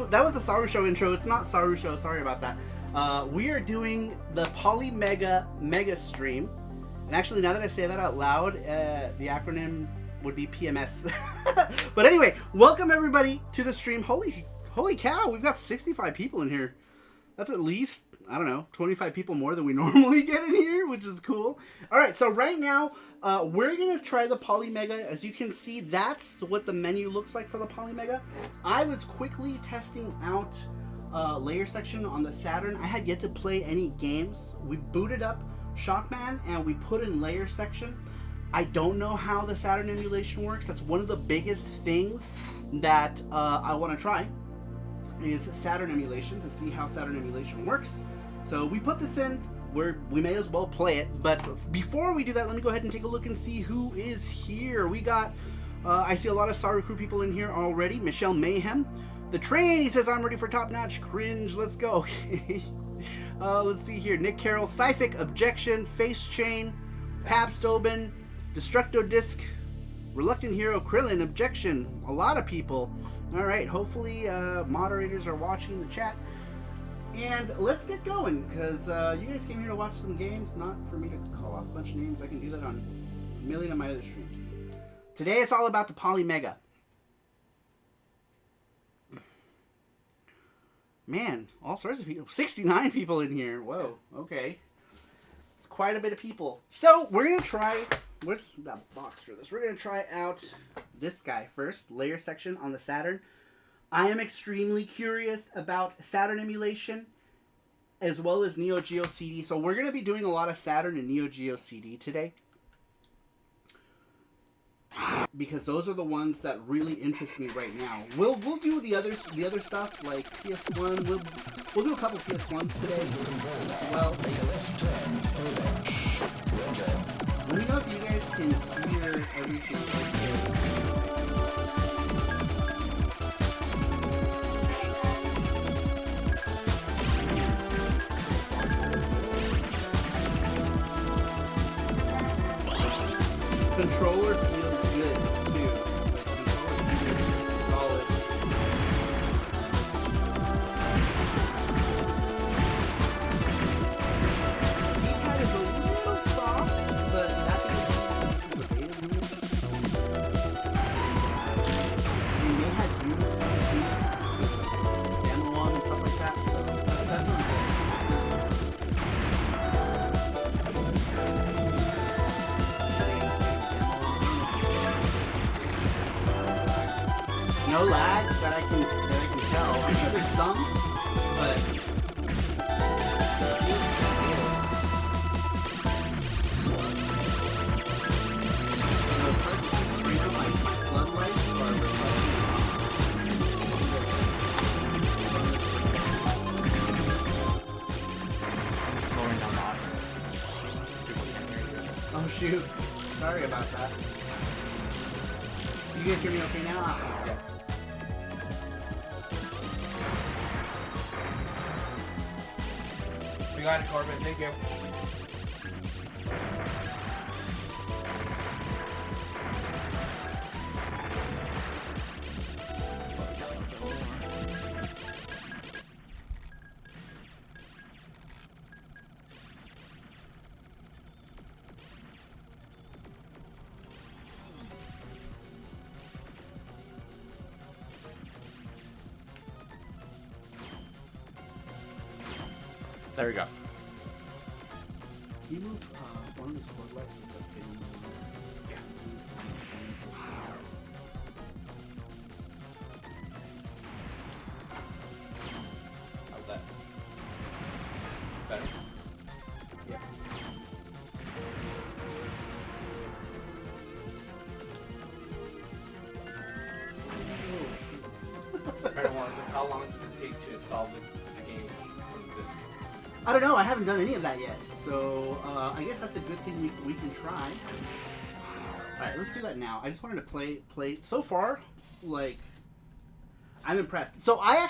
that was the Saru Show intro. It's not Saru Show. Sorry about that. We are doing the Polymega MEGASTREAM. And actually, now that I say that out loud, the acronym would be PMS. But anyway, welcome everybody to the stream. Holy cow, we've got 65 people in here. That's at least, I don't know, 25 people more than we normally get in here, which is cool. All right, so right now, we're going to try the Polymega. As you can see, that's what the menu looks like for the Polymega. I was quickly testing out layer section on the Saturn. I had yet to play any games. We booted up Shockman and we put in layer section. I don't know how the Saturn emulation works. That's one of the biggest things that I want to try is Saturn emulation, to see how Saturn emulation works. So we put this in, we may as well play it. But before we do that, let me go ahead and take a look and see who is here. We got, I see a lot of Saru crew people in here already. Michelle Mayhem. The Train, he says, I'm ready for top notch. Cringe, let's go. Let's see here. Nick Carroll, Scythic, Objection, Face Chain, Pabstoben, Destructo Disc, Reluctant Hero, Krillin, Objection. A lot of people. All right, hopefully moderators are watching the chat. And let's get going, because you guys came here to watch some games, not for me to call off a bunch of names. I can do that on a million of my other streams. Today it's all about the Polymega. Man, all sorts of people. 69 people in here. Whoa, okay. It's quite a bit of people. So, we're going to try... Where's that box for this? We're going to try out this guy first. Layer section on the Saturn. I am extremely curious about Saturn emulation, as well as Neo Geo CD. So, we're going to be doing a lot of Saturn and Neo Geo CD today, because those are the ones that really interest me right now. We'll do the other stuff like PS1. We'll do a couple PS1s today as well. Let me know if you guys can hear everything. Controller feels good too. Solid. D-pad is a little soft, but that's because the beta unit. We may have used demo on and stuff like that, so that's really good. No lag that I can tell. I'm sure there's some, but oh shoot! Sorry about that. You guys hear me okay now? Yeah. We got it, Corbin. Thank you. There we go. You moved one of the floodlights is up in Yeah. How's that? Better? Yeah. Better one. So how long does it take to install the games from the disc? I don't know. I haven't done any of that yet, so I guess that's a good thing we can try. All right, let's do that now. I just wanted to play. So far, like, I'm impressed. So I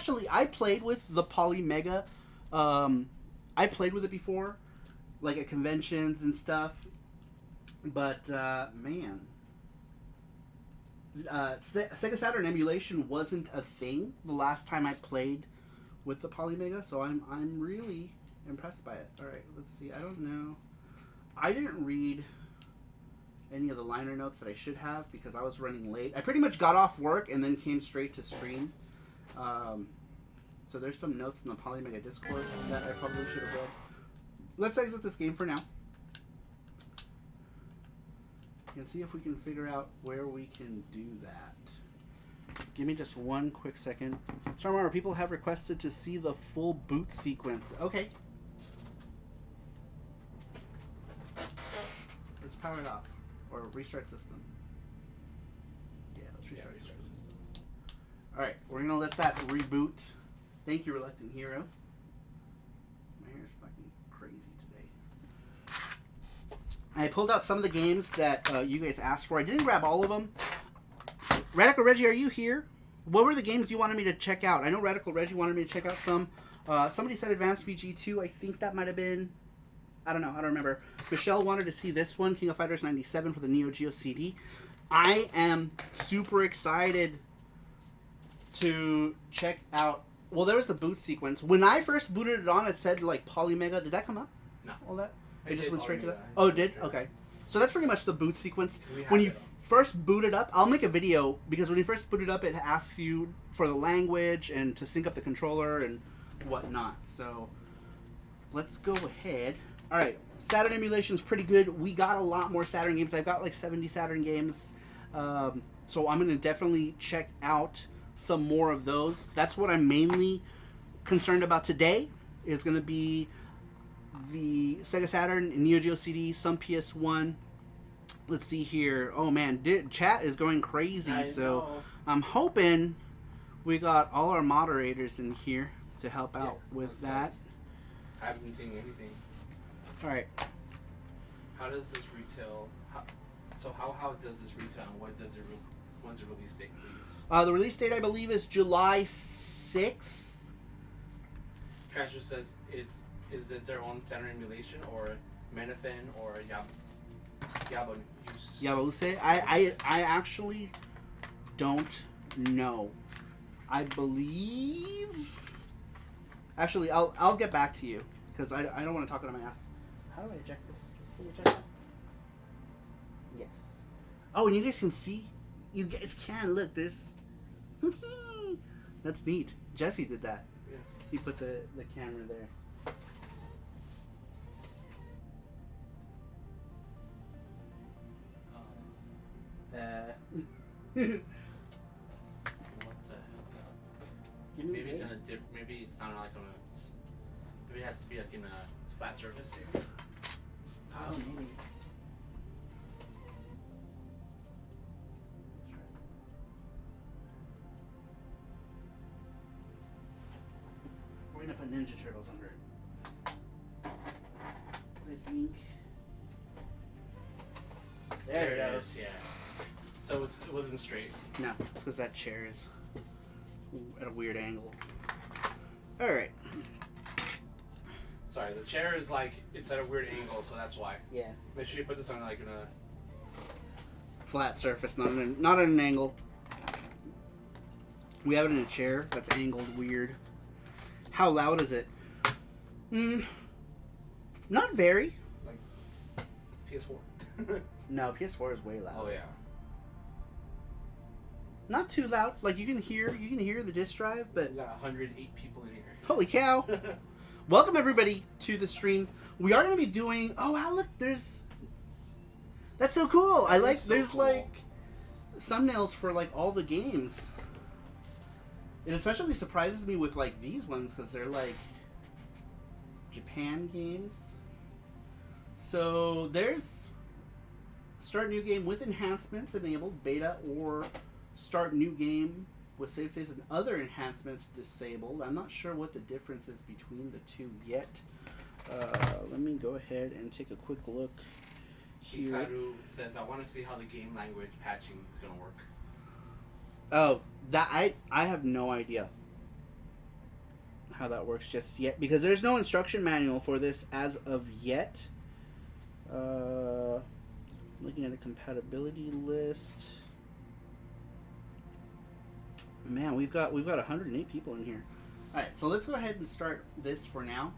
played with the Polymega. I played with it before, like at conventions and stuff. But man, Sega Saturn emulation wasn't a thing the last time I played with the Polymega, so I'm really impressed by it. All right, let's see. I don't know. I didn't read any of the liner notes that I should have because I was running late. I pretty much got off work and then came straight to stream. So there's some notes in the Polymega Discord that I probably should have read. Let's exit this game for now. And see if we can figure out where we can do that. Give me just one quick second. Stormar, people have requested to see the full boot sequence. Okay. Let's power it off. Or restart system. Yeah, let's restart system. Alright, we're going to let that reboot. Thank you, Reluctant Hero. My hair is fucking crazy today. I pulled out some of the games that you guys asked for. I didn't grab all of them. Radical Reggie, are you here? What were the games you wanted me to check out? I know Radical Reggie wanted me to check out some. Somebody said Advanced VG2. I think that might have been... I don't know. I don't remember. Michelle wanted to see this one, King of Fighters 97 for the Neo Geo CD. I am super excited to check out... Well, there was the boot sequence. When I first booted it on, it said, like, Polymega. Did that come up? No. All that? It just went straight to Polymega. that? Oh, it did? Okay. So that's pretty much the boot sequence. We have When you it. first boot it up, I'll make a video, because when you first boot it up, it asks you for the language and to sync up the controller and whatnot. So let's go ahead. All right. Saturn emulation is pretty good. We got a lot more Saturn games. I've got like 70 Saturn games. So I'm going to definitely check out some more of those. That's what I'm mainly concerned about today. Is going to be the Sega Saturn, Neo Geo CD, some PS1. Let's see here. Oh man, chat is going crazy. So I'm hoping we got all our moderators in here to help out with that. I haven't been seeing anything. All right. How does this retail? How does this retail? And when's the release date, please? The release date I believe is July 6th. Trasher says is it their own Saturn emulation or Menafin or Yabuse? I actually don't know. I believe. Actually, I'll get back to you because I don't want to talk out of my ass. How do I eject this? Let's see, eject. Yes. Oh, and you guys can see. You guys can look. There's. That's neat. Jesse did that. Yeah. He put the camera there. What the hell? Maybe it's in a maybe it's not like on a. Maybe it has to be like in a flat surface here. Oh, maybe. We're gonna put Ninja Turtles under it. 'Cause I think. There it goes. Yeah. So it wasn't straight. No, it's because that chair is at a weird angle. All right. Sorry, the chair is like it's at a weird angle, so that's why. Yeah. Make sure you put this on like in a Flat surface, not at an angle. We have it in a chair that's angled weird. How loud is it? Not very. like PS4. No, PS4 is way loud. Oh yeah. Not too loud. Like you can hear the disk drive, but We got 108 people in here. holy cow! Welcome everybody to the stream. We are going to be doing. Oh wow! Look, that's so cool. I like. So there's cool. like thumbnails for like all the games. It especially surprises me with like these ones because they're like Japan games. So there's start new game with enhancements enabled, beta, or start new game with save states and other enhancements disabled. I'm not sure what the difference is between the two yet. Let me go ahead and take a quick look here. Hikaru says, I want to see how the game language patching is going to work. Oh, that I have no idea how that works just yet because there's no instruction manual for this as of yet. Looking at a compatibility list. Man, we've got 108 people in here. All right, so let's go ahead and start this for now,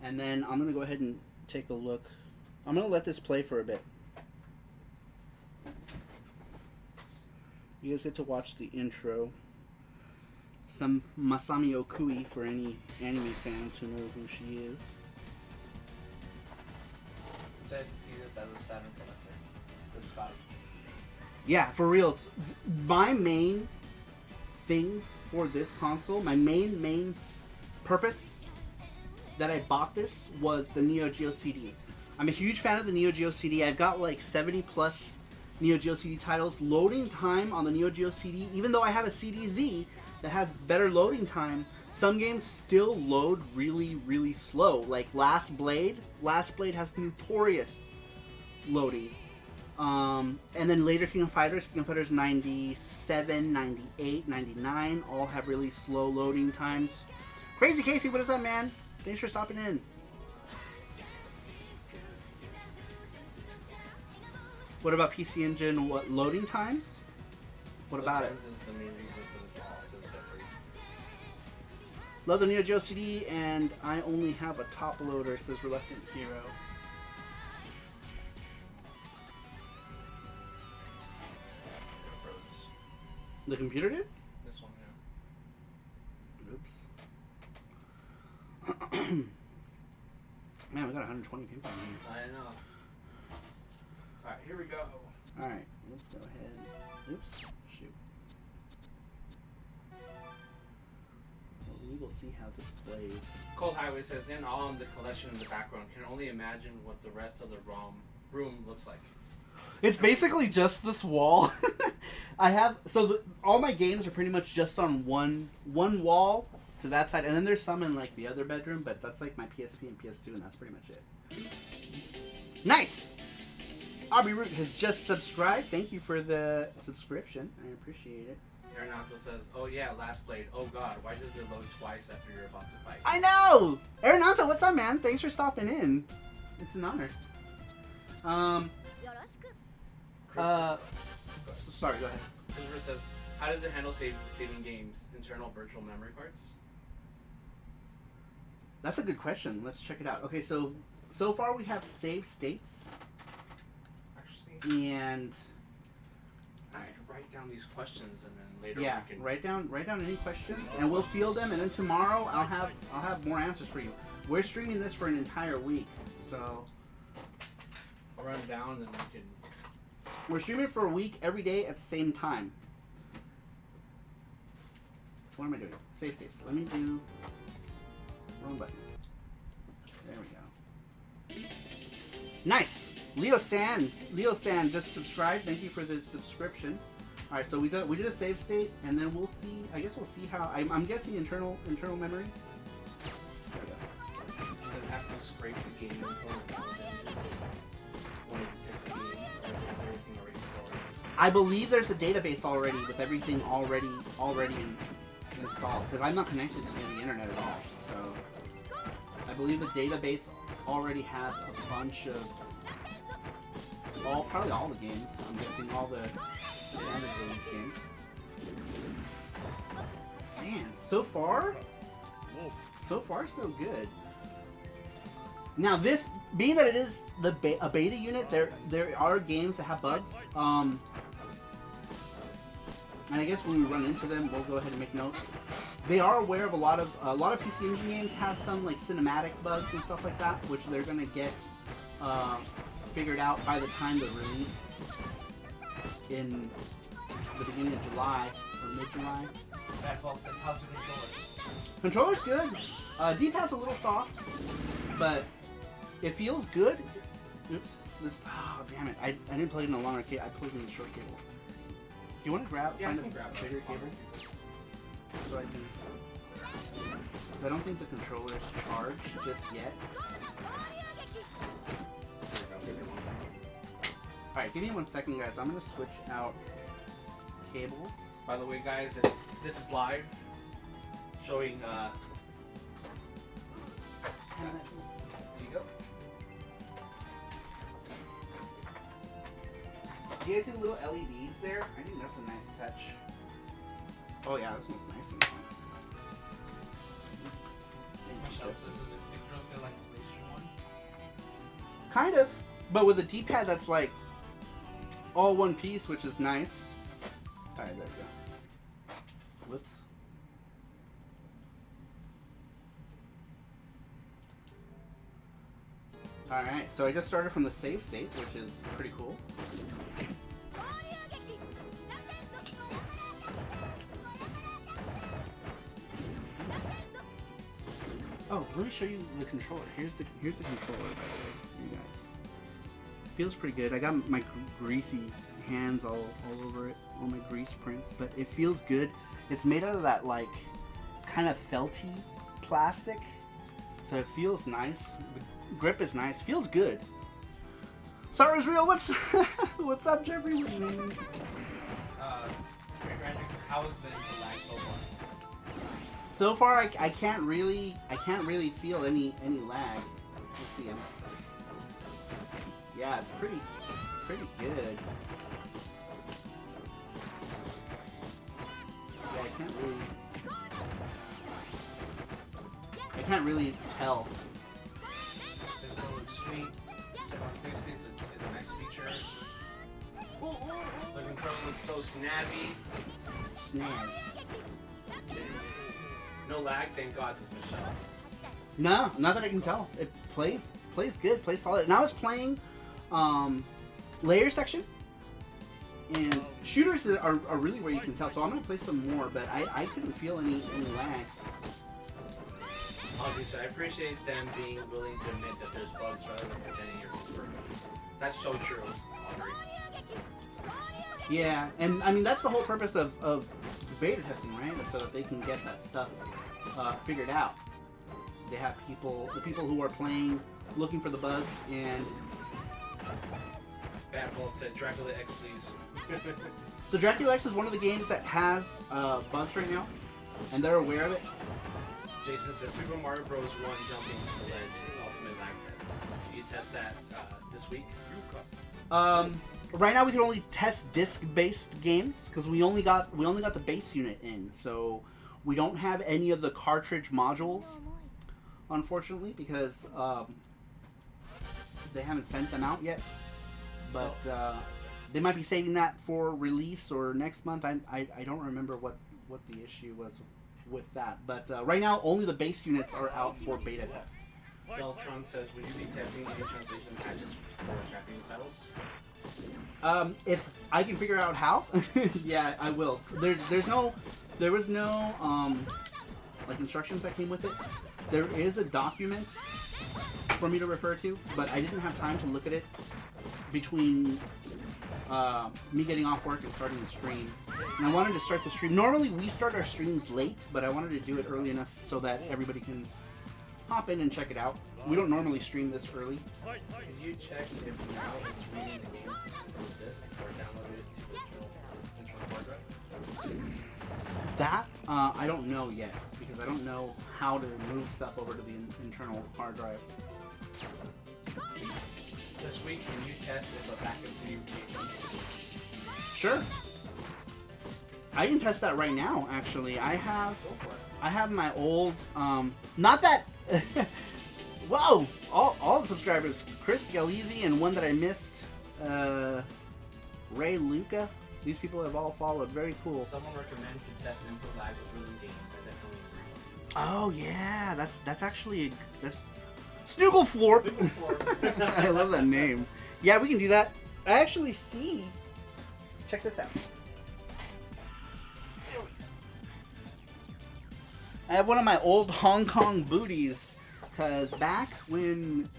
and then I'm gonna go ahead and take a look. I'm gonna let this play for a bit. You guys get to watch the intro. Some Masami Okui for any anime fans who know who she is. So I have to see this as a Saturn collector. Says Scotty. Yeah, for reals. My main things for this console, my main purpose that I bought this was the Neo Geo CD. I'm a huge fan of the Neo Geo CD. I've got like 70 plus Neo Geo CD titles. Loading time on the Neo Geo CD, even though I have a CD-Z that has better loading time, some games still load really slow. Like Last Blade has notorious loading. And then later King of Fighters 97, 98, 99 all have really slow loading times. Crazy Casey, what is up, man? Thanks for stopping in. What about PC Engine? What loading times? What about it? Is the main reason for this all, so it's free. Love the Neo Geo CD, and I only have a top loader, says Reluctant Hero. The computer did? This one, yeah. Oops. Man, we got 120 people in here. I know. Alright, here we go. Alright, let's go ahead. Oops. Shoot. Well, we will see how this plays. Cold Highway says, in all the collection in the background, can only imagine what the rest of the room looks like. It's basically just this wall. I have all my games are pretty much just on one wall to that side, and then there's some in like the other bedroom, but that's like my PSP and PS2, and that's pretty much it. Nice. Aubrey Root has just subscribed. Thank you for the subscription. I appreciate it. Aaron Nanto says, oh yeah, Last Blade. Oh god, why does it load twice after you're about to fight? I know. Aaron Nanto, what's up, man? Thanks for stopping in. It's an honor. Sorry, go ahead. Christopher says, how does it handle saving games? Internal virtual memory cards? That's a good question. Let's check it out. Okay, so far we have save states. Actually, and I had to write down these questions and then later yeah, we can write down any questions, and we'll field them, and then tomorrow I'll have more answers for you. We're streaming this for an entire week, so I'll run down and then we can. We're streaming for a week every day at the same time. What am I doing? Save states. Let me do wrong button. There we go. Nice. Leo San just subscribed. Thank you for the subscription. All right, so we did a save state, and then we'll see. I guess we'll see how. I'm guessing internal memory. There we go. Then have to scrape the game info when it detects the game. Or has everything already stored? I believe there's a database already with everything already installed, because I'm not connected to the internet at all. So I believe the database already has a bunch of probably all the games. I'm guessing all the standard release games. Man, so far so good. Now this, being that it is a beta unit, there are games that have bugs. And I guess when we run into them, we'll go ahead and make notes. They are aware of a lot of PC Engine games have some like cinematic bugs and stuff like that, which they're gonna get figured out by the time the release in the beginning of July or mid-July. Backlog says, how's the Controller's controller? good. D-pad's a little soft, but it feels good. Oops. Oh, damn it. I didn't plug it in a longer cable. I plugged it in a short cable. Do you want to find a bigger cable? So I can... Because I don't think the controller's charged just yet. Alright, give me 1 second, guys. I'm going to switch out cables. By the way, guys, this is live, showing. There you go. Do you guys see the little LEDs there? I think that's a nice touch. Oh yeah, this one's nice. Michelle says, does it feel like the PlayStation 1? Kind of, but with a D-pad that's like all one piece, which is nice. All right, there we go. Whoops. All right, so I just started from the save state, which is pretty cool. Oh, let me show you the controller. Here's the controller, by the way, you guys. Feels pretty good. I got my greasy hands all over it, all my grease prints, but it feels good. It's made out of that like kind of felty plastic, so it feels nice. The grip is nice. Feels good. Saru's real. What's what's up, Jeffrey? How is the lag so far? So far, I can't really feel any lag. Let's see. Yeah, it's pretty good. Yeah, I can't really tell. Sweet. Is a nice feature. The controller is so snazzy. Snaz. No lag, thank God, says Michelle. No, not that I can tell. It plays good, plays solid. And I was playing layer section, and shooters are really where you can tell. So I'm gonna play some more, but I couldn't feel any lag. Obviously, I appreciate them being willing to admit that there's bugs rather than pretending everything's perfect. That's so true, Audrey. Yeah, and I mean that's the whole purpose of beta testing, right? So that they can get that stuff figured out. They have the people who are playing, looking for the bugs, and Bad Bolt said, Dracula X, please. so Dracula X is one of the games that has bugs right now, and they're aware of it. Jason says, Super Mario Bros. 1 jumping off the ledge is ultimate lag test. Did you test that this week? Right now we can only test disc-based games because we only got the base unit in, so we don't have any of the cartridge modules, unfortunately, because they haven't sent them out yet. But they might be saving that for release or next month. I don't remember what the issue was with that. But right now only the base units are out for beta test. Deltron says, would you be testing any translation patches for Japanese titles? If I can figure out how, yeah, I will. There was no like instructions that came with it. There is a document for me to refer to, but I didn't have time to look at it between me getting off work and starting the stream. And I wanted to start the stream. Normally we start our streams late, but I wanted to do it early enough so that everybody can hop in and check it out. We don't normally stream this early. Can you check if now it's reading the game from the disk or download it to the internal hard drive? That, I don't know yet, because I don't know how to move stuff over to the internal hard drive. This week, can you test if a backup CD VHS? Sure. I can test that right now, actually. I have my old, not that, whoa! All the subscribers, Chris Galizzi and one that I missed, Ray Luca. These people have all followed. Very cool. Someone recommended to test input lag with ruling games. I definitely agree. Oh yeah, that's actually that's Snoogleflorp. I love that name. Yeah, we can do that. I actually see. Check this out. I have one of my old Hong Kong booties, because back when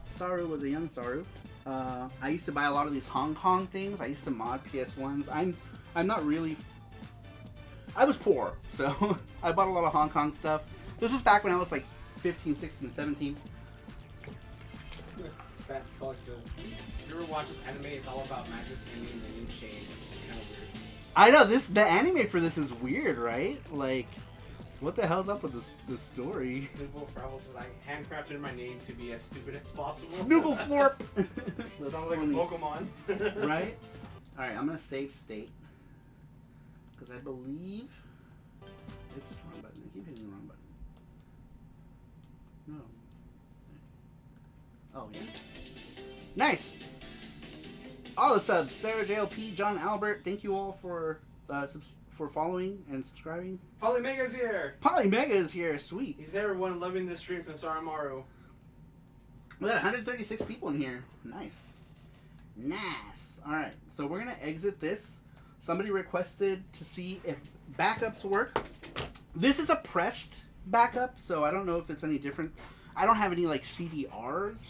Saru was a young Saru, I used to buy a lot of these Hong Kong things. I used to mod PS1s. I'm not really... I was poor, so I bought a lot of Hong Kong stuff. This was back when I was like 15, 16, 17. Bad College says, if you ever watch this anime, it's all about matches ending and name change. It's kind of weird. I know, the anime for this is weird, right? Like... What the hell's up with this story? Snoogle Travel says, I handcrafted my name to be as stupid as possible. Snoogleflorp! Sounds like a Pokemon. Right? Alright, I'm gonna save state. Because I believe... Oops, wrong button. I keep hitting the wrong button. No. Oh, yeah. Nice! All the subs. Sarah, JLP, John, Albert. Thank you all for following and subscribing. Polymega's here! Polymega is here. Sweet. He's everyone loving this stream from Saramaru. We got 136 people in here. Nice. Nice. Alright, so we're going to exit this. Somebody requested to see if backups work. This is a pressed backup, so I don't know if it's any different. I don't have any like CDRs.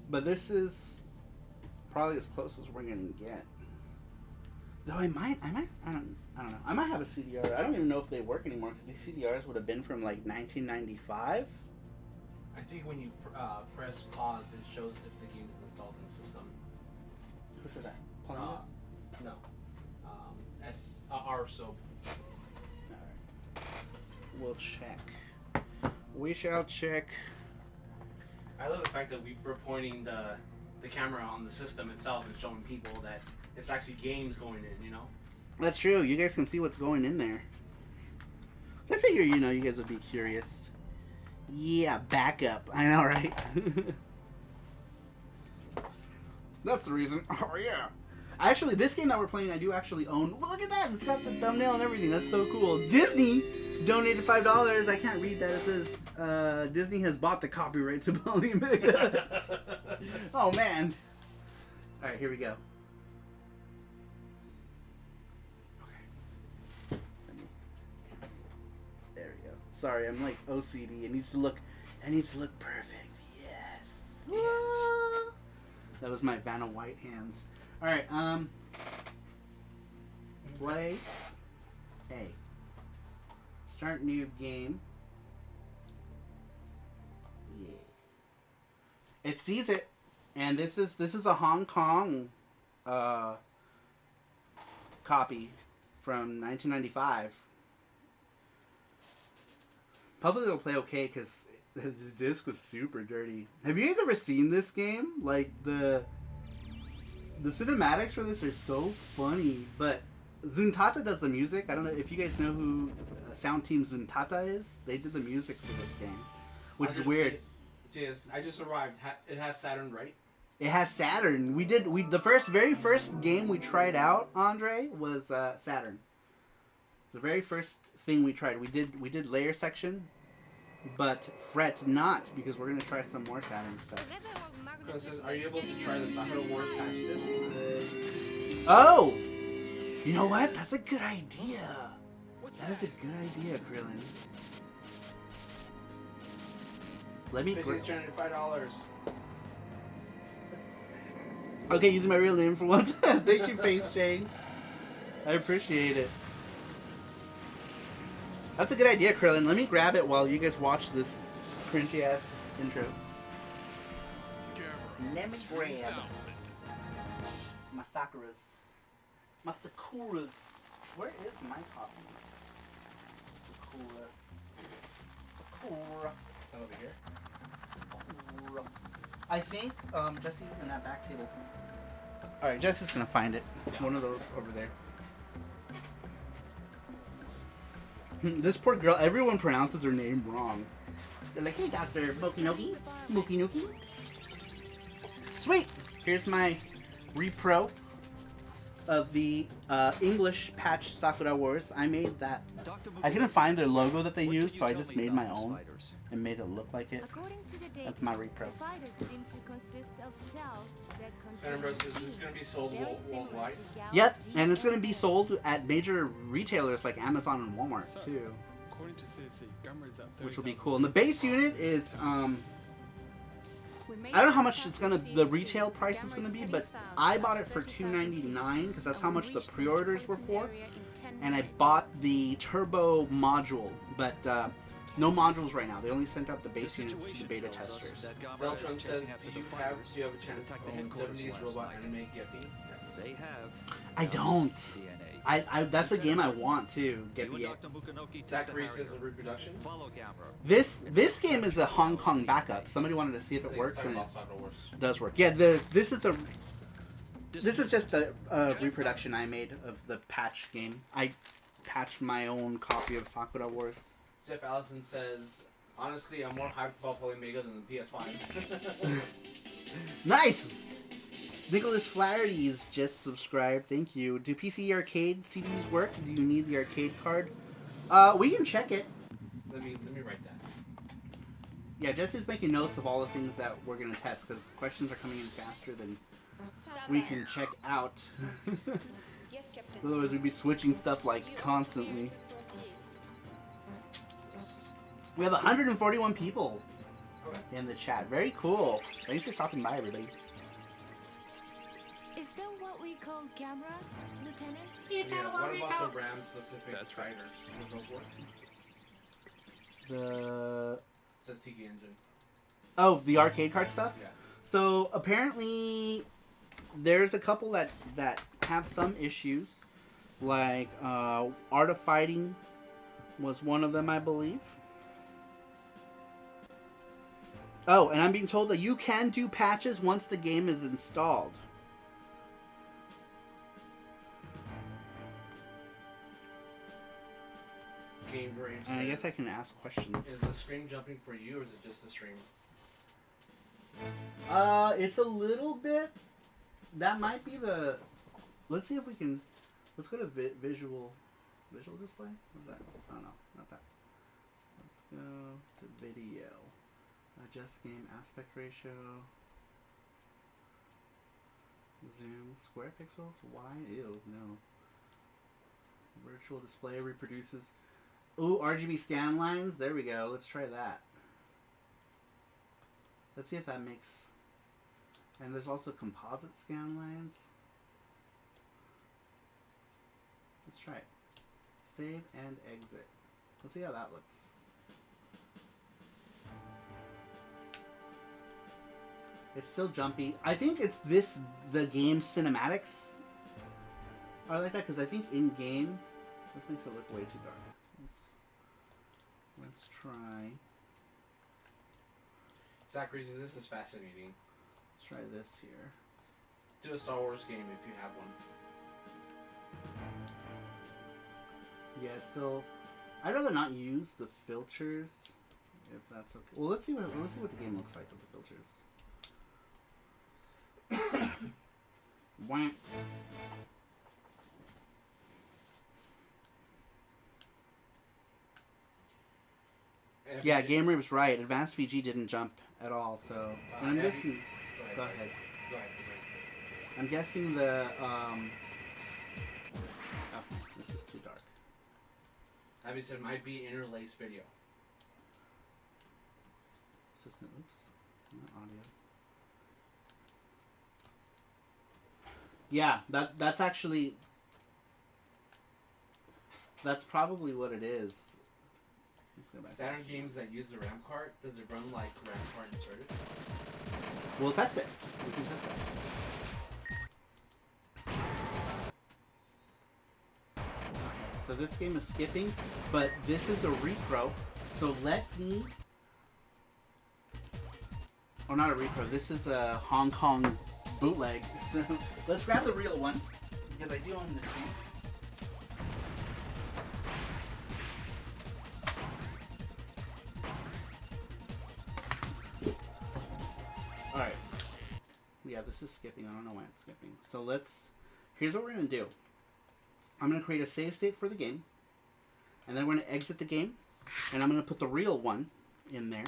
But this is probably as close as we're going to get. Though I don't know. I might have a CDR. I don't even know if they work anymore because these CDRs would have been from like 1995. I think when you press pause, it shows if the game is installed in the system. What's that? No. R soap. Alright. We'll check. We shall check. I love the fact that we're pointing the camera on the system itself and showing people that it's actually games going in, you know? That's true. You guys can see what's going in there. So I figure, you know, you guys would be curious. Yeah, backup. I know, right? That's the reason. Oh, yeah. Actually, this game that we're playing, I do actually own. Well, look at that. It's got the thumbnail and everything. That's so cool. Disney donated $5. I can't read that. It says, Disney has bought the copyright to Polymega. Oh, man. All right, here we go. Okay. There we go. Sorry, I'm like OCD. It needs to look perfect. Yes. Yes. That was my Vanna White hands. All right. Play. A. Start new game. Yeah. It sees it, and this is a Hong Kong copy from 1995. Hopefully it'll play okay because the disc was super dirty. Have you guys ever seen this game? Like the cinematics for this are so funny. But Zuntata does the music. I don't know if you guys know who Sound Team Zuntata is. They did the music for this game, which is weird. Yes, I just arrived. It has Saturn, right? It has Saturn. The very first game we tried out, Andre, was Saturn. The very first thing we tried. We did layer section, but fret not because we're gonna try some more Saturn stuff. So it says, are you able to try the Sakura Wars patch disc? Oh, you know what? That's a good idea. That is a good idea, Krillin. Let me. $5. Okay, using my real name for once. Thank you, Face Chain. I appreciate it. That's a good idea, Krillin. Let me grab it while you guys watch this cringy ass intro. Let me grab my Sakuras. My Sakuras. Where is my copy? Sakura. Over here. Sakura. I think Jesse in that back table. Alright, Jesse's gonna find it. Yeah. One of those over there. This poor girl, everyone pronounces her name wrong. They're like, hey, Dr. Mokinoki. Mokinuki. Sweet! Here's my repro of the English patch Sakura Wars. I made that. I couldn't find their logo that they used, so I just made my own and made it look like it. That's my repro. And bro, this is going to be sold worldwide? Yep, and it's going to be sold at major retailers like Amazon and Walmart too. Which will be cool. And the base unit is, I don't know how much the retail price is gonna be, but I bought it for $2.99 because that's how much the pre-orders were for, and I bought the turbo module, but no modules right now. They only sent out the base units to the beta testers. Deltron says, do you have a chance to own 70s robot anime Geppy? Yes. I don't. That's a game I want to get the X. Zachary says a reproduction. This game is a Hong Kong backup. Somebody wanted to see if it works, and it does work. Yeah, this is a. This is just a reproduction I made of the patched game. I patched my own copy of Sakura Wars. Jeff Allison says, honestly, I'm more hyped about Polymega than the PS5. Nice! Nicholas Flaherty's just subscribed. Thank you. Do PC arcade CDs work? Do you need the arcade card? We can check it. Let me write that. Yeah, Jesse's making notes of all the things that we're gonna test because questions are coming in faster than we can check out. Otherwise, we'd be switching stuff like constantly. We have 141 people in the chat. Very cool. Thanks for stopping by, everybody. Is that what we call Gamera, Lieutenant? Yeah, what about the RAM-specific writers? Would those work? The... It says Tiki Engine. Oh, the arcade card stuff? Yeah. So, apparently, there's a couple that have some issues. Like, Art of Fighting was one of them, I believe. Oh, and I'm being told that you can do patches once the game is installed. Game Grave And I says, guess I can ask questions. Is the screen jumping for you, or is it just the stream? It's a little bit. That might be the. Let's see if we can. Let's go to visual display. What's that? I don't know. Not that. Let's go to video. Adjust game aspect ratio. Zoom. Square pixels. Wide. Ew. No. Virtual display reproduces. Ooh, RGB scan lines. There we go. Let's try that. Let's see if that makes... And there's also composite scan lines. Let's try it. Save and exit. Let's see how that looks. It's still jumpy. I think it's the game cinematics are like that, because I think in-game, this makes it look way too dark. Let's try... Zachary says, this is fascinating. Let's try this here. Do a Star Wars game if you have one. Yeah, so I'd rather not use the filters if that's okay. Well, let's see what the game looks like with the filters. Wah. Yeah, Gamer was right. Advanced VG didn't jump at all, so... And I'm guessing... Go ahead. I'm guessing the, Oh, this is too dark. Abby said, might be interlaced video. Assistant, oops. Not audio. Yeah, that's actually... That's probably what it is. Let's go back. Saturn games that use the RAM card, does it run like RAM card inserted? We'll test it. We can test it. So this game is skipping, but this is a repro. So let me... Oh, not a repro. This is a Hong Kong bootleg. So let's grab the real one, because I do own this game. Alright. Yeah, this is skipping. I don't know why it's skipping. So let's... Here's what we're going to do. I'm going to create a save state for the game. And then we're going to exit the game. And I'm going to put the real one in there.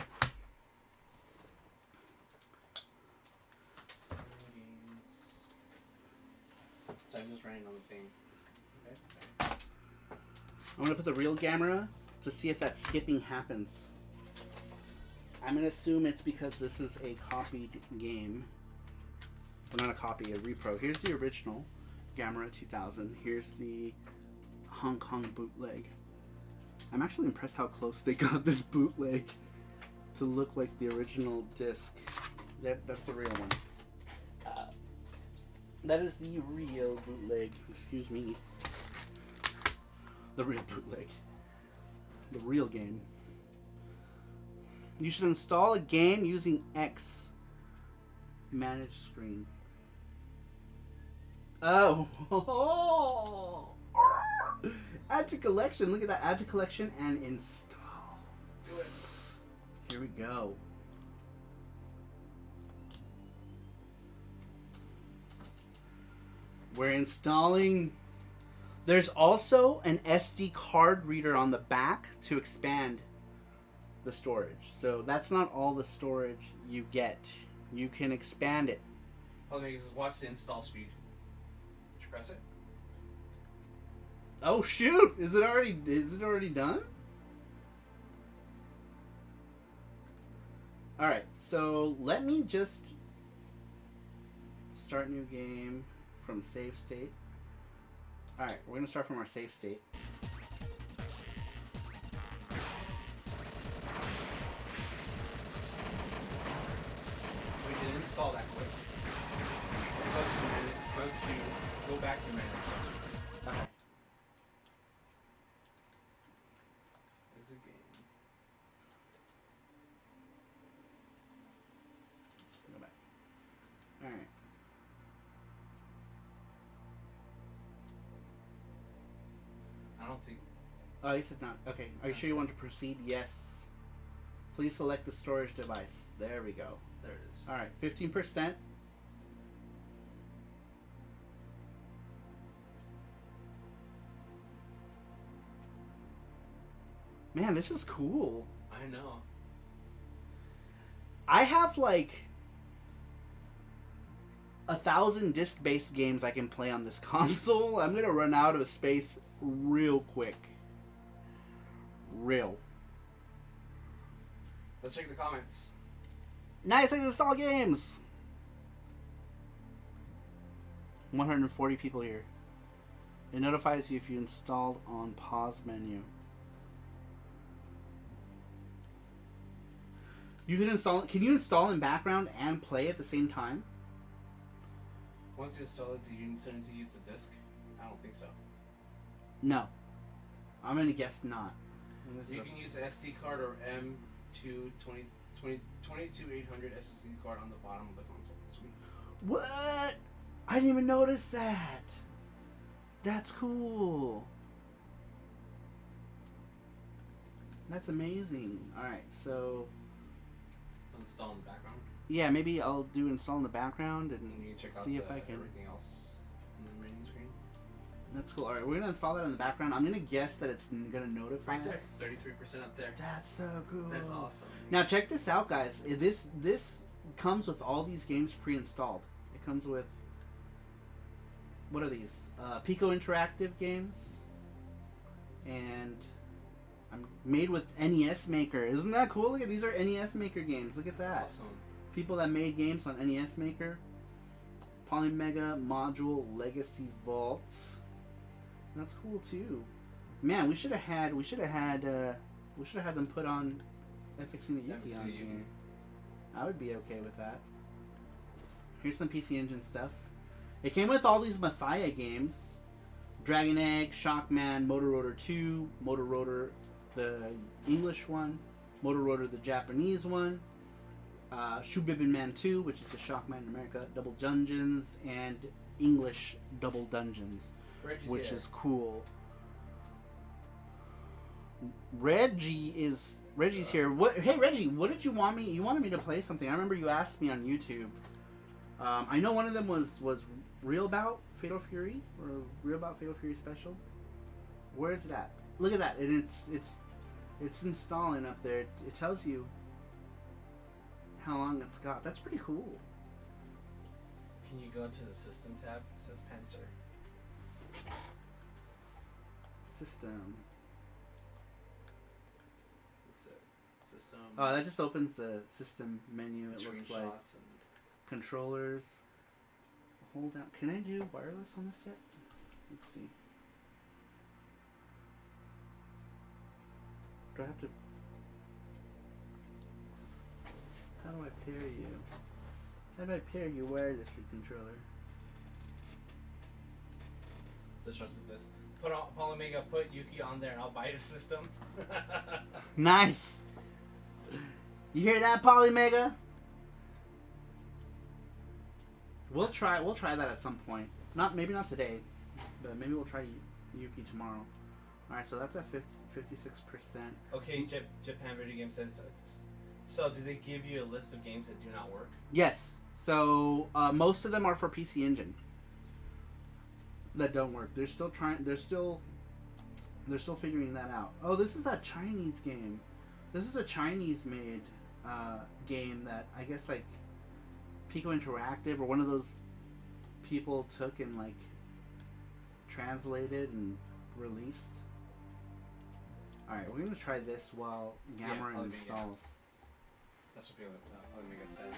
So I'm just running on the thing. Okay. I'm going to put the real Gamera to see if that skipping happens. I'm going to assume it's because this is a copied game. Well, not a copy, a repro. Here's the original Gamera 2000. Here's the Hong Kong bootleg. I'm actually impressed how close they got this bootleg to look like the original disc. That's the real one. That is the real bootleg. Excuse me. The real bootleg. The real game. You should install a game using X. Manage screen. Oh. Add to collection. Look at that. Add to collection and install. Do it. Here we go. We're installing. There's also an SD card reader on the back to expand the storage. So that's not all the storage you get. You can expand it. Polymega says, watch the install speed. Did you press it? Oh shoot! Is it already done? Alright, so let me just start new game from save state. Alright, we're gonna start from our save state. We didn't install that quick. Go back to manager. Okay. There's a game. Let's go back. Alright. I don't think. Oh, you said not. Okay. Are you sure you want to proceed? Yes. Please select the storage device. There we go. There it is. Alright, 15%. Man, this is cool. I know. I have like 1,000 disc-based games I can play on this console. I'm gonna run out of space real quick. Real. Let's check the comments. Nice, I can install games. 140 people here. It notifies you if you installed on pause menu. You can install. Can you install in background and play at the same time? Once you install it, do you still need to use the disc? I don't think so. No. I'm gonna guess not. You can use the SD card or M2 22800 SSD card on the bottom of the console. Sweet. What? I didn't even notice that. That's cool. That's amazing. Alright, so... So install in the background. Yeah, maybe I'll do install in the background and And you can check out see if I can... everything else on the main screen. That's cool. Alright, we're gonna install that in the background. I'm gonna guess that it's gonna notify Right there. us. 33% up there. That's so cool. That's awesome. Now check this out, guys. This comes with all these games pre-installed. It comes with... What are these? Pico Interactive games. And... I'm made with NES Maker. Isn't that cool? Look at these are NES Maker games. Look at that. That's awesome. People that made games on NES Maker. Polymega Module Legacy Vault. That's cool too. Man, we should have had them put on Fixing the Yuki on here. I would be okay with that. Here's some PC Engine stuff. It came with all these Messiah games. Dragon Egg, Shockman, Motor Rotor 2, Motor Rotor the English one, Motor Rotor the Japanese one, Shubibin Man 2, which is the Shockman in America, Double Dungeons, and English Double Dungeons, which is cool. Reggie's here. Hey Reggie, what did you want me? You wanted me to play something. I remember you asked me on YouTube. I know one of them was Real About Fatal Fury or Real About Fatal Fury Special. Where is it at? Look at that, and it's installing up there. It tells you how long it's got. That's pretty cool. Can you go to the system tab? It says Panzer. System. It's a system. Oh, that just opens the system menu. It looks like and controllers. Hold down. Can I do wireless on this yet? Let's see. Do I have to... How do I pair you? How do I pair you wirelessly, controller? This runs this. Put on Polymega, put Yuki on there, and I'll buy the system. Nice! You hear that, Polymega? We'll try that at some point. Maybe not today, but maybe we'll try Yuki tomorrow. All right, so that's at 56%. Okay, Japan Video Game says. So, do they give you a list of games that do not work? Yes. So most of them are for PC Engine that don't work. They're still trying. They're still figuring that out. Oh, this is that Chinese game. This is a Chinese-made game that I guess like Pico Interactive or one of those people took and like translated and released. All right, we're gonna try this while Gamera installs. That's what Polymega said.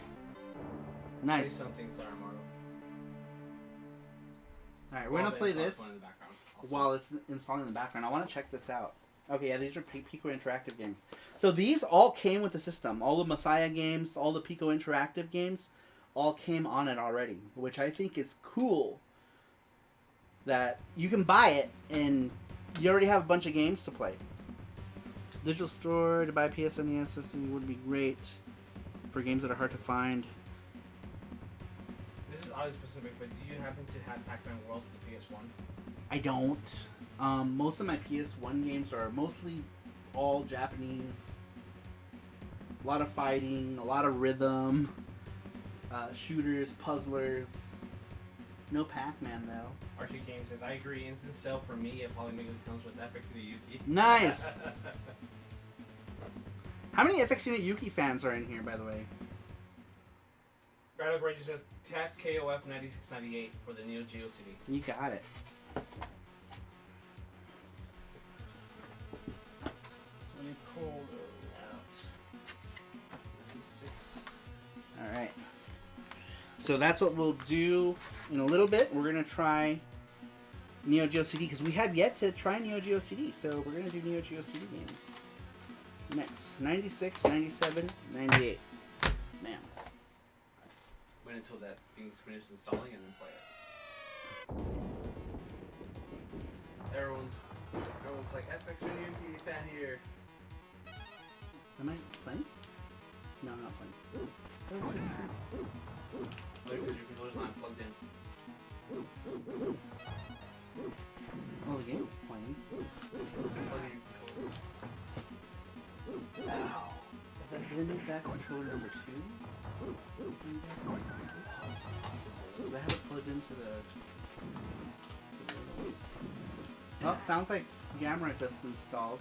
Nice. Play something, Saramoto. All right, we're gonna play this in the background while it's installing in the background. I want to check this out. Okay, yeah, these are Pico Interactive games. So these all came with the system. All the Messiah games, all the Pico Interactive games, all came on it already, which I think is cool. That you can buy it and you already have a bunch of games to play. Digital store to buy PSNES system would be great for games that are hard to find. This is audio specific, but do you happen to have Pac-Man World for the PS1? I don't. Most of my PS1 games are mostly all Japanese. A lot of fighting, a lot of rhythm, shooters, puzzlers. No Pac-Man though. Archie Game says, I agree, instant sale for me at Polymega comes with FXD Yuki. Nice! How many FX Unit Yuki fans are in here, by the way? Rattle Reggie says, test KOF 9698 for the Neo Geo CD. You got it. Let me pull those out. Alright. So that's what we'll do in a little bit. We're going to try Neo Geo CD because we have yet to try Neo Geo CD. So we're going to do Neo Geo CD games. Next. 96, 97, 98. Man. Wait until that thing's finished installing and then play it. Everyone's like, FX Yuki fan here. Am I playing? No, I'm not playing. Wait, because your controller's not plugged in. Oh, the game's playing. Plug in your controller. Ow. Did I make that controller number 2? Did I have it plugged into the... Oh, sounds like Gamera just installed.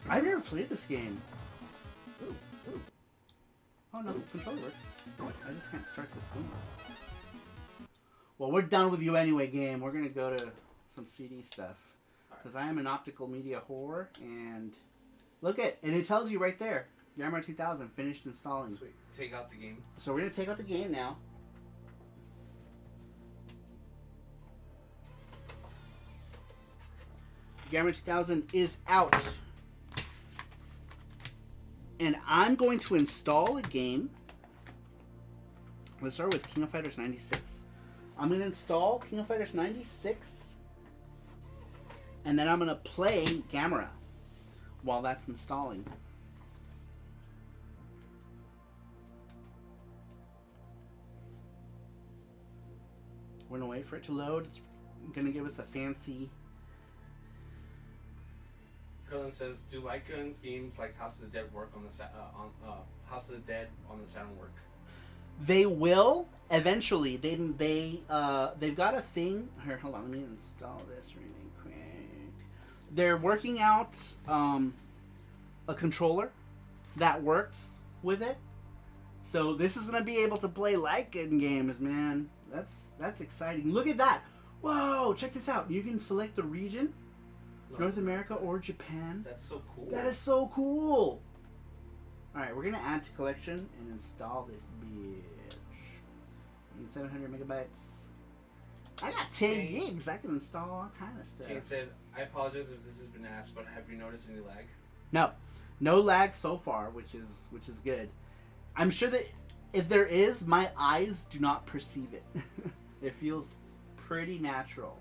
I've never played this game. Oh no, controller works. I just can't start this game. Well, we're done with you anyway, game. We're gonna go to some CD stuff. Because I am an optical media whore, and... Look and it tells you right there. Gamera 2000 finished installing. Sweet. Take out the game. So we're gonna take out the game now. Gamera 2000 is out. And I'm going to install a game. Let's start with King of Fighters 96. I'm going to install King of Fighters 96. And then I'm going to play Gamera while that's installing. We're going to wait for it to load. It's going to give us a fancy... Curlin says, "Do Lycan games like House of the Dead work on the House of the Dead on the Saturn work?" They will eventually. They've got a thing. Here, hold on. Let me install this really quick. They're working out a controller that works with it. So this is gonna be able to play Lycan games, man. That's exciting. Look at that. Whoa! Check this out. You can select the region. North America or Japan. That's so cool. That is so cool. Alright, we're going to add to collection and install this bitch. 700 megabytes. I got 10 gigs. I can install all kind of stuff. Kane said, I apologize if this has been asked, but have you noticed any lag? No. No lag so far, which is good. I'm sure that if there is, my eyes do not perceive it. It feels pretty natural,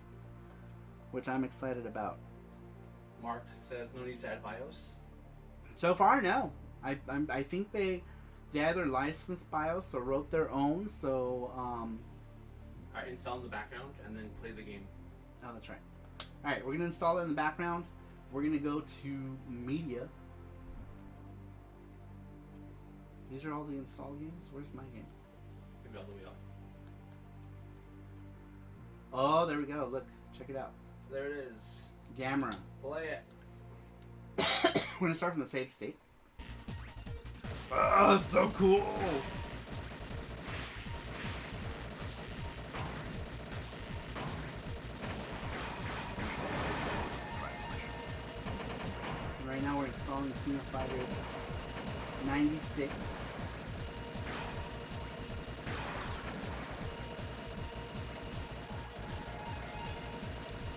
which I'm excited about. Mark says no need to add BIOS. So far, no. I think they they either licensed BIOS or wrote their own. So Alright, install in the background and then play the game. oh, that's right. All right, we're gonna install it in the background. We're gonna go to media. These are all the install games. Where's my game? Maybe all the way up. Oh, there we go. Look, check it out. There it is. Gamera. Play it. We're gonna start from the save state. Oh, it's so cool! Right now we're installing King of Fighters 96.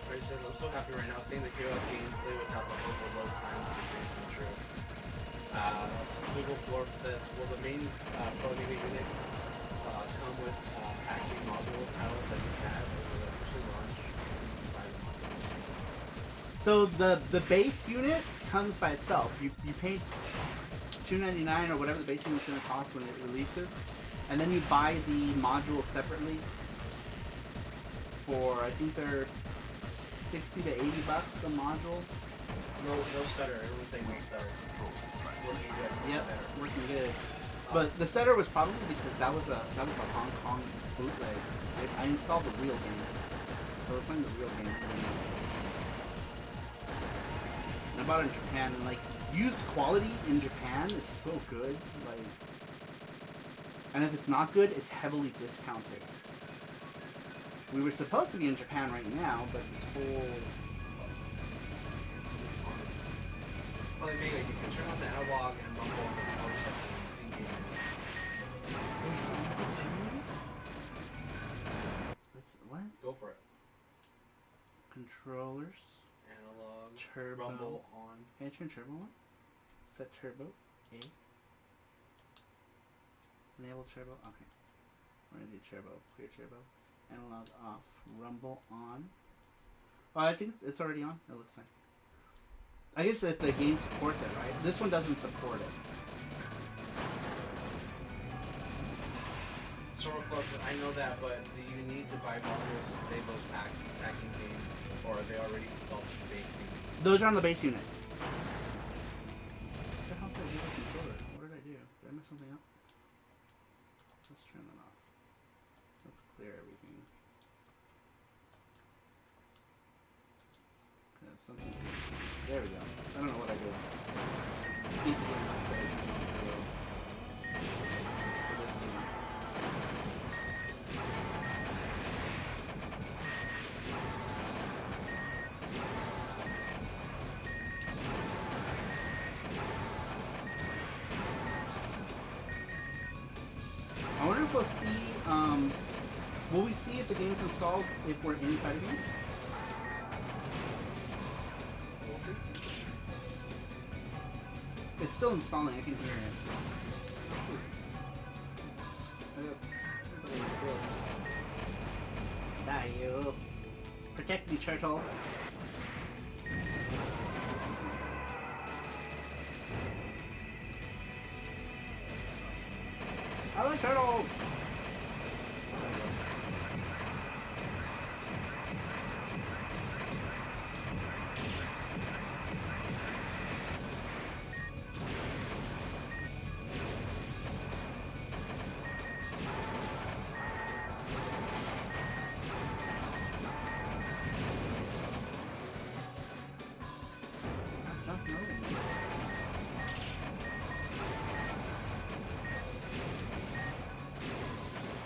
Right, says, I'm so happy right now seeing the hero gameplay without the horrible load times is dream come true. Google Florp says, will the main Polymega unit come with acting modules, tiles that you have, or will it actually launch by the module? So the base unit comes by itself. You pay $2.99 or whatever the base unit's gonna cost when it releases, and then you buy the modules separately for, I think they're 60 to 80 bucks a module. No stutter. Everyone's saying no stutter. Working good. Yep, Better. working good. But the stutter was probably because that was a Hong Kong bootleg. I installed the real game, so we're playing the real game. And I bought it in Japan, and like used quality in Japan is so good. Like, and if it's not good, it's heavily discounted. We were supposed to be in Japan right now, but this whole Polymega, you can turn on the analog and rumble on the power section in game. Let's what? Go for it. Controllers. Analog. Turbo. Rumble on. Can I turn turbo on? Set turbo. A. Enable turbo. Okay. We're gonna do turbo. Clear turbo. Analog off. Rumble on. Oh, I think it's already on. It looks like. I guess if the game supports it, right? This one doesn't support it. Sort of close. I know that, but do you need to buy modules to play those packing games, or are they already installed to base unit? Those are on the base unit. What the hell did I do with the controller? What did I do? Did I mess something up? Let's turn that off. Let's clear everything. Something. There we go. I don't know what I did. I think to get my code for this game. I wonder if we'll see, will we see if the game's installed if we're inside a game? We'll see. It's still installing, I can hear it. Die, you. Protect me, turtle. I like turtles!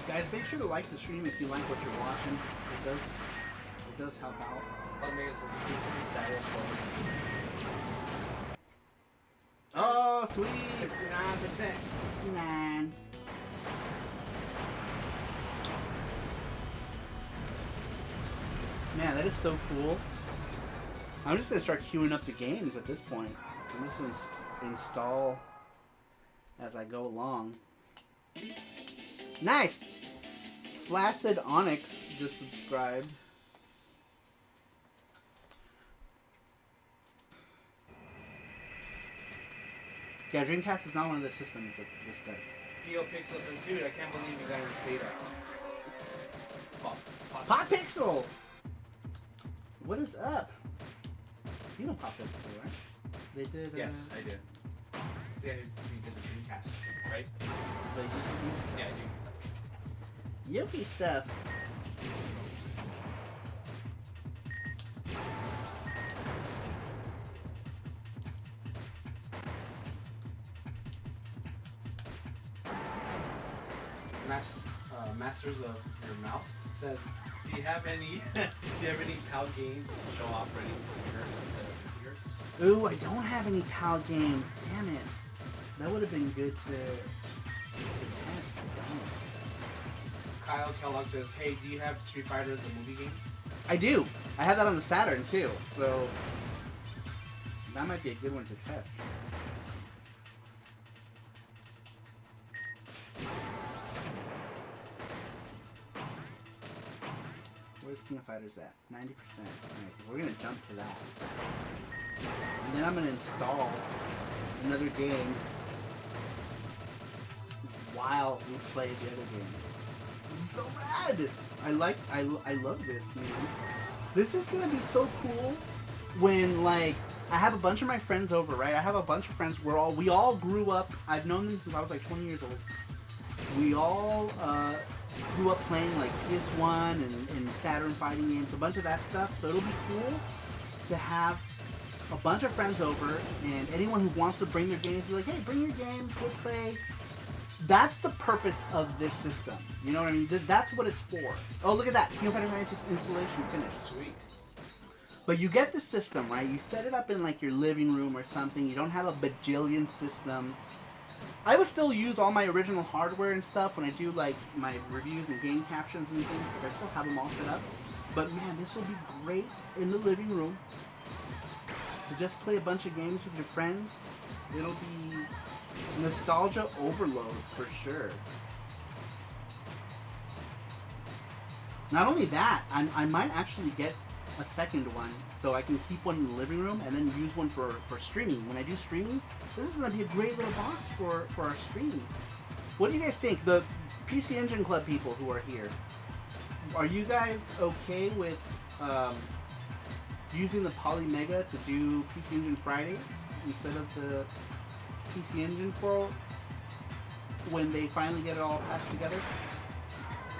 Guys, make sure to like the stream if you like what you're watching. It does help out. Polymega says you can see the status for Oh, sweet! 69%. 69. Man, that is so cool. I'm just gonna start queuing up the games at this point. I'm just gonna install as I go along. Nice! Flaccid Onyx just subscribed. Yeah, Dreamcast is not one of the systems that this does. P.O. Pixel says, dude, I can't believe you got into beta. Pop Pixel! What is up? You know Pop Pixel, right? They did. Yes, I do. See, I did because of Dreamcast, right? They did Yeah, I do. Yuki stuff. Masters of Your Mouth says, do you have any PAL games you can show off running 60 hertz instead of 50 hertz? Ooh, I don't have any PAL games. Damn it. That would have been good to test. Damn it. Kyle Kellogg says, hey, do you have Street Fighter the movie game? I do. I have that on the Saturn too, so that might be a good one to test. Where's King of Fighters at? 90%. Alright, we're gonna jump to that. And then I'm gonna install another game while we play the other game. This is so rad! I love this, man. This is gonna be so cool when, like, I have a bunch of my friends over, right? I have a bunch of friends. We all grew up. I've known them since I was like 20 years old. We all grew up playing like PS1 and Saturn fighting games, a bunch of that stuff. So it'll be cool to have a bunch of friends over, and anyone who wants to bring their games, be like, hey, bring your games, we'll play. That's the purpose of this system. You know what I mean? That's what it's for. Oh, look at that. King of Fighters 96 installation finished. Sweet. But you get the system, right? You set it up in like your living room or something. You don't have a bajillion systems. I would still use all my original hardware and stuff when I do like my reviews and game captions and things, because I still have them all set up. But man, this will be great in the living room to just play a bunch of games with your friends. It'll be nostalgia overload for sure. Not only that, I might actually get a second one so I can keep one in the living room and then use one for streaming. When I do streaming, this is going to be a great little box for our streams. What do you guys think? The PC Engine Club people who are here, are you guys okay with using the Polymega to do PC Engine Fridays instead of the PC Engine for when they finally get it all patched together?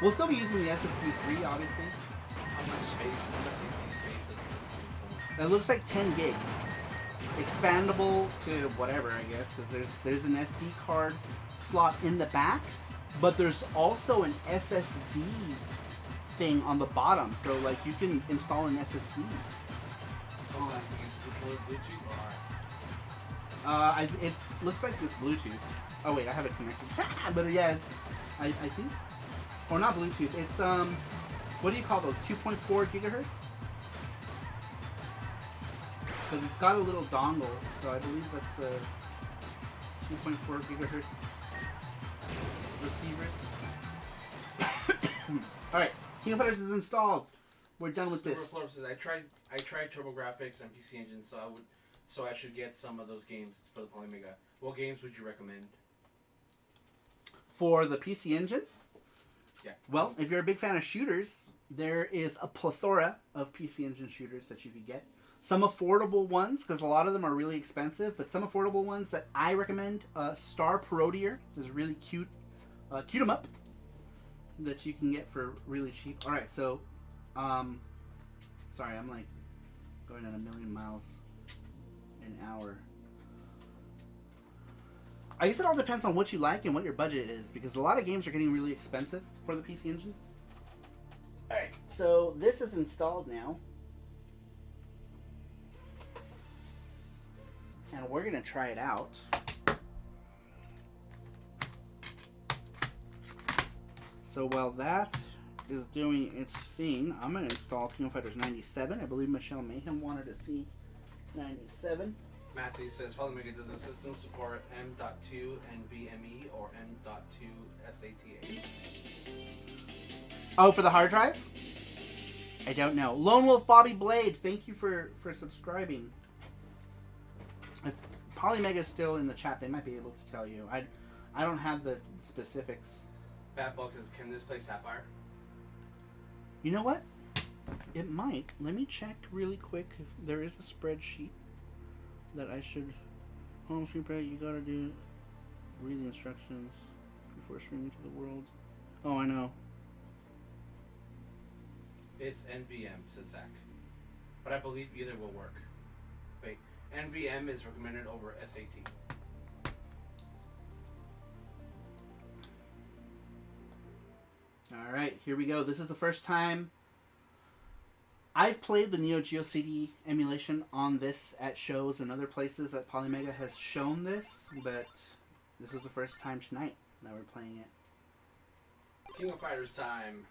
We'll still be using the SSD 3, obviously. How much space? How much empty space is this? It looks like 10 gigs. Expandable to whatever, I guess, because there's an SD card slot in the back, but there's also an SSD thing on the bottom, so like you can install an SSD. So is this Bluetooth or It looks like it's Bluetooth. Oh wait, I have it connected. But yeah, it's, I think, or not Bluetooth. It's what do you call those? 2.4 gigahertz. Because it's got a little dongle, so I believe that's 2.4 gigahertz receivers. All right, King of Fighters is installed. We're done with this. Silver says, I tried TurboGrafx and PC Engine, so I should get some of those games for the Polymega. What games would you recommend? For the PC Engine? Yeah. Well, if you're a big fan of shooters, there is a plethora of PC Engine shooters that you could get. Some affordable ones, because a lot of them are really expensive, but some affordable ones that I recommend. Star Parodier is really cute. Cute 'em up that you can get for really cheap. All right, so, sorry, I'm like going at 1,000,000 miles an hour. I guess it all depends on what you like and what your budget is, because a lot of games are getting really expensive for the PC Engine. All right, so this is installed now. And we're going to try it out. So while that is doing its thing, I'm going to install King of Fighters 97. I believe Michelle Mayhem wanted to see 97. Matthew says, Polymega, does the system support M.2 NVMe or M.2 SATA? Oh, for the hard drive? I don't know. Lone Wolf Bobby Blade, thank you for subscribing. Polymega is still in the chat. They might be able to tell you. I don't have the specifics. Bad Bug says, can this play Sapphire? You know what? It might. Let me check really quick if there is a spreadsheet that I should. Home screen play. You gotta read the instructions before streaming to the world. Oh, I know. It's NVM, says Zach. But I believe either will work. Wait, NVM is recommended over SAT. Alright, here we go. This is the first time I've played the Neo Geo CD emulation on this at shows and other places that Polymega has shown this, but this is the first time tonight that we're playing it. King of Fighters time.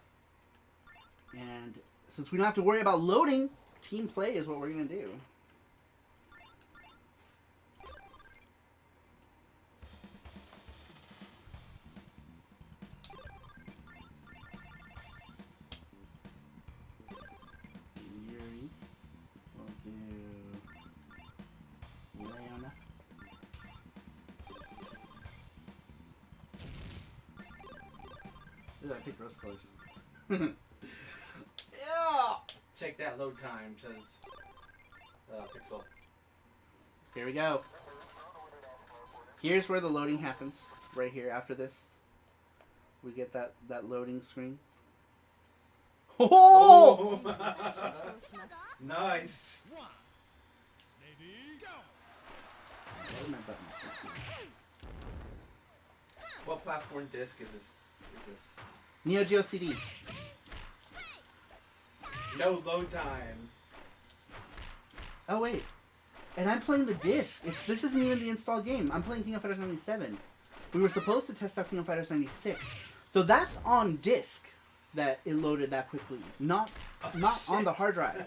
And since we don't have to worry about loading, team play is what we're going to do. Yuri. We'll do Leona. Ooh, I picked rose colors. Yeah! Check that load time, says Pixel. Here we go. Here's where the loading happens. Right here. After this, we get that loading screen. Oh! Nice! What are my buttons? Let's see. What platform disc is this? Neo Geo CD. No load time. Oh wait, and I'm playing the disc. This isn't even the installed game. I'm playing King of Fighters 97. We were supposed to test out King of Fighters 96, so that's on disc that it loaded that quickly, not on the hard drive.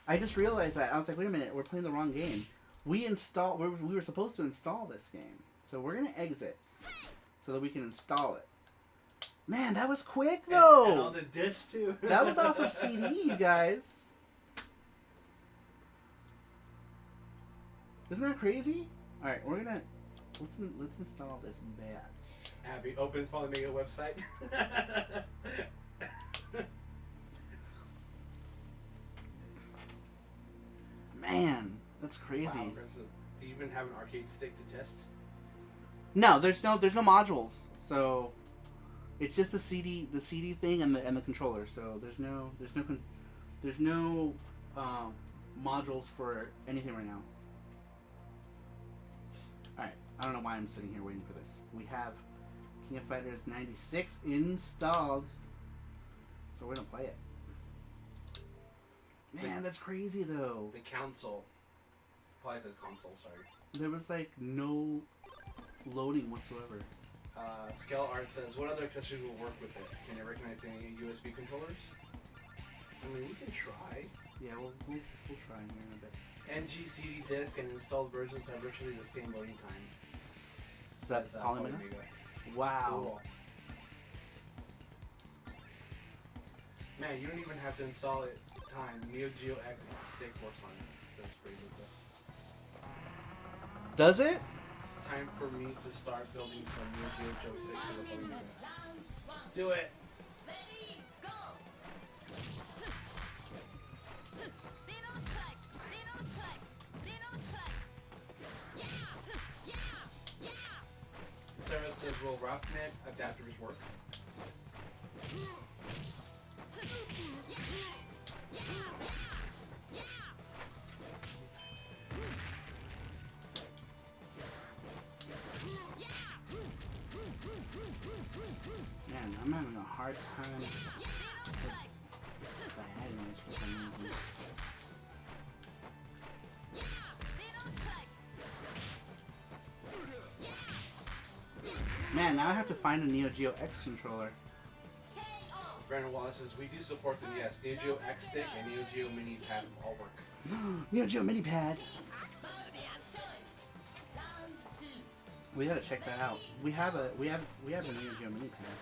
I just realized that. I was like, wait a minute, we're playing the wrong game. We were supposed to install this game, so we're gonna exit so that we can install it. Man, that was quick though. And on the disc too. That was off of CD, you guys. Isn't that crazy? All right, we're gonna let's install this batch. Abby opens Polymega website. Man, that's crazy. Wow, do you even have an arcade stick to test? No, there's no modules, so it's just the CD thing and the controller. So there's no modules for anything right now. All right, I don't know why I'm sitting here waiting for this. We have King of Fighters 96 installed, so we're gonna play it. Man, that's crazy though. The console. Probably the console, sorry. There was like no loading whatsoever. Scale Art says, what other accessories will work with it? Can it recognize any USB controllers? I mean, we can try. Yeah, we'll try here in a bit. NGCD disc and installed versions have virtually the same loading time. Is that Says, Polymega? Wow. Cool. Man, you don't even have to install it. Time. Neo Geo X stick works on it. Says Spriggan. Does it? Time for me to start building some Neo Geo joysticks for the Polymega. Do it! Sarah says, will RockNet adapters work? Man, I'm having a hard time with diagonals for some reason. Man, now I have to find a Neo Geo X controller. Brandon Wallace says, we do support them, yes. Neo Geo X stick and Neo Geo Mini Pad all work. Neo Geo Mini Pad. We gotta check that out. We have a Neo Geo Mini Pad.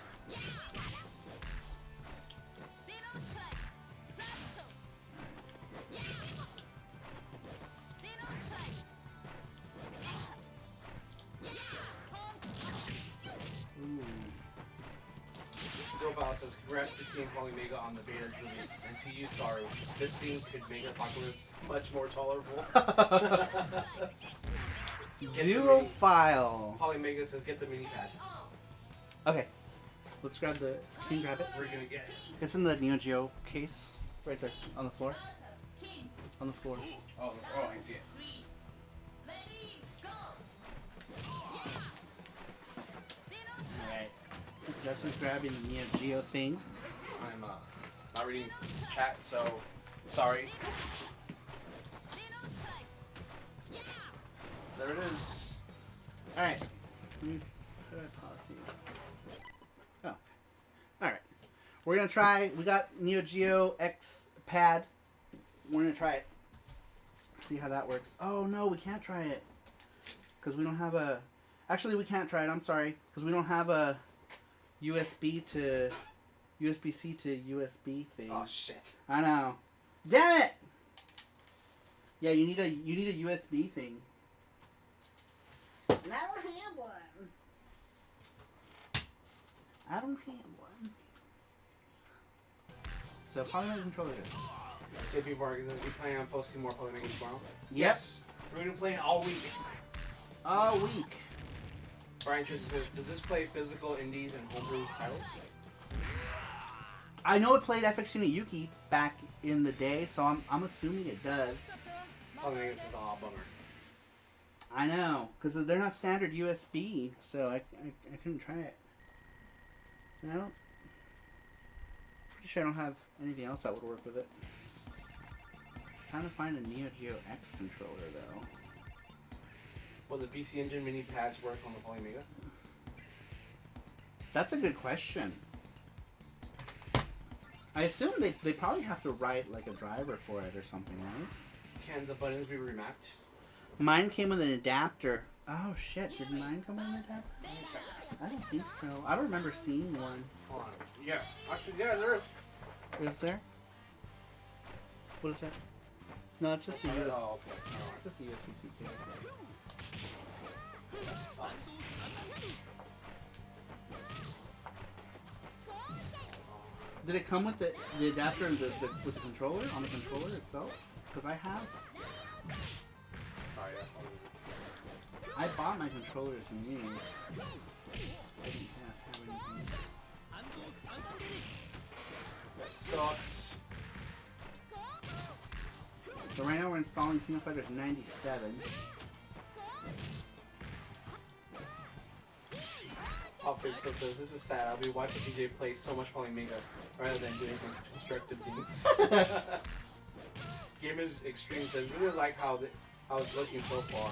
Dual says, congrats to Team Polymega on the beta release, and to you, Saru. This scene could make Apocalypse much more tolerable. Dual file. Polymega says, get the mini pad. Okay. Let's grab the. Can you grab it? We're gonna get it. It's in the Neo Geo case. Right there. On the floor. On the floor. Oh, I see it. Alright. Justin's grabbing the Neo Geo thing. I'm not reading chat, so sorry. There it is. Alright. Should I pause here? Oh. Alright. We're gonna try. We got Neo Geo X pad. We're gonna try it. See how that works. Oh no, we can't try it. Because we don't have a. Actually, we can't try it. I'm sorry. Because we don't have a USB-C to USB thing. Oh shit. I know. Damn it! Yeah, you need a USB thing. I don't have one. I don't have one. So Polymega controller. JP Vargas says, you planning on posting more Polymega tomorrow? Yes. We're gonna play it all week. All week. Brian Tristan says, does this play physical indies and homebrews titles? I know it played FX Unit Yuki back in the day, so I'm assuming it does. Polymega says, oh, bummer. I know, because they're not standard USB, so I couldn't try it. No. Pretty sure I don't have anything else that would work with it. Trying to find a Neo Geo X controller though. Will the PC Engine mini pads work on the Polymega? That's a good question. I assume they probably have to write like a driver for it or something, right? Can the buttons be remapped? Mine came with an adapter. Oh shit, did mine come with an adapter? I don't think so. I don't remember seeing one. Hold on. Yeah. Actually, yeah, there is. Is there? What is that? No, it's just a USB. Oh, okay. Just a USB-C cable. That sucks. Did it come with the adapter and with the controller on the controller itself? Because I have. Sorry, I bought my controllers new. I didn't have anything. that sucks. So right now we're installing King Fighters 97. Popful says, this is sad. I'll be watching DJ play so much Polymega rather than doing constructive things. Gamers Extreme says, really like how it's looking so far.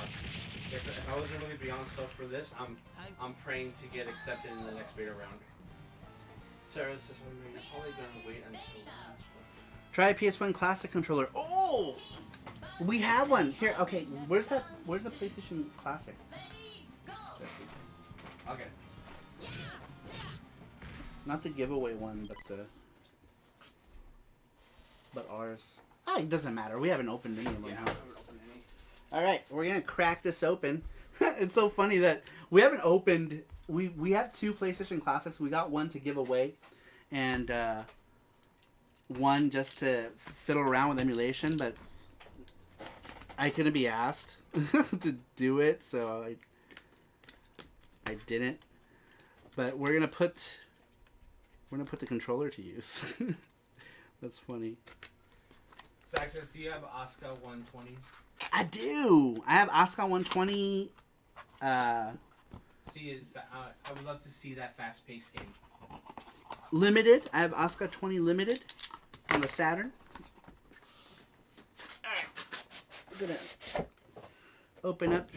If I wasn't really beyond stuff for this, I'm praying to get accepted in the next beta round. Sarah says, I'm probably gonna wait until. Try a PS1 Classic controller. Oh, we have one here. Okay, where's the PlayStation Classic? Okay. Not the giveaway one, but ours. Ah, it doesn't matter. We haven't opened any of them. Yeah, I now. haven't opened any. All right, we're gonna crack this open. It's so funny that we haven't opened. We have 2 PlayStation Classics. We got one to give away, and one just to fiddle around with emulation. But I couldn't be asked to do it, so I didn't. But we're gonna put the controller to use. That's funny. Zach says, do you have Asuka 120? I do. I have Asuka 120. I would love to see that fast-paced game. Limited. I have Asuka 20 limited on the Saturn. Alright. I'm gonna open up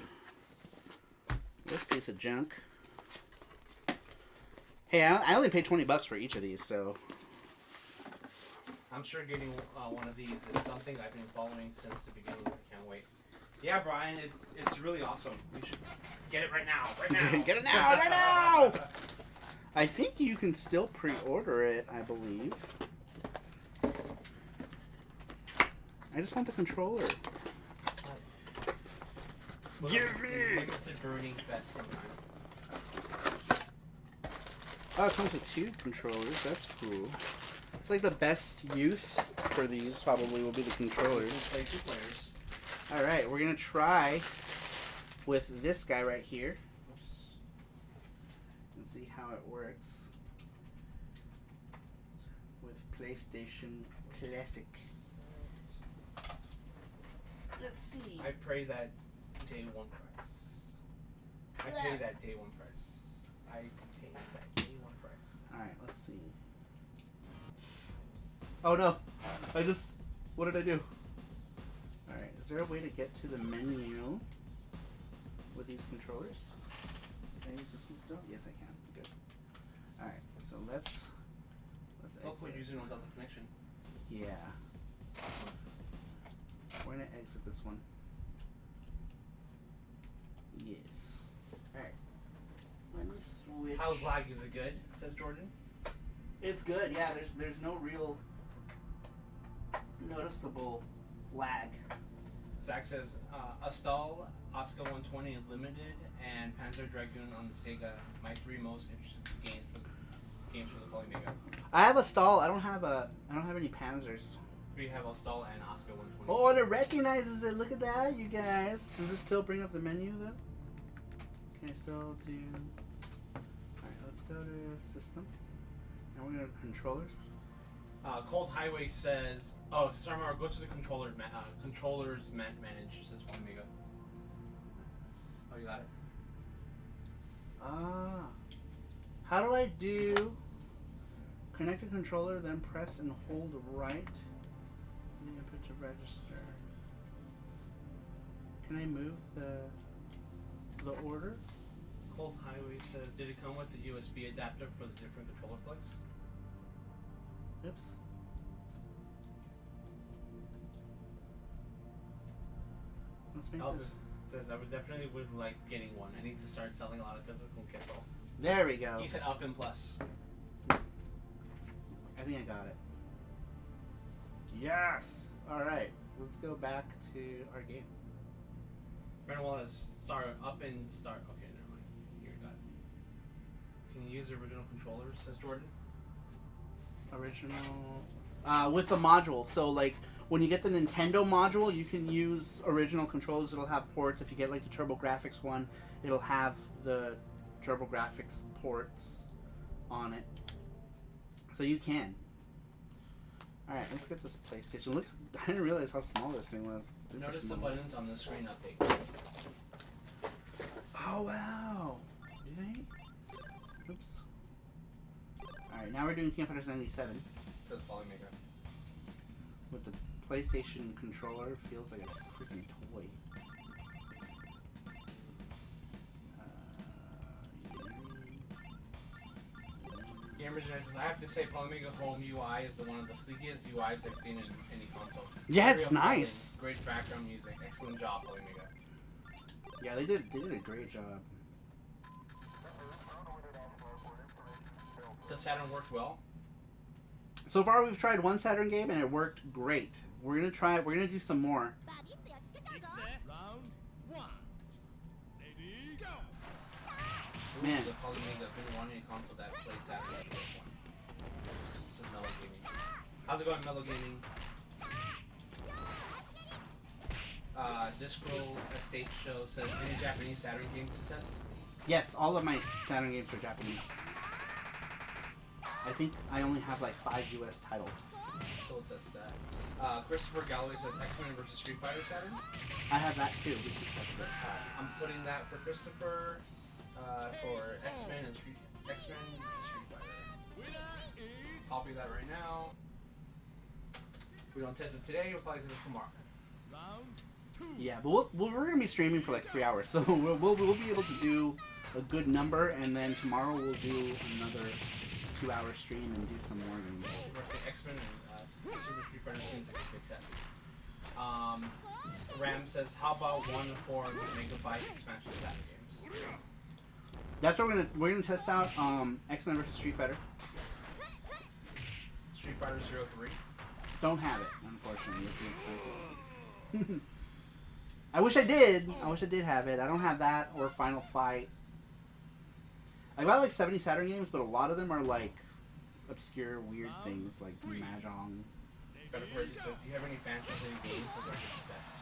this piece of junk. Hey, I only paid $20 for each of these, so. I'm sure getting one of these is something I've been following since the beginning. I can't wait. Yeah, Brian, it's really awesome. We should get it right now. Right now. Get it now, right now! I think you can still pre-order it, I believe. I just want the controller. Give me! It's a burning fest sometime. Oh, it comes with 2 controllers. That's cool. It's like the best use for these probably will be the controllers. Play 2 players. All right, we're gonna try with this guy right here and see how it works with PlayStation Classics. Let's see. I pray that day 1 price. I pay that day 1 price. I pay that day 1 price. Alright, let's see. Oh no! What did I do? Alright, is there a way to get to the menu with these controllers? Can I use this one still? Yes, I can. Good. Alright, so let's Hopefully exit. using one without the connection. Yeah. We're gonna exit this one. Yes. Alright. Let me switch. How's lag? Is it good? Says Jordan. It's good, yeah, there's no real noticeable lag. Zach says Astal, Oscar 120 Limited, and Panzer Dragoon on the Sega. My 3 most interesting games for the Polymega. I have a stall, I don't have any Panzers. We have Astal and Oscar 120. Oh, and it recognizes it. Look at that, you guys. Does it still bring up the menu though? Can I still do? Alright, let's go to system. And we're going to controllers. Cold Highway says, sorry, go to the controllers manage, says Polymega. Oh, you got it? How do I do connect a controller, then press and hold right? The input to register. Can I move the order? Cold Highway says, did it come with the USB adapter for the different controller plugs? Oops. Let's make Elvis this. says, I would definitely like getting one. I need to start selling a lot of Teslas con queso. There we go. He said up and plus. I think I got it. Yes! Alright, let's go back to our game. Brandon Wallace, sorry, up and start. Okay, never mind. Here, got it. Can you use the original controllers, says Jordan? Original. With the module. So, like, when you get the Nintendo module, you can use original controllers. It'll have ports. If you get, like, the TurboGrafx one, it'll have the TurboGrafx ports on it. So you can. Alright, let's get this PlayStation. Look, I didn't realize how small this thing was. Super Notice small. the buttons on the screen update. Oh, wow. Do they? Oops. Alright, now we're doing King of Fighters 97. Says Polymega. With the PlayStation controller, feels like a freaking toy. Gamers says, I have to say, Polymega Home UI is one of the sleekest UIs I've seen in any console. Yeah, it's Very nice. appealing, great background music. Excellent job, Polymega. Yeah, they did a great job. The Saturn worked well. So far, we've tried one Saturn game and it worked great. We're gonna do some more. Round 1. Ready, go! Man. The Polymega been wanting a console that plays Saturn one. This is Mellow Gaming. How's it going, Mellow Gaming? Disco Estate Show says, any Japanese Saturn games to test? Yes, all of my Saturn games are Japanese. I think I only have like 5 US titles. So we'll test that. Christopher Galloway says, X-Men vs. Street Fighter Saturn? I have that too. We can test it. I'm putting that for Christopher, for X-Men and Street Fighter. Copy that right now. We don't test it today, we'll probably test it tomorrow. Round 2. Yeah, but we're gonna be streaming for like 3 hours, so we'll be able to do a good number, and then tomorrow we'll do another 2-hour stream and do some more games. X-Men and Super Street Fighter seems like a good test. Ram says, how about 1 to 4 megabyte expansion Saturn games? That's what we're gonna test out. X-Men vs Street Fighter. Street Fighter 03. Don't have it, unfortunately. It's expensive. I wish I did. I wish I did have it. I don't have that or Final Fight. I got like 70 Saturn games, but a lot of them are like obscure, weird things like Mahjong. Better Purchase says, do you have any fan translated games that I can test?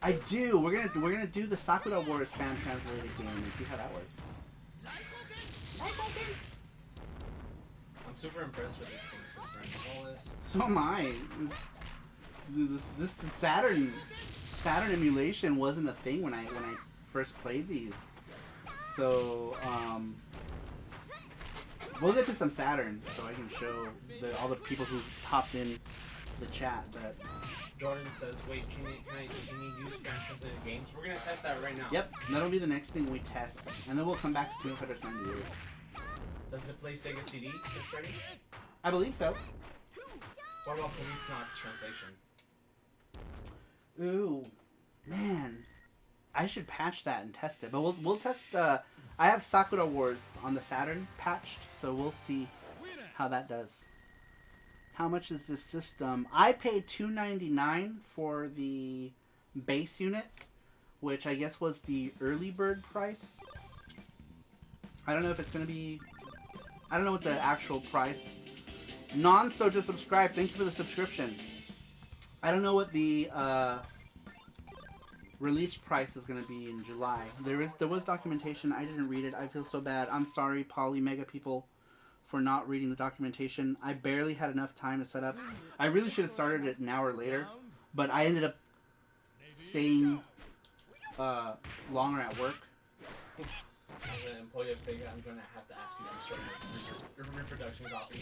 I do. We're gonna do the Sakura Wars fan translated game and see how that works. I'm super impressed with this thing. Super impressed with all this. So am I. This Saturn emulation wasn't a thing when I first played these. So we'll get to some Saturn so I can show all the people who hopped in the chat that. Jordan says, wait, can you use fan translated games? We're gonna test that right now. Yep, that'll be the next thing we test, and then we'll come back to Kino Fighters 98. Does it play Sega CD? Is it ready? I believe so. What about Police Knots translation? Ooh, man, I should patch that and test it. But we'll test. I have Sakura Wars on the Saturn patched, so we'll see how that does. How much is this system? I paid $299 for the base unit, which I guess was the early bird price. I don't know if it's gonna be. I don't know what the actual price. Non-so just subscribe. Thank you for the subscription. I don't know what the release price is gonna be in July. There was documentation. I didn't read it. I feel so bad. I'm sorry, Polymega people, for not reading the documentation. I barely had enough time to set up. I really should have started it an hour later, but I ended up staying longer at work. As an employee of Sega, I'm going to have to ask you to destroy your reproduction copy.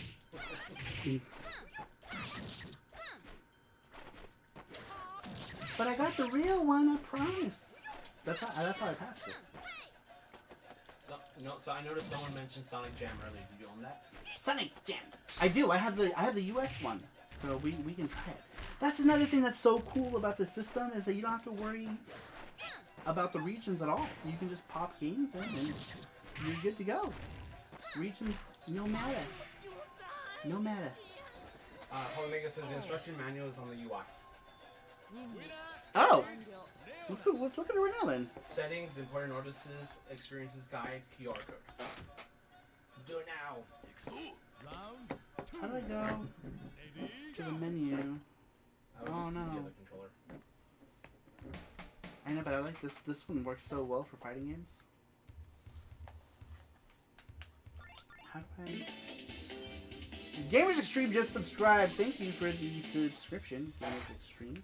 But I got the real one, I promise. That's how I patched it. So I noticed someone mentioned Sonic Jam earlier. Did you own that? Sonic Jam. I do. I have the US one, so we can try it. That's another thing that's so cool about the system is that you don't have to worry about the regions at all. You can just pop games in and you're good to go. Regions, no matter. No matter. Polymega says the instruction manual is on the UI. Oh! Let's go. Let's look at it right now then. Settings, important notices, experiences guide, QR code. Do it now. How do I go to the menu? Oh no. The other controller. I know, but I like this. This one works so well for fighting games. How do I? Gamers Extreme just subscribed. Thank you for the subscription, Gamers Extreme.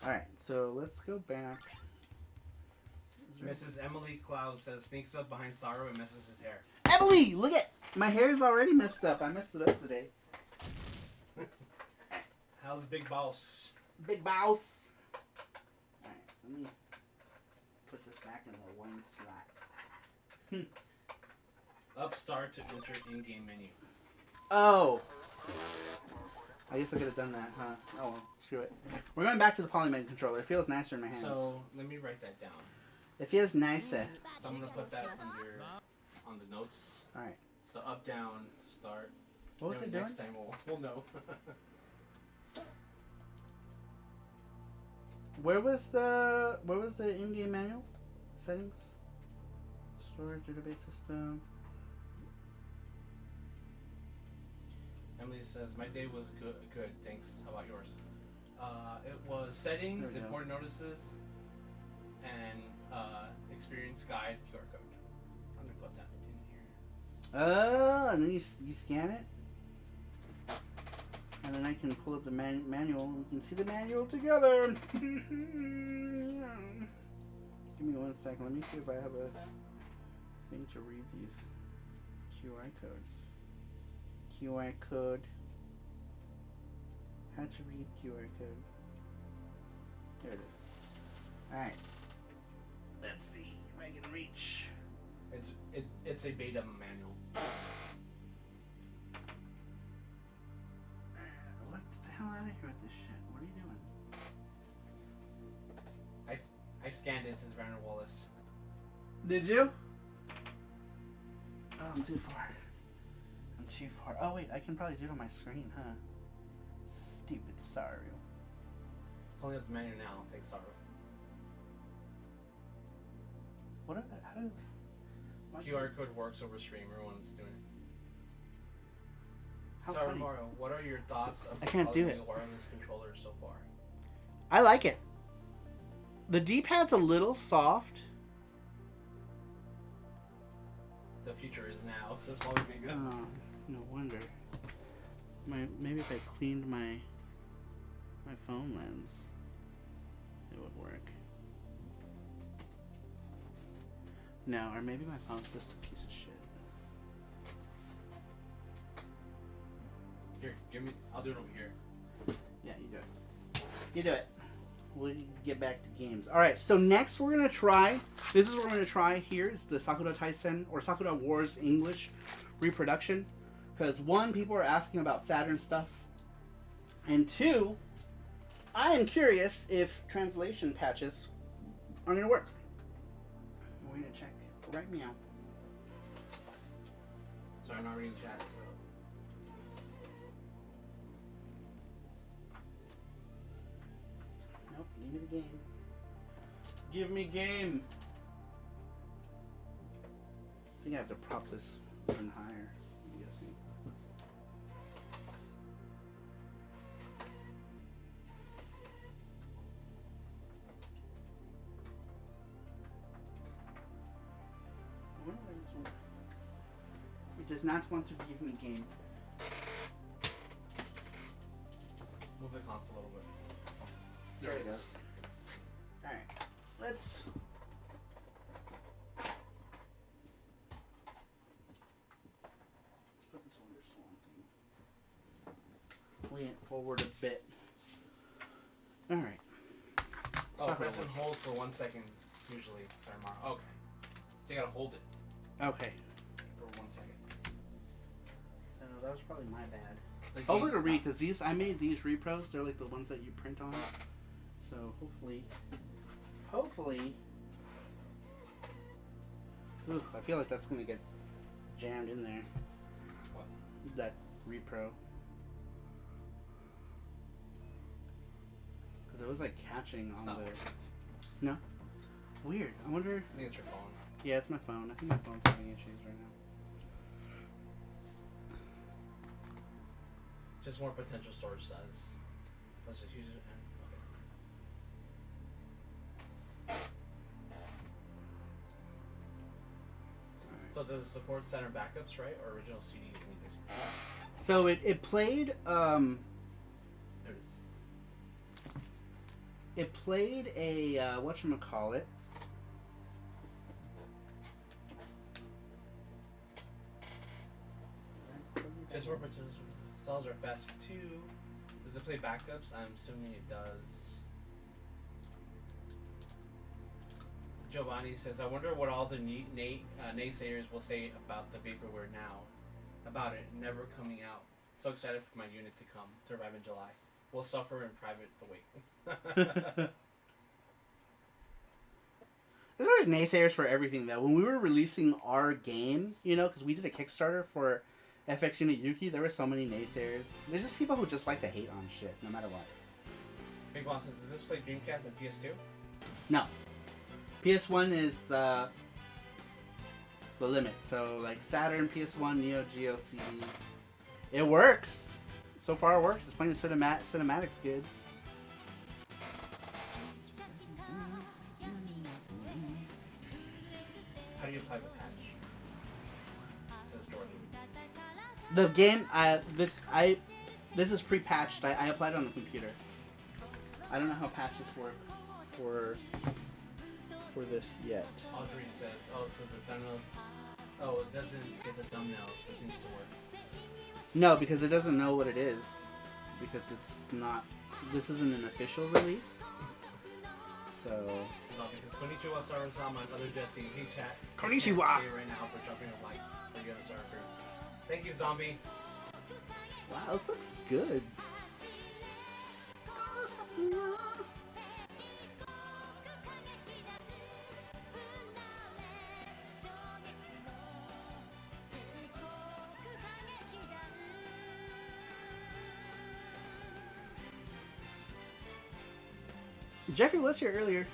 Alright, so let's go back. Mrs. Emily Cloud says sneaks up behind Saru and messes his hair. Emily, look at my hair's already messed up. I messed it up today. How's Big Boss? Big Boss. Alright, let me put this back in the one slot. Up star to enter in-game menu. Oh. I guess I could have done that, huh? Oh well, screw it. We're going back to the Polymega controller. It feels nicer in my hands. So let me write that down. It feels nicer. So I'm gonna put that on the notes. Alright. So up, down, start. What was Maybe it doing? next time we'll know. Where was the in-game manual? Settings? Storage database system. Emily says, my day was good, thanks. How about yours? It was settings, There we go. important notices, and experience guide, QR code. I'm gonna put that in here. Oh, and then you scan it. And then I can pull up the manual and we can see the manual together. Give me 1 second. Let me see if I have a thing to read these QR codes. QR code. How to read QR code. There it is. Alright. Let's see if I can reach. It's a beta manual. What the hell out of here with this shit? What are you doing? I scanned it, says Brandon Wallace. Did you? Oh, I'm too far. I'm too far. Oh wait, I can probably do it on my screen, huh? Stupid Saru. Pulling up the menu now. Thanks, Saru. What are how does? QR code works over stream. Everyone's doing it. How Saru funny. Mario, what are your thoughts of I can't do it. the wireless controller so far? I like it. The D-pad's a little soft. The future is now. So it's probably be good. No wonder. Maybe if I cleaned my phone lens, it would work. No, or maybe my phone's just a piece of shit. Here, give me. I'll do it over here. Yeah, you do it. You do it. We'll get back to games. All right, so next we're gonna try. This is what we're gonna try. Here is the Sakura Taisen or Sakura Wars English reproduction. Because one, people are asking about Saturn stuff, and two, I am curious if translation patches are gonna work. We're gonna check right meow. Sorry, I'm not reading chat. So. Nope, leave me the game. Give me game. I think I have to prop this one higher. I'm guessing. I wonder why this one- It does not want to give me game. Move the console a little bit. There it is. goes. Alright, let's. Let's put this under Swamp Thing. Lean it forward a bit. Alright. Oh, Sakura press and Wars. hold for 1 second, usually. Sorry, Mario. Okay. So you gotta hold it Okay. for 1 second. So that was probably my bad. The Hopefully to game's read, not- because these, I made these repros. They're like the ones that you print on. So hopefully. Ooh, I feel like that's gonna get jammed in there. What? That repro. Because it was like catching on Stop. the. No? Weird. I wonder. I think it's your phone. Yeah, it's my phone. I think my phone's having issues right now. Just more potential storage size. Let's just use it. Okay. So does it support Saturn backups, right? Or original CDs needed? So it played. There it is. It played a whatchamacallit. Just more potential. Cells are faster too. Does it play backups? I'm assuming it does. Giovanni says, I wonder what all the naysayers will say about the vaporware now. About it never coming out. So excited for my unit to come to arrive in July. We'll suffer in private the wait. There's always naysayers for everything, though. When we were releasing our game, you know, because we did a Kickstarter for FX Unit Yuki, there were so many naysayers. There's just people who just like to hate on shit, no matter what. Big Boss says, does this play Dreamcast and PS2? No. PS1 is the limit. So, like, Saturn, PS1, Neo Geo, CD. It works! So far it works. It's playing the cinematics good. How do you apply the patch? Says Jordan. The game, this is pre-patched. I applied it on the computer. I don't know how patches work for this yet. Audrey says, oh, so the thumbnails. Oh, it doesn't get the thumbnails, but it seems to work. No, because it doesn't know what it is. Because it's not. This isn't an official release. So. Zombie says, Konnichiwa, Saru-sama, and other Jesse. Hey, chat. Konnichiwa. Can't see you right now, but dropping a like for you and the Saru crew. Thank you, Zombie. Wow, this looks good. Jeffrey was here earlier.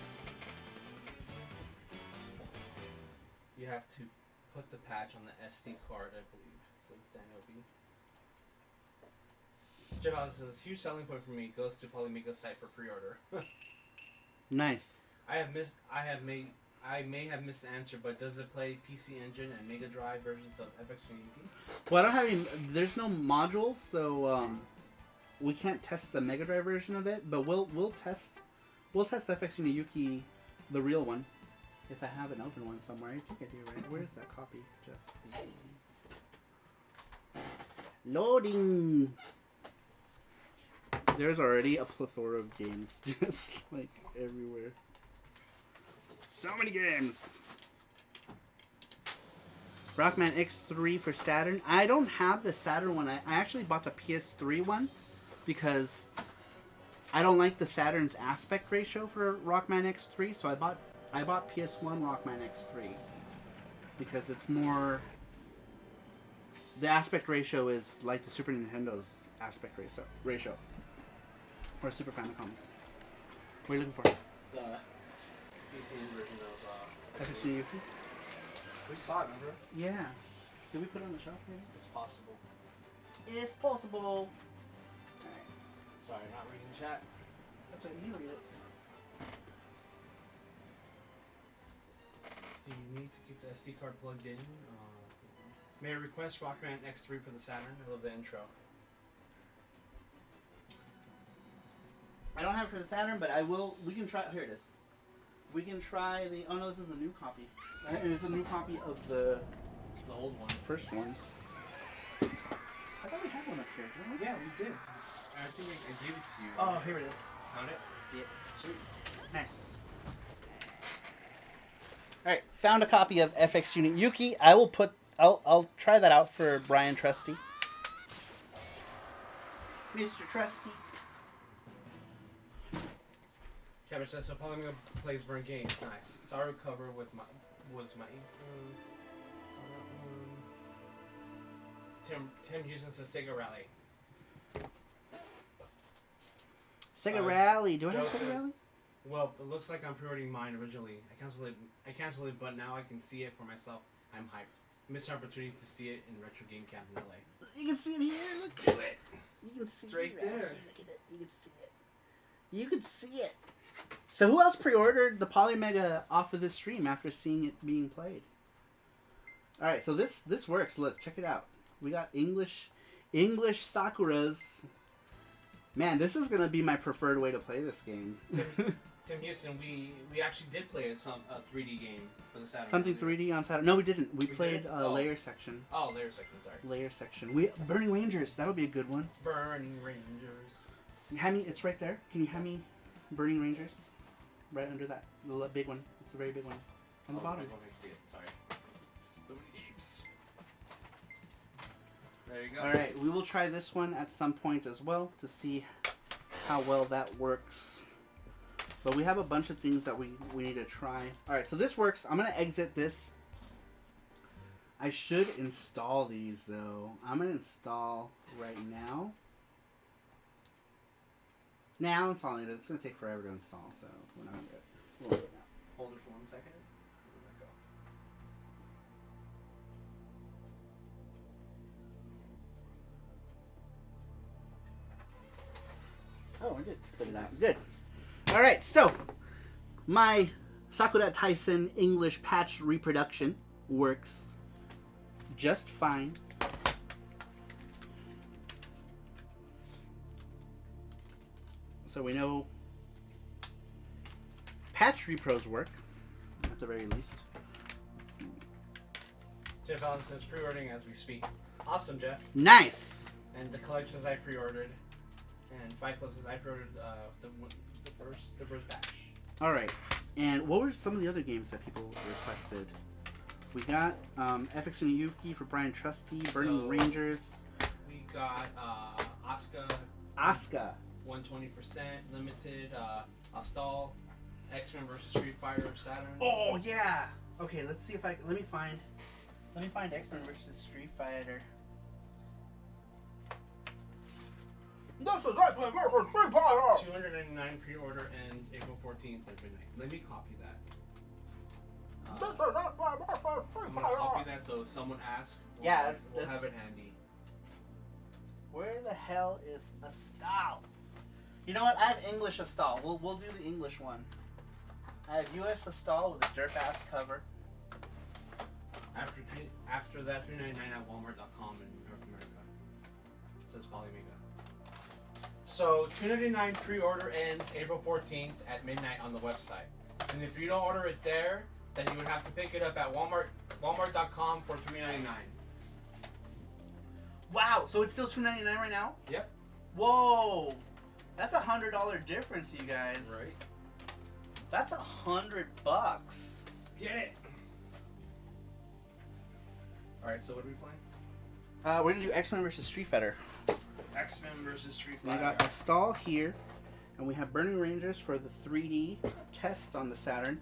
You have to put the patch on the SD card, I believe, says Daniel B. Jeff Allen says, huge selling point for me goes to Polymega's site for pre-order. Nice. I may have missed the answer, but does it play PC Engine and Mega Drive versions of FX and Yuki? Well, I don't have any. There's no modules, so we can't test the Mega Drive version of it. But we'll test FX and Yuki, the real one, if I have an open one somewhere. I think I do. Right? Where's that copy? Just loading. There's already a plethora of games, just like everywhere. So many games. Rockman X3 for Saturn. I don't have the Saturn one. I actually bought the PS3 one because I don't like the Saturn's aspect ratio for Rockman X3. So I bought PS1 Rockman X3 because it's more. The aspect ratio is like the Super Nintendo's aspect ratio. Or Super Famicom's. What are you looking for? The PC version of FX and Yuki? We saw it, remember? Yeah. Did we put it on the shelf maybe? It's possible. It's possible. Alright. Sorry, not reading chat. That's right, you read it. Do you need to keep the SD card plugged in? May I request Rockman X3 for the Saturn? I love the intro. I don't have it for the Saturn, but I will. We can try. Here it is. We can try the. Oh no, this is a new copy. And it's a new copy of the old one. First one. I thought we had one up here, didn't we? Yeah, we did. I think I gave it to you. Oh, here it is. Found it? Yeah. Sweet. Nice. Alright, found a copy of FX Unit Yuki. I'll try that out for Brian Trusty. Mr. Trusty. Cabbage says, so Polymega plays burn games. Nice. Saru cover was my Tim Houston says Sega Rally. Sega Rally. Do I have Joe Sega says, Rally? Well, it looks like I'm pre-ordering mine originally. I canceled it, but now I can see it for myself. I'm hyped. Missed an opportunity to see it in Retro Game Camp in LA. You can see it here. Look to it. You can see It's right it. there. Look at it. You can see it. You can see it. So who else pre-ordered the Polymega off of this stream after seeing it being played? All right, so this works. Look, check it out. We got English Sakuras. Man, this is gonna be my preferred way to play this game. Tim Houston, we actually did play a 3D game for the Saturn. Something 3D on Saturday. No, we didn't. We played didn't? Oh. Layer Section. Oh, Layer Section, sorry. Layer Section. Burning Rangers. That'll be a good one. Burning Rangers. Hand me. It's right there. Can you hand me Burning Rangers? Right under that, the big one. It's a very big one on the bottom. I see it. Sorry. So many games. There you go. All right, we will try this one at some point as well to see how well that works. But we have a bunch of things that we need to try. All right, so this works. I'm gonna exit this. I should install these though. I'm gonna install right now. Now I'm installing it. It's gonna take forever to install, so we're not gonna do it. We'll do it now. Hold it for 1 second. Let go. Oh, I did spit it out. Good. All right, so my Sakura Tyson English patch reproduction works just fine. So we know patch repros work, at the very least. Jeff Allen says pre-ordering as we speak. Awesome, Jeff. Nice! And the collections I pre-ordered. And Fight Club says I pre-ordered the first batch. Alright, and what were some of the other games that people requested? We got FX and Yuki for Brian Trusty, Burning Rangers. We got Asuka. 120% limited, Astal, X-Men vs Street Fighter Saturn. Oh yeah. Okay, let's see if let me find X-Men vs Street Fighter. This is X-Men vs Street Fighter. 299 pre-order ends April 14th at midnight. Let me copy that. I'm gonna copy that so if someone asks, Yeah, we'll that's- have it handy. Where the hell is Astal? You know what? I have English Astal. We'll do the English one. I have US Astal with a derp ass cover. After that, $3.99 at Walmart.com in North America. It says Polymega. So $2.99 pre-order ends April 14th at midnight on the website. And if you don't order it there, then you would have to pick it up at Walmart.com for $3.99. Wow, so it's still $2.99 right now? Yep. Whoa! That's $100 difference, you guys. Right. That's $100. Get it. All right. So what are we playing? We're gonna do X-Men versus Street Fighter. X-Men versus Street We Fighter. got Astal here, and we have Burning Rangers for the 3D test on the Saturn.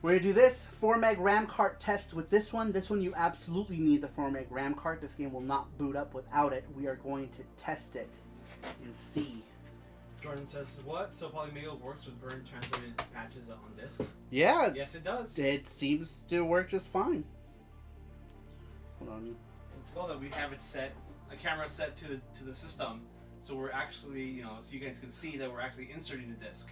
We're gonna do this 4 meg RAM cart test with this one. This one you absolutely need the 4 meg RAM cart. This game will not boot up without it. We are going to test it and see. Jordan says what? So Polymega works with burn translated patches on disk? Yeah, Yes, it does. it seems to work just fine. Hold on. It's cool that we have it set, a camera set to the system, so we're actually, so you guys can see that we're actually inserting the disc.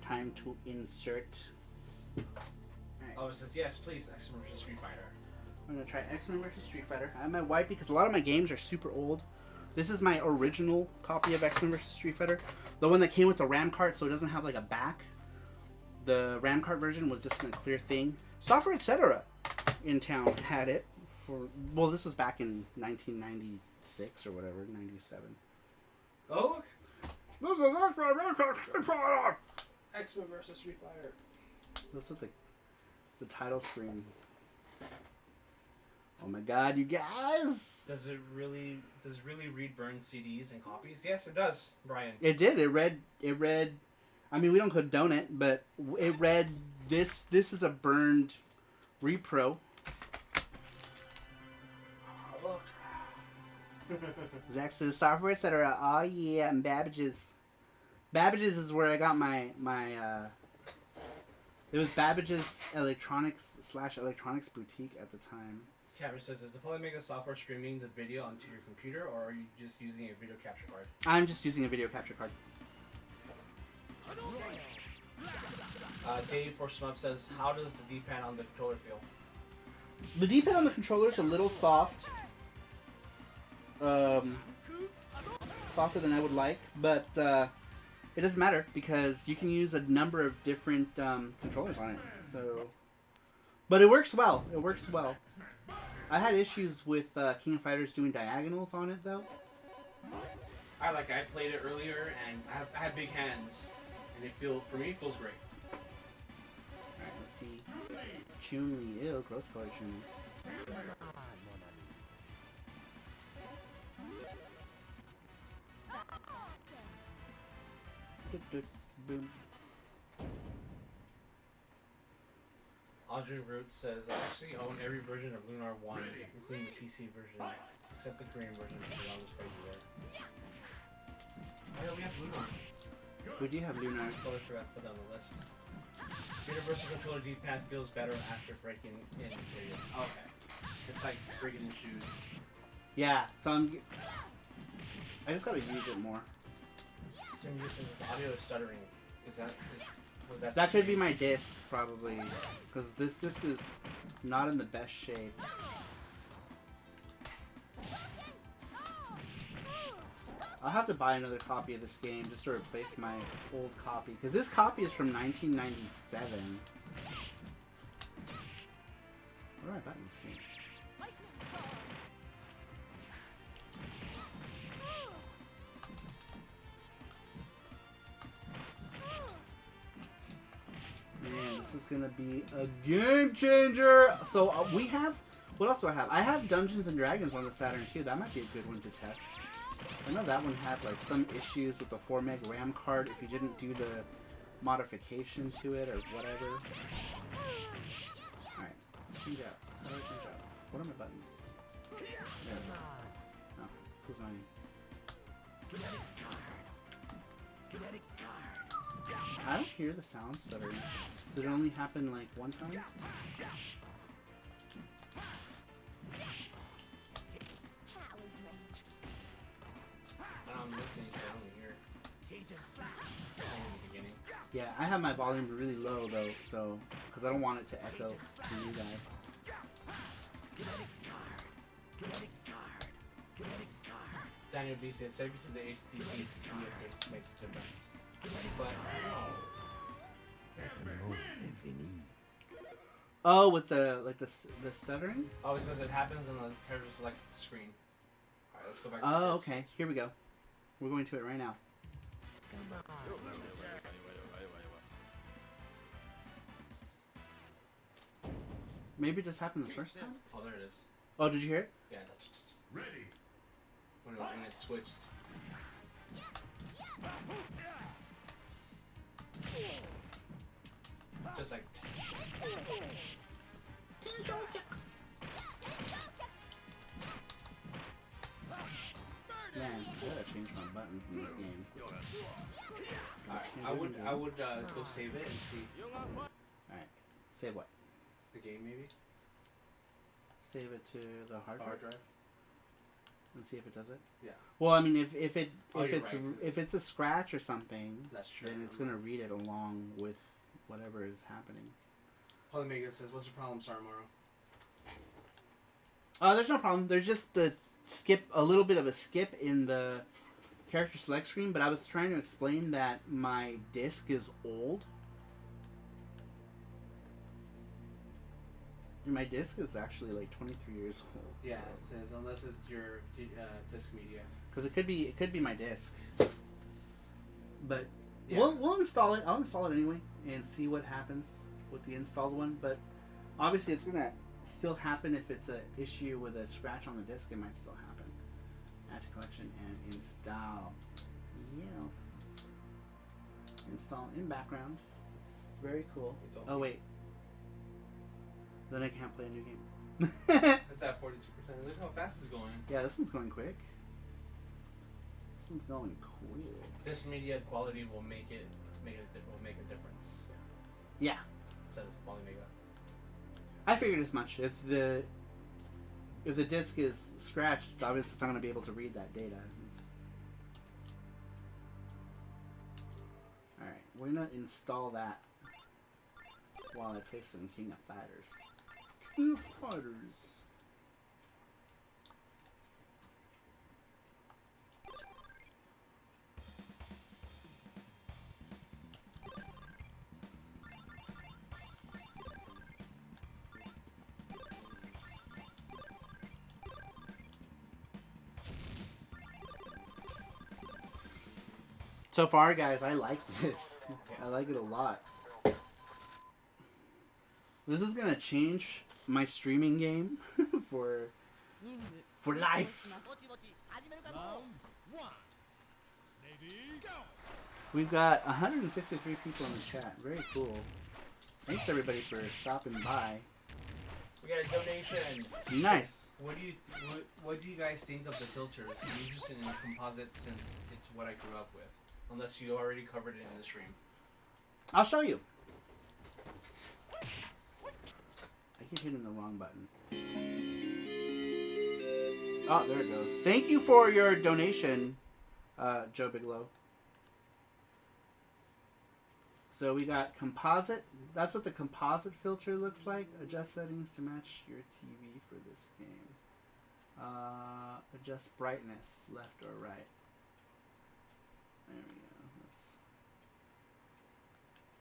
Time to insert. Alright. Oh, it says yes, please. X-Men vs. Street Fighter. I'm gonna try X-Men vs. Street Fighter. I have my white because a lot of my games are super old. This is my original copy of X-Men vs. Street Fighter. The one that came with the RAM cart, so it doesn't have like a back. The RAM cart version was just in a clear thing. Software Etc. in town had it. Well, this was back in 1996 or whatever, 97. Oh, look! This is X-Men vs. Street Fighter! X-Men vs. Street Fighter. What's with the title screen? Oh my god, you guys! Does it really read burn CDs and copies? Yes, it does, Brian. It did. It read. I mean, we don't condone it, but it read this. This is a burned repro. Oh, look. Zach says software, etc. Oh yeah, and Babbage's. Babbage's is where I got my. It was Babbage's Electronics/Electronics Boutique at the time. Cabbage says, is the Polymega software streaming the video onto your computer, or are you just using a video capture card? I'm just using a video capture card. Dave for Shmup says, how does the D-pad on the controller feel? The D-pad on the controller is a little soft. Softer than I would like, but it doesn't matter because you can use a number of different controllers on it. So, but it works well. It works well. I had issues with King of Fighters doing diagonals on it though. I played it earlier, and I have big hands, and for me it feels great. Alright, let's be Chun-Li. Ew, gross color Chun-Li. Boom. Audrey Root says, I actually own every version of Lunar 1, including the PC version, except the Korean version, because I was crazy there. Oh yeah, we have Lunar. We do have Lunar. I totally forgot to put that on the list. Universal controller D-pad feels better after breaking in periods. Okay. It's like breaking in shoes. Yeah, so I just gotta use it more. Tim just says the audio is stuttering. Was that? That could be my disc, probably. Because this disc is not in the best shape. I'll have to buy another copy of this game just to replace my old copy. Because this copy is from 1997. What are my buttons here? Man, this is gonna be a game changer! So we have... What else do I have? I have Dungeons and Dragons on the Saturn too. That might be a good one to test. I know that one had like some issues with the 4 meg RAM card if you didn't do the modification to it or whatever. Alright, change out. How do I change out? What are my buttons? There. Oh, this is my... I don't hear the sound stuttering. Did it only happen like one time? I'm listening, so I don't hear it. In the beginning. Yeah, I have my volume really low though, so because I don't want it to echo to you guys. Daniel B says, save it to the HTTP to see if it makes a difference. But Oh, with the the stuttering? oh, it says it happens and the character selects the screen. Alright, let's go back to Oh, scripts. okay. Here we go. We're going to it right now. Maybe it just happened the first time? Oh, there it is. Oh, did you hear it? Yeah, that's Ready. when it switched. Just like Man, I gotta change my buttons in this game. alright, I would go save it and see Alright. Save what? the game maybe. Save it to the hard Hard drive drive. and see if it does it? Yeah. Well, I mean, if Oh, you're it's right, 'cause if it's a scratch or something, That's true. then it's gonna read it along with whatever is happening. Polymega says, what's the problem, Saramaru? There's no problem. There's just the a little bit of a skip in the character select screen, but I was trying to explain that my disc is old. And my disc is actually like 23 years old. Yeah, it says unless it's your disc media. Because it could be my disc. But Yeah. we'll install it. I'll install it anyway and see what happens with the installed one. But obviously, it's gonna still happen if it's a issue with a scratch on the disc. It might still happen. Add to collection and install. Yes. Install in background. Very cool. Oh wait. Then I can't play a new game. It's at 42%. Look how fast it's going. Yeah, this one's going quick. This one's going quick. This media quality will make a difference. Yeah. Says Polymega. I figured as much. If the disc is scratched, obviously it's not going to be able to read that data. Alright, we're going to install that while I play some King of Fighters. King of Fighters. So far, guys, I like this. I like it a lot. This is gonna change my streaming game for life. Round one. Ready, go. We've got 163 people in the chat. Very cool. Thanks everybody for stopping by. We got a donation. Nice. What do you guys think of the filters? I'm interested in composites since it's what I grew up with. Unless you already covered it in the stream. I'll show you. I keep hitting the wrong button. Oh, there it goes. Thank you for your donation, Joe Bigelow. So we got composite. That's what the composite filter looks like. Adjust settings to match your TV for this game. Adjust brightness, left or right. There we go.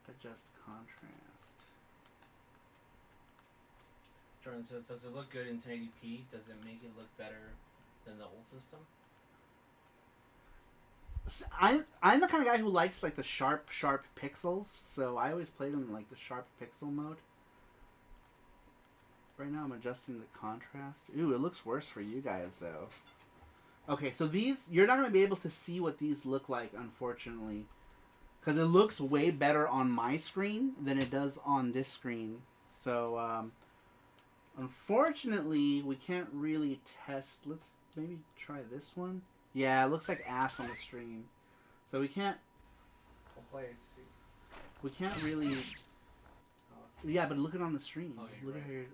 Let's adjust contrast. Jordan says, does it look good in 1080p? Does it make it look better than the old system? I'm the kind of guy who likes like the sharp pixels, so I always play them in like the sharp pixel mode. Right now I'm adjusting the contrast. Ooh, it looks worse for you guys though. Okay, so these, you're not going to be able to see what these look like, unfortunately. Because it looks way better on my screen than it does on this screen. So, unfortunately, we can't really test. Let's maybe try this one. Yeah, it looks like ass on the stream. So we can't... We'll play. See. We can't really. Yeah, but look at it on the stream. Oh, you're Look right. at here.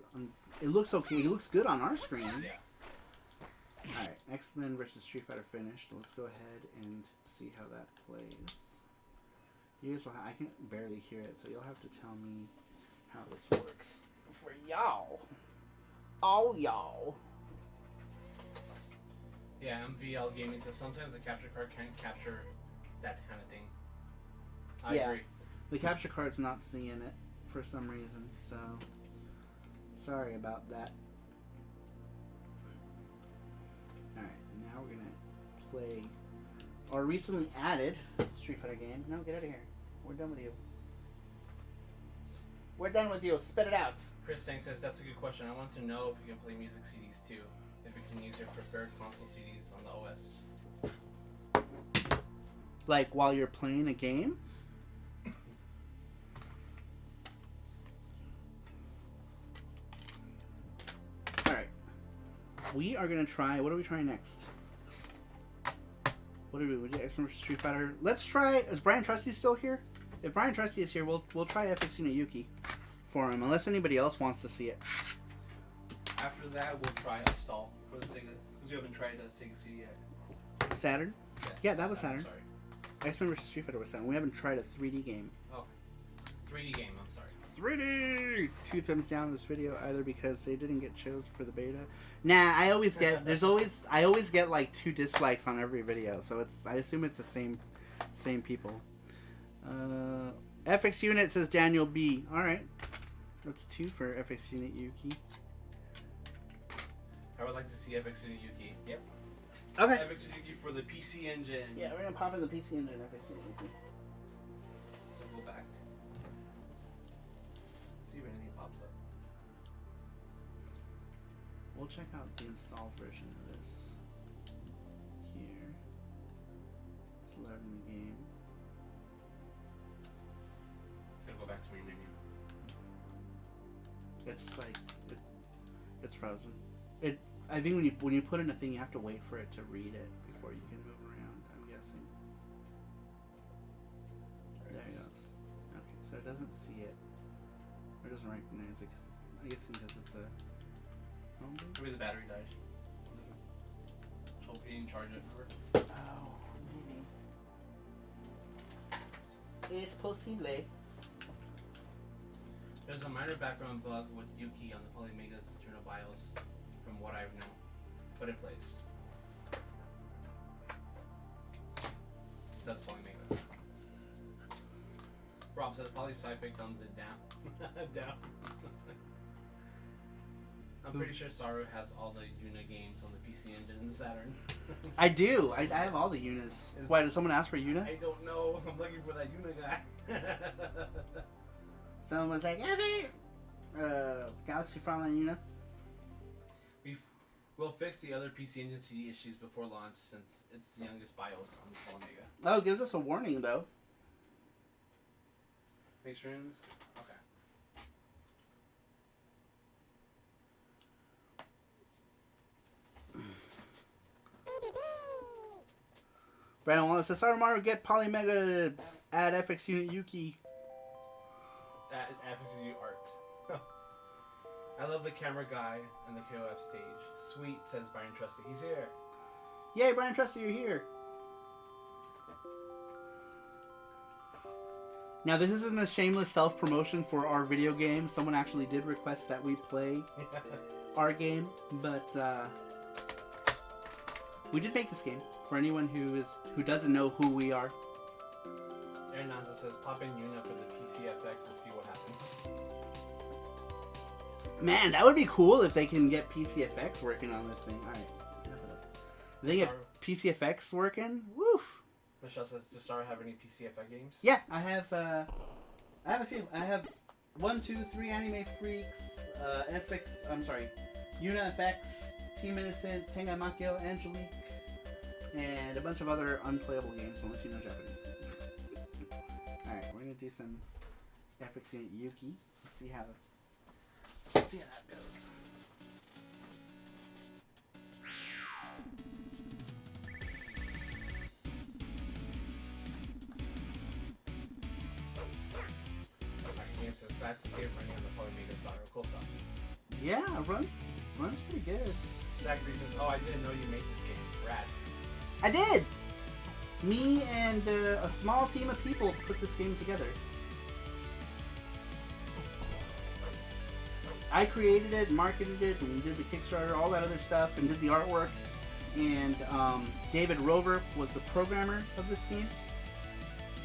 It looks okay. It looks good on our screen. Yeah. Alright, X-Men versus Street Fighter finished. Let's go ahead and see how that plays. You guys will I can barely hear it, so you'll have to tell me how this works. For y'all. All y'all. Yeah, MVL Gaming says sometimes the capture card can't capture that kind of thing. I agree. The capture card's not seeing it for some reason, so sorry about that. Alright, now we're gonna play our recently added Street Fighter game. No, get out of here. We're done with you. We're done with you. Spit it out. Chris Sang says that's a good question. I want to know if you can play music CDs too. If you can use your preferred console CDs on the OS. Like while you're playing a game? Alright. We are gonna try. What are we trying next? What do we? Would you X-Men vs Street Fighter? Let's try. Is Brian Trusty still here? If Brian Trusty is here, we'll try FX Unit Yuki for him, unless anybody else wants to see it. After that, we'll try Astal for the Sega. Because you haven't tried a Sega CD yet. Saturn? Yes, Yeah, that was Saturn. Sorry. X-Men vs Street Fighter was Saturn. We haven't tried a 3D game. Oh. 3D game, I'm sorry. 3D! 2 thumbs down this video, either because they didn't get chosen for the beta. Nah, I always get I always get like 2 dislikes on every video, so I assume it's the same people. FX Unit says Daniel B. Alright. That's 2 for FX Unit Yuki. I would like to see FX Unit Yuki. Yep. Okay. FX Unit Yuki for the PC Engine. Yeah, we're gonna pop in the PC Engine FX Unit Yuki. So go back. See if anything pops up. We'll check out the installed version of this here. It's loading the game. Gotta go back to main menu. It's like it's frozen. I think when you put in a thing, you have to wait for it to read it before you can move around. I'm guessing. There it goes. Okay, so it doesn't see it, or doesn't recognize it. I'm guessing because it's a home game. Maybe the battery died. Hope you didn't charge it. Oh, maybe. Es posible. There's a minor background bug with Yuki on the Polymega's internal BIOS, from what I've known. Put in place. It says Polymega. Rob says Polysci-Fi thumbs it down. Down. I'm pretty sure Saru has all the Una games on the PC Engine and Saturn. I do. I have all the Unas. Why, did someone ask for Una? I don't know. I'm looking for that Una guy. Someone was like, Galaxy Frontline Una. We'll fix the other PC Engine CD issues before launch since it's the youngest BIOS on the Polymega. Oh, it gives us a warning though. Makes rooms? Okay. Brandon Wallace says, Sarumaru, get Polymega add FX Unit Yuki. FXU art. I love the camera guy and the KOF stage. Sweet, says Brian Trusty. He's here. Yay, Brian Trusty, you're here. Now, this isn't a shameless self-promotion for our video game. Someone actually did request that we play our game, but we did make this game for anyone who doesn't know who we are. Aaron Nanto says, pop in Una for the PCFX and see what happens. Man, that would be cool if they can get PCFX working on this thing. Alright, enough of this. If they get PCFX working, woof. Michelle says, does Star have any PCFX games? Yeah, I have a few. I have 1, 2, 3 Anime Freaks, Una FX, Team Innocent, Tengai Makio, Angelique, and a bunch of other unplayable games unless you know Japanese. Alright, we're gonna do some FX Unit Yuki. See how that goes. glad to see it running on the Polymega Saru. Cool stuff. Yeah, runs pretty good. Zachary says, "Oh, I didn't know you made this game. Rad." I did! Me and a small team of people put this game together. I created it, marketed it, and did the Kickstarter, all that other stuff, and did the artwork. And David Rover was the programmer of this game.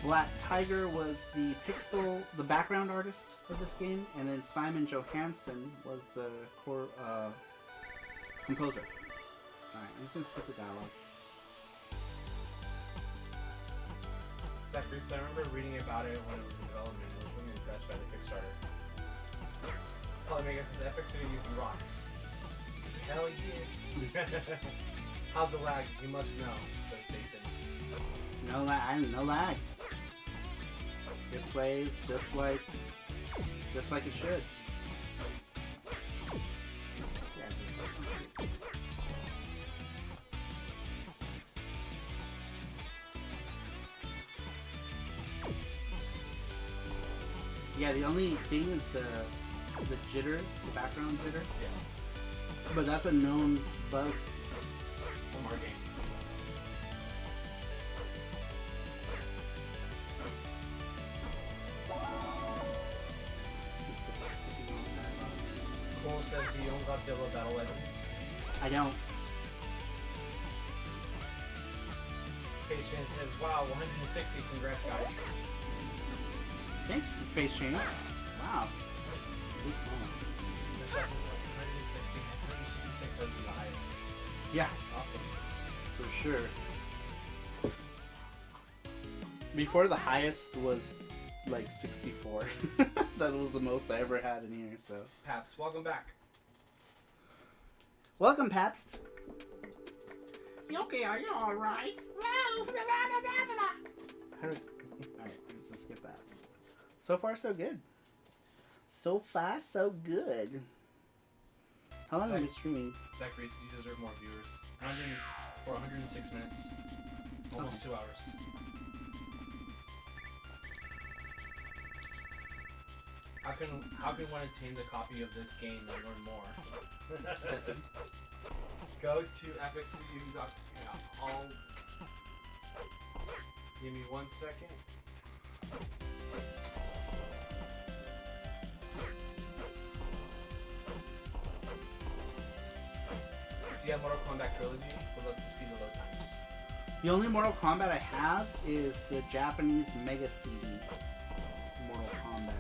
Black Tiger was the background artist of this game, and then Simon Johansson was the core composer. Alright, I'm just gonna skip the dialogue. Zachary said, "I remember reading about it when it was in development. I was really impressed by the Kickstarter." Polymega says, "Epic City Yuki rocks." Hell yeah! How's the lag? You must know, says Jason. No lag. It plays just like it should. Yeah, the only thing is the jitter, the background jitter. Yeah. But that's a known bug. One more game. Cole says you own Godzilla Battle Legends. I don't. Patient says, "Wow, 160. Congrats, guys." Thanks, Face Chain. Wow. The chef is like 160. 166 has the highest. Yeah, Awesome. for sure. Before the highest was like 64. That was the most I ever had in here, so. Paps, welcome back. Welcome, Pabst. Yuki, are you alright? Alright, let's just skip that. So far, so good. So far, so good. How long have we been streaming? Zachary, you deserve more viewers. 106 minutes. Almost 2 hours. How can one obtain the copy of this game and learn more? Go to epicstu.com. Give me 1 second. Do you have Mortal Kombat Trilogy? We'd love to see the load times. The only Mortal Kombat I have is the Japanese MEGASTREAM Mortal Kombat.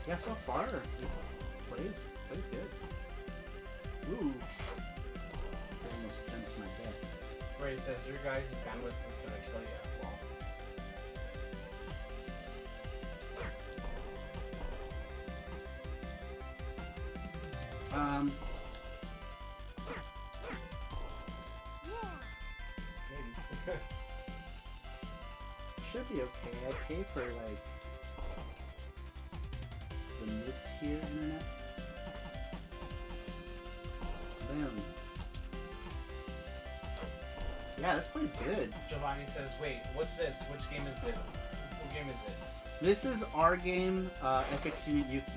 Yeah, so far, it plays good. Ooh. Almost jumped my head. Ray says, your guys' bandwidth is gonna kill you. Well, maybe. Should be okay. I pay for like the mid-tier internet. Boom. Yeah, this plays good. Giovanni says, wait, what's this? Which game is it? What game is it? This is our game, FX Unit Yuki.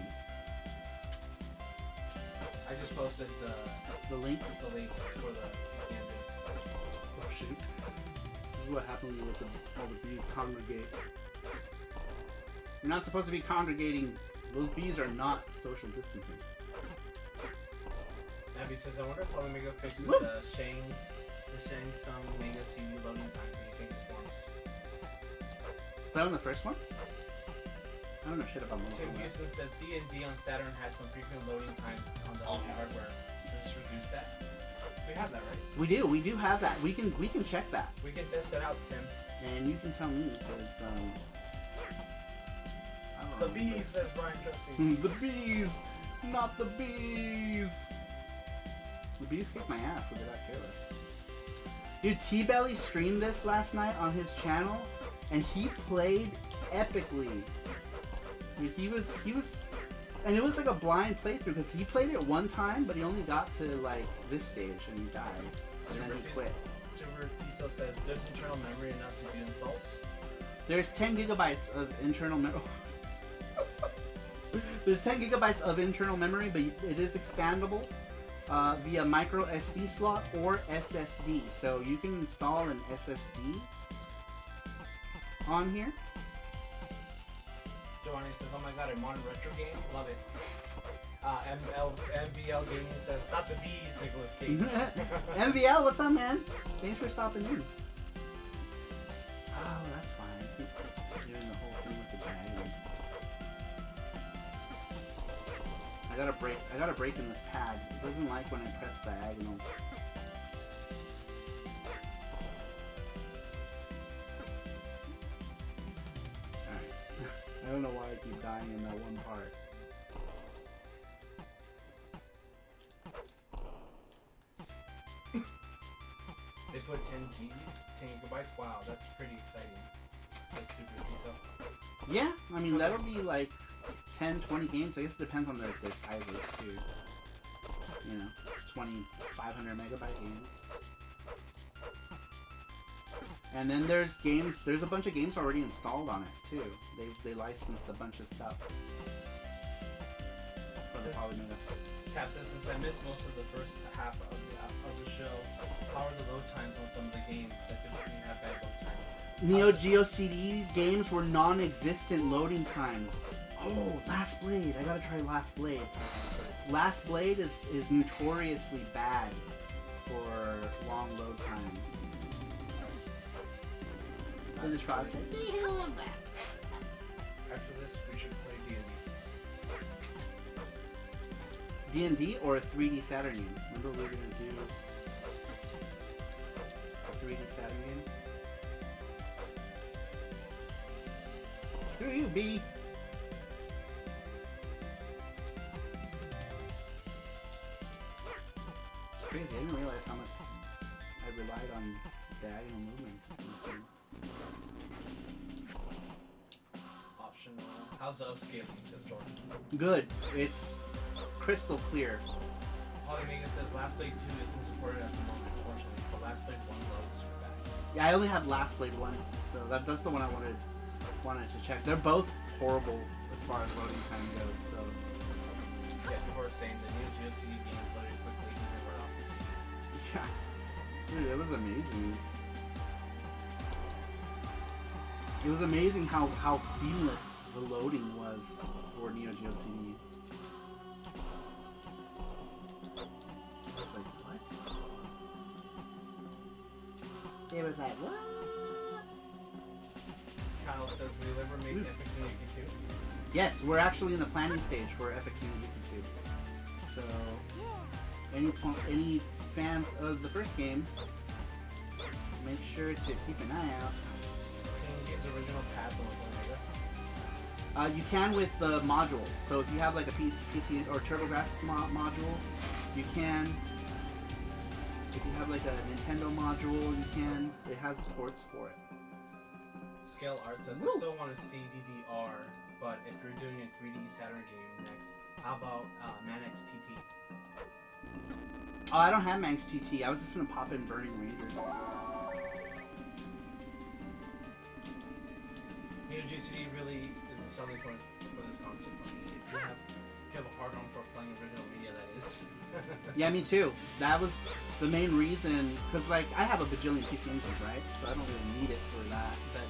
I just posted The link. the link for the PCECD. Oh shoot. This is what happens when all the bees congregate. You're not supposed to be congregating. Those bees are not social distancing. Abby says, I wonder if Polymega fixes Woo! the Shang Tsung Mega CD loading time when you change forms. Is that on the first one? I don't know shit about Tim Mortal Kombat. Houston says D&D on Saturn had some frequent loading times on the old hardware. Does this reduce that? We have that, right? We do have that. We can check that. We can test it out, Tim. And you can tell me because I don't The know. bees, says Brian Trusty. The bees, not the bees. The bees kick my ass. Look at that careless. Dude, T-Belly streamed this last night on his channel, and he played epically. I mean, he was And it was like a blind playthrough because he played it one time, but he only got to like this stage and he died. And then he quit. Super Tiso says there's internal memory enough to do installs. There's 10 gigabytes of internal memory. There's 10 gigabytes of internal memory, but it is expandable via micro SD slot or SSD. So you can install an SSD on here. Giovanni says, oh my god, a modern retro game? Love it. MVL Gaming says, stop the bees, Nicholas Cage. MVL, what's up, man? Thanks for stopping in. Oh, that's fine. I keep doing the whole thing with the dragons. I got a break in this pad. It doesn't like when I press diagonals. I don't know why I keep dying in that one part. They put 10 gigabytes? Wow, that's pretty exciting. That's super decent. Yeah, I mean, that'll be like 10, 20 games. I guess it depends on their sizes too. You know, 500 megabyte games. And then there's a bunch of games already installed on it too. They licensed a bunch of stuff for the Polymega. Cap says, since I missed most of the first half of the show, how are the load times on some of the games that didn't have bad load times? Neo Geo CD games were non-existent loading times. Oh, Last Blade! I gotta try Last Blade. Last Blade is notoriously bad for long load times. After this, we should play D&D. D&D or a 3D Saturn game? Remember we were gonna do a 3D Saturn game? Screw you, B! It's crazy, I didn't realize how much I relied on diagonal movement in this game. Optional. How's the upscaling, says Jordan. Good. It's crystal clear. Polymega says Last Blade 2 isn't supported at the moment, unfortunately, but Last Blade 1 loads super fast. Yeah, I only have Last Blade 1, so that's the one I wanted to check. They're both horrible as far as loading time goes, so... Yeah, people are saying the new Geo CD games loaded quickly even right off the CD. Yeah. Dude, it was amazing. It was amazing how seamless the loading was for Neo Geo CD. I was like, what? It was like, what? Kyle says, will you ever make Epic Yuki 2? Yes, we're actually in the planning stage for Epic Yuki 2. So, any fans of the first game, make sure to keep an eye out. Can you use original pads on the Polymega? You can with the modules. So if you have like a PC or TurboGrafx module, you can. If you have like a Nintendo module, you can. It has ports for it. Scale Art says, Woo. I still want to see DDR, but if you're doing a 3D Saturn game next, how about Manx TT? Oh, I don't have Manx TT. I was just gonna pop in Burning Rangers. Neo GCD really is a selling point for this console for me. If you have a hard on for playing original media, that is. Yeah, me too. That was the main reason, because like I have a bajillion PC engines, right? So I don't really need it for that. But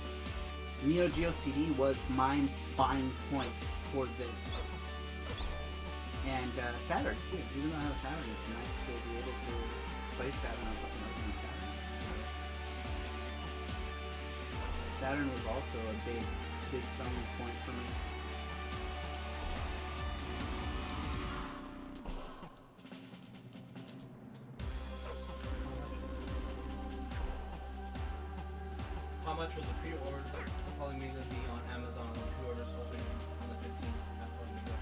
Neo Geo CD was my buying point for this. And Saturn too. Even though I have a Saturn, it's nice to be able to play Saturn on something other than Saturn. Saturn was also a big selling point for me. How much will the pre-order for Polymega be on Amazon when pre-orders open on the 15th at Polymega?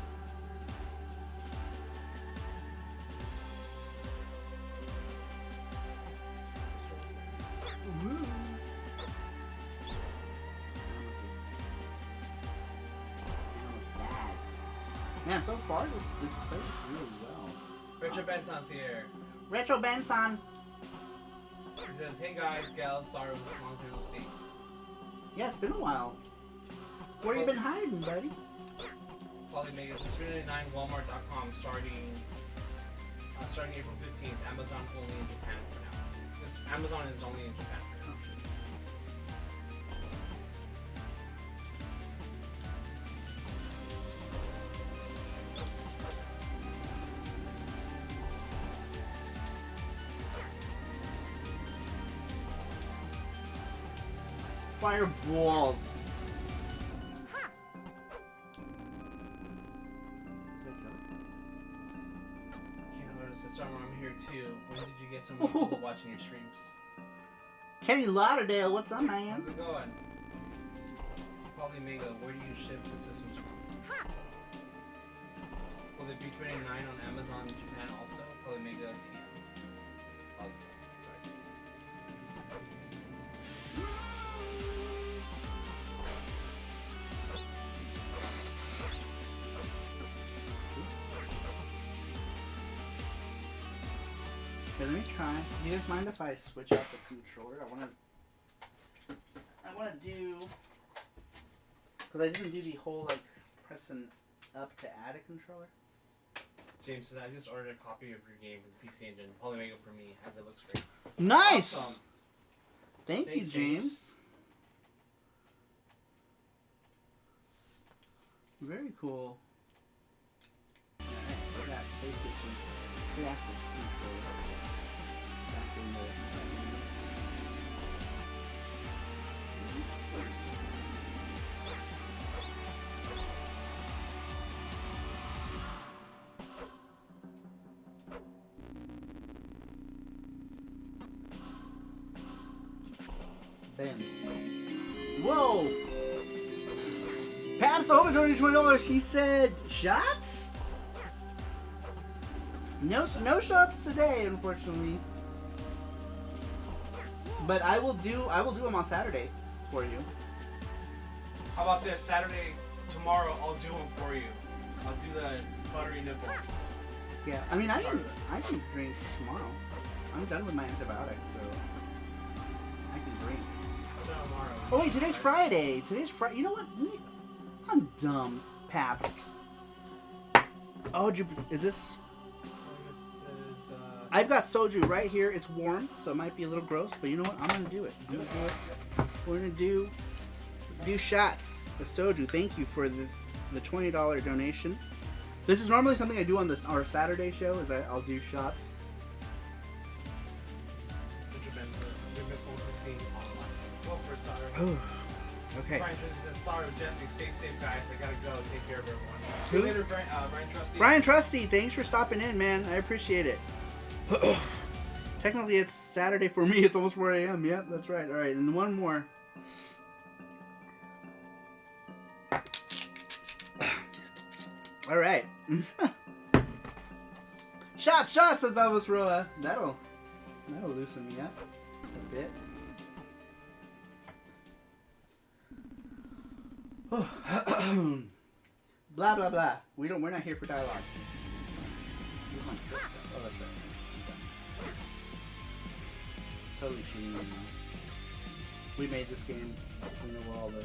Woo! That was bad. Man, so far this plays really well. Richard Benson's here. Retro Benson. He says, "Hey guys, gals, sorry, long time no see." Yeah, it's been a while. Where you been hiding, buddy? Polymega is $3.99 Walmart.com starting April 15th. Amazon only in Japan for now. Because Amazon is only in Japan for now. Fireballs. Summer, I'm here too. When did you get some people watching your streams? Kenny Lauderdale, what's up, man? How's it going? Polymega, where do you ship the systems from? Will it be $29 on Amazon in Japan also? Polymega TM. Oh, Okay, let me try. Do you guys mind if I switch out the controller? I wanna do, because I didn't do the whole like pressing up to add a controller. James says, I just ordered a copy of your game for the PC Engine. Polymega for me, as it looks great. Nice! Awesome. Thanks, Thanks, James. James. Very cool. Alright, we got PlayStation Classic controller. Back in the Bam. Whoa! Pabs over $20. He said shots? No shots today, unfortunately. But I will do them on Saturday for you. How about this? Saturday, tomorrow, I'll do them for you. I'll do the buttery nipple. Yeah, I mean I can drink tomorrow. I'm done with my antibiotics, so I can drink. So tomorrow. Oh wait, today's Friday. Today's Friday. You know what? I'm dumb, Pabst. Oh, is this? I've got soju right here. It's warm, so it might be a little gross, but you know what? I'm gonna do it. We're gonna do shots of soju. Thank you for the $20 donation. This is normally something I do on our Saturday show. Is I'll do shots. Oh, okay. Brian Trusty says, sorry, Jesse. Stay safe, guys. I gotta go. Take care of everyone. Who? See you later, Brian Trusty. Brian Trusty, thanks for stopping in, man. I appreciate it. Technically, it's Saturday for me. It's almost 4 a.m. Yep, that's right. All right, and one more. All right. Shots, says Alvis Roa. That'll loosen me up a bit. Blah blah blah. We're not here for dialogue. Oh, that's right. Totally cheating right now. We made this game. We know what all the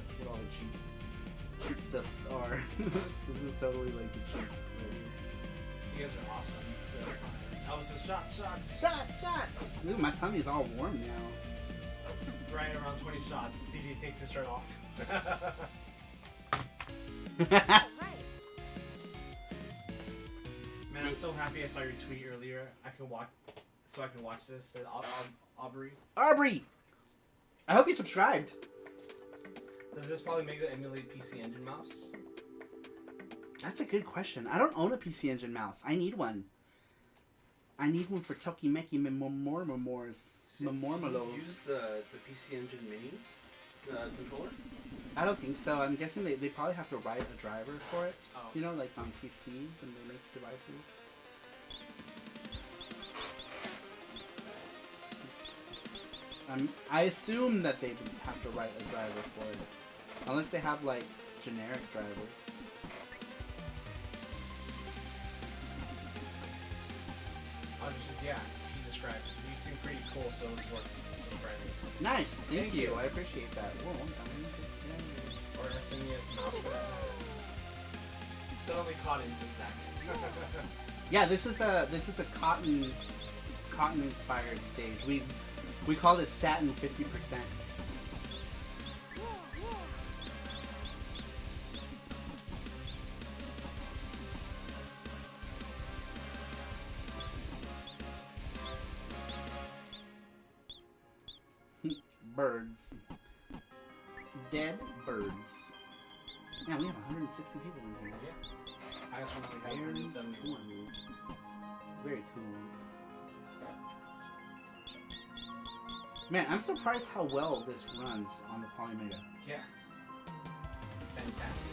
cheat stuffs are. This is totally like the cheat. You guys are awesome. So, Elvis says, shots. Ooh, my tummy's all warm now. Right around 20 shots. DJ takes his shirt off. Man, I'm so happy I saw your tweet earlier. I can watch this. Said Aubrey. I hope you subscribed. Does this Polymega emulate PC Engine mouse? That's a good question. I don't own a PC Engine mouse. I need one. I need one for Tokimeki Memormamors. Memormalos. Use the PC Engine Mini controller? I don't think so. I'm guessing they probably have to write a driver for it. Oh. You know, like on PC when they make devices. I assume that they have to write a driver for it. Unless they have like generic drivers. Yeah, he described it. You seem pretty cool, so it was worth subscribing. Nice. Thank Thank you. you. I appreciate that. Whoa, Or SNES mouse for that matter. Suddenly cottons exactly. yeah, this is a cotton inspired stage. We call it satin 50%. Birds. Dead birds. Man, we have 160 people in here. Yeah. I just want to have Very 171. cool. Very cool. Man, I'm surprised how well this runs on the Polymega. Yeah. Fantastic.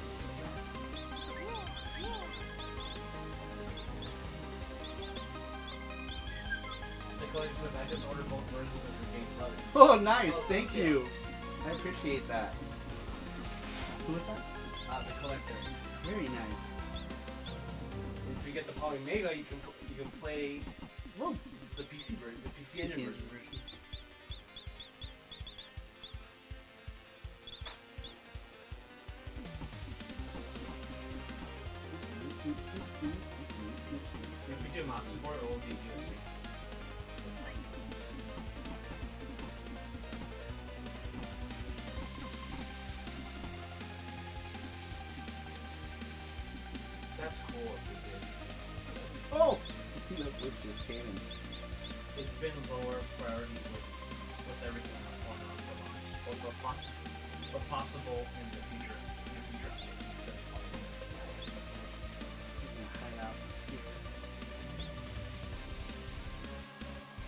The collection says I just ordered both versions of the game brother. Oh, nice! Oh, Thank yeah. you. I appreciate that. Who is that? The collector. Very nice. If you get the Polymega, you can play the PC version, the PC Engine version. If we do mouse support, it will be USB. That's cool if we did. Oh! Look what just came in. It's been lower priority with everything else going on for launch. But possible in the future.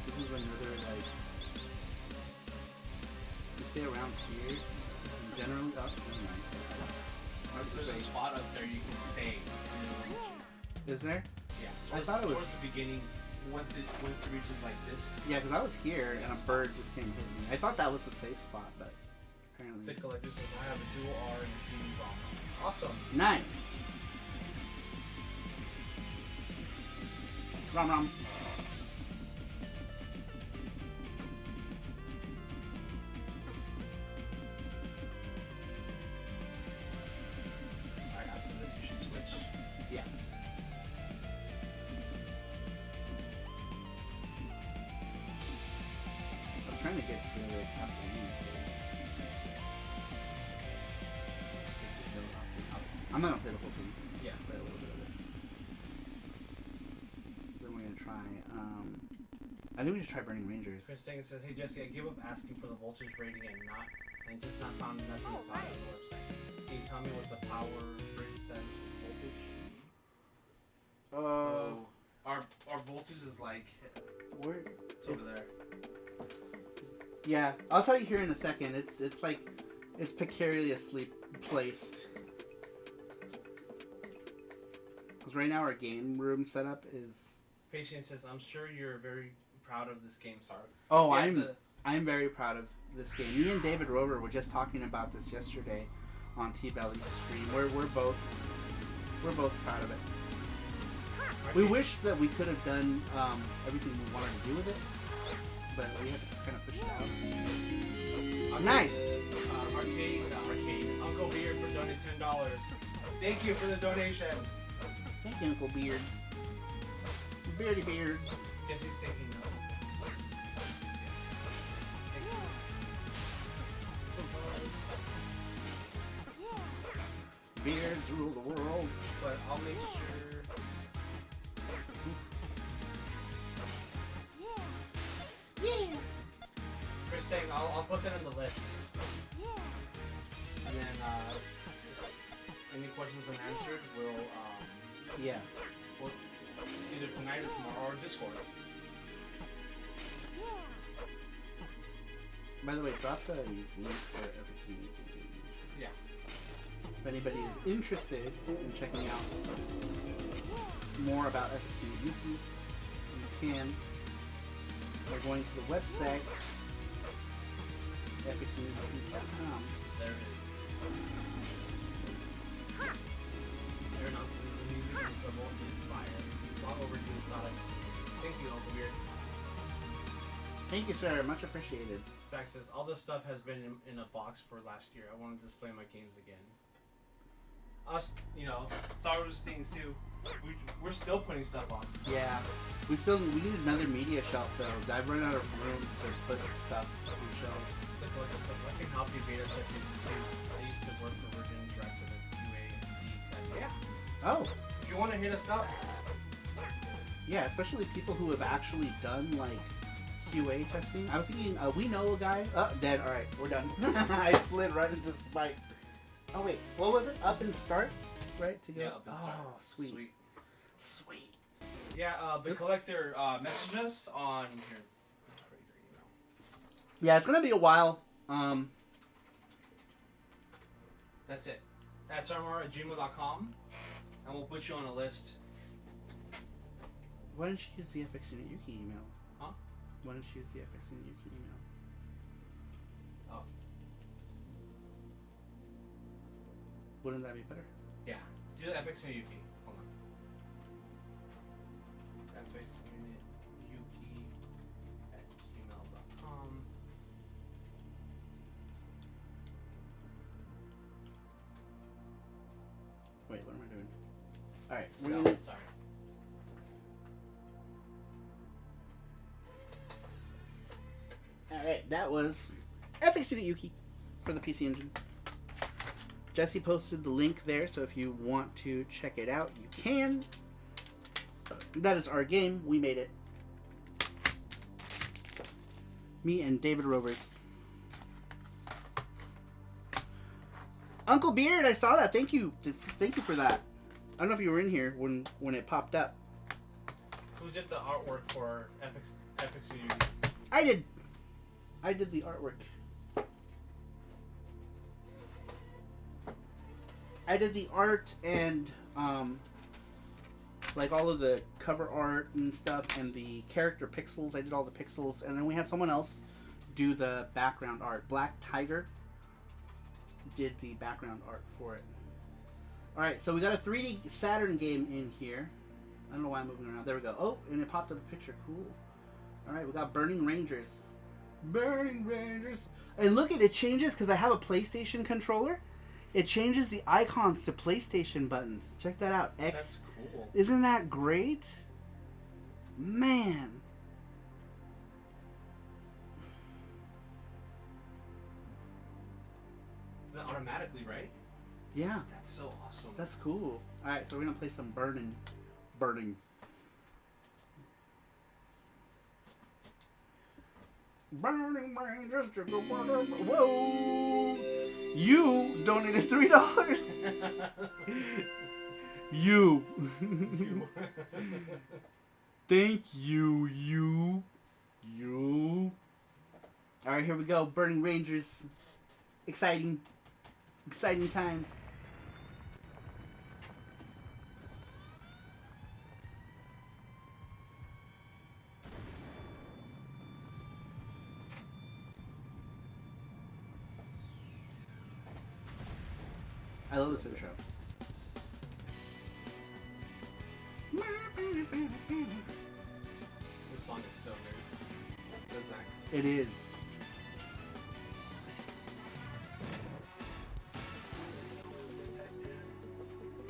This is another, like, you stay around here, and generally, oh, never mind. Hard to There's a say. spot up there you can stay and it'll reach you. Is there? Yeah. I thought it was- towards the beginning. Once it reaches like this. Yeah, because I was here, and a bird just came and hit me. I thought that was a safe spot, but apparently. The collector says I have a dual R and CD ROM. Awesome. Nice! Rom Rom. Alright, after this you should switch. Yeah. I was trying to get to the Castlevania stage. I'm not gonna play the whole thing. Yeah. Play a little bit of it. Then we're gonna try, I think we should try Burning Rangers. Chris Sagan says, hey Jesse, I give up asking for the voltage rating and just not found nothing about it on the website. Can you tell me what the power grid says voltage? Our voltage is like Where? it's over there. Yeah, I'll tell you here in a second. It's like it's precariously placed. Because right now our game room setup is. Patient says, I'm sure you're very proud of this game, Saru. Oh, Yeah, I'm very proud of this game. Me and David Rover were just talking about this yesterday on T-Belly's stream. We're both proud of it. We wish that we could have done everything we wanted to do with it, but we had to kind of push it out. Nice. Arcade. Uncle Beard for donating $10. Thank you for the donation. Thank you, Uncle Beard. Beardy Beards. Guess he's taking notes. Beards rule the world. But I'll make sure. Chris Dang, I'll put that on the list. And then any questions unanswered, Yeah. we'll either tonight or tomorrow or Discord. By the way, drop the link for everything you can do. Yeah. If anybody is interested in checking out more about FXU Yuki, you can by going to the website fxuyuki.com. There it is. Aaron Nanto says the music is the most inspired. Long overdue product. Thank you, Uncle Beard. Thank you, sir. Much appreciated. Zach says, all this stuff has been in a box for last year. I want to display my games again. Us, you know, Saru's things too. We're still putting stuff on. Yeah. We need another media shelf though. I've run out of room to put stuff on shelves. To collect the stuff. I can help you beta testing too. I used to work for Virgin Interactive as QA and D test. Yeah. Oh. If you want to hit us up. Yeah, especially people who have actually done like QA testing. I was thinking, we know a guy. Oh, dead. All right, we're done. I slid right into spikes. Oh wait, what was it? Up and start, right? To go. Yeah, up and start. Oh, sweet. Sweet. Yeah, the collector messaged us on here. Yeah, it's gonna be a while. That's it. That's armor@gmail.com, and we'll put you on a list. Why didn't you use the FX Unit Yuki email? Huh? Why didn't you use the FX Unit Yuki email? Oh. Wouldn't that be better? Yeah. Do the FX Unit Yuki. Hold on. FX Unit Yuki @gmail.com. Wait, what am I doing? Alright, we're No, gonna... sorry. Alright, that was FX Unit Yuki for the PC Engine. Jesse posted the link there, so if you want to check it out, you can. That is our game. We made it. Me and David Rovers. Uncle Beard, I saw that. Thank you. Thank you for that. I don't know if you were in here when it popped up. Who did the artwork for FX Unit? I did. I did the artwork. I did the art and like all of the cover art and stuff and the character pixels. I did all the pixels, and then we had someone else do the background art. Black Tiger did the background art for it. Alright, so we got a 3D Saturn game in here. I don't know why I'm moving around. There we go. Oh, and it popped up a picture. Cool. Alright, we got Burning Rangers. Burning Rangers. And look at it changes because I have a PlayStation controller. It changes the icons to PlayStation buttons. Check that out. X. That's cool. Isn't that great? Man. Is that automatically, right? Yeah. That's so awesome. That's cool. Alright, so we're going to play some Burning. Burning. Burning Rangers. Whoa. You donated $3. You. Thank you, you. Alright, here we go. Burning Rangers. Exciting. Exciting times. I love this intro. This song is so good. Doesn't that? It is.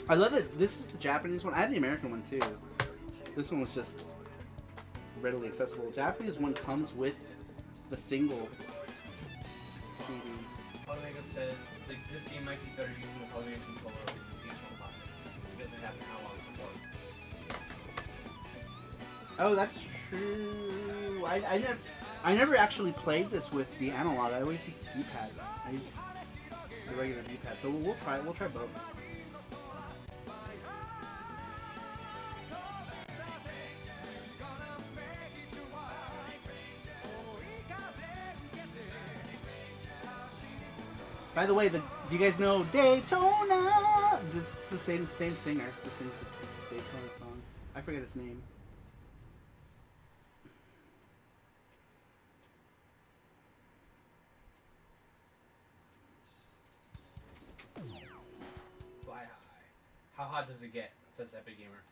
I love it. This is the Japanese one. I have the American one too. This one was just readily accessible. Japanese one comes with the single CD. Polymega says this game might be better using the Polymega controller over the PS1 Classic because it has an analog support. Oh, that's true. I never actually played this with the analog. I always used the D-pad. I used the regular D-pad. So we'll try it. We'll try both. By the way, do you guys know Daytona? It's the same singer. This sings the Daytona song. I forget his name. Fly high. How hot does it get? Says Epic Gamer.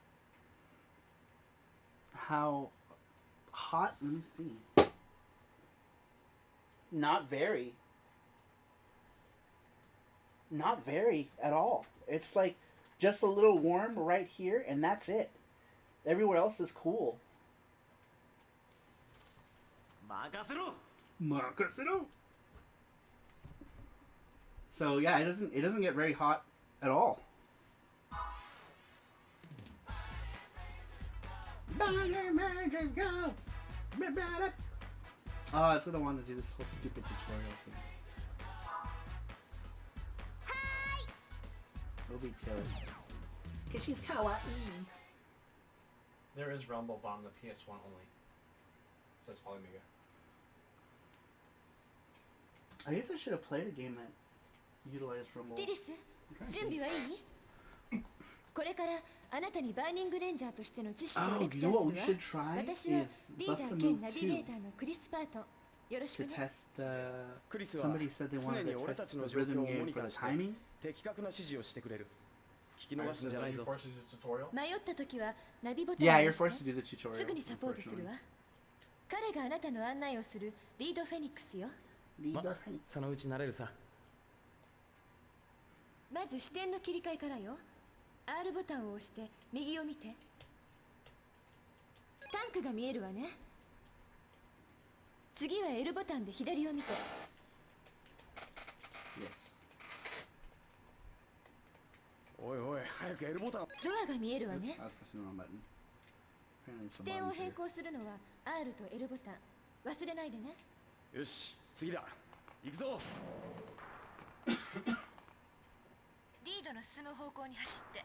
How hot? Let me see. Not very. Not very at all. It's like just a little warm right here, and that's it. Everywhere else is cool. So yeah, it doesn't get very hot at all. Oh, it's gonna want to do this whole stupid tutorial thing. It'll be Tilly. Cause she's kawaii. There is Rumble, but on the PS1 only. It says Polymega. I guess I should have played a game that utilized Rumble. ティリス、準備はいい？これからあなたにバーニングレンジャーとしての知識をレク Oh, チ you ャ know ー what す we る should わ。 try 私は is リーダ Bust the ー兼 Move ナビゲーターのクリス・パートン。よろしく to ね。 test. クリスは Somebody said they 常 wanted に to 俺た test ち the の状況 rhythm をモ game ニタ for ー the して timing. 的確な指示をしてくれる。聞き逃 Alright, すん so じゃない you ぞ。 forced to use the tutorial? 迷った時はナビボタン Yeah, を you're 押 forced し to て do the tutorial. すぐにサポートするわ。彼があなたの案内をするリードフェニックスよ。Lead ま the Phoenix. そのうち慣れるさ。まず視点の切り替えからよ。R ボタンを押して右を見て。タンクが見えるわね。次は L ボタンで左を見て。Yes. おいおい、早く L ボタン。ドアが見えるわ Oops, ね I。was pressing the wrong button. Apparently it's 視 the 点を bottom 変 here. 更するのは R と L ボタン。忘れないでね。よし、次だ。行くぞ。リードの進む方向に走って。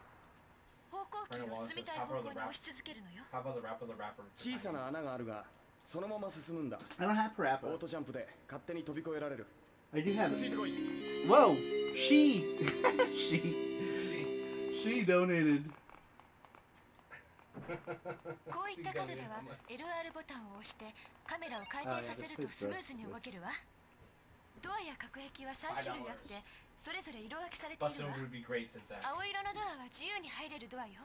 方向キーを進みたい方向に押し続けるのよ。 How about the rap of the rapper? 小さな穴があるが、そのまま進むんだ。 I don't have オー parappa. トジャンプで勝手に飛び越えられる。 I do have つい it. てこい。 Whoa! She! she donated. こういった角では LR ボタンを押してカメラを回転させるとスムーズに動けるわ。ドアや隔壁は3種類あってそれぞれ色分けされてい Buster るわ。 would be great since that. 青色のドアは自由に入れるドアよ。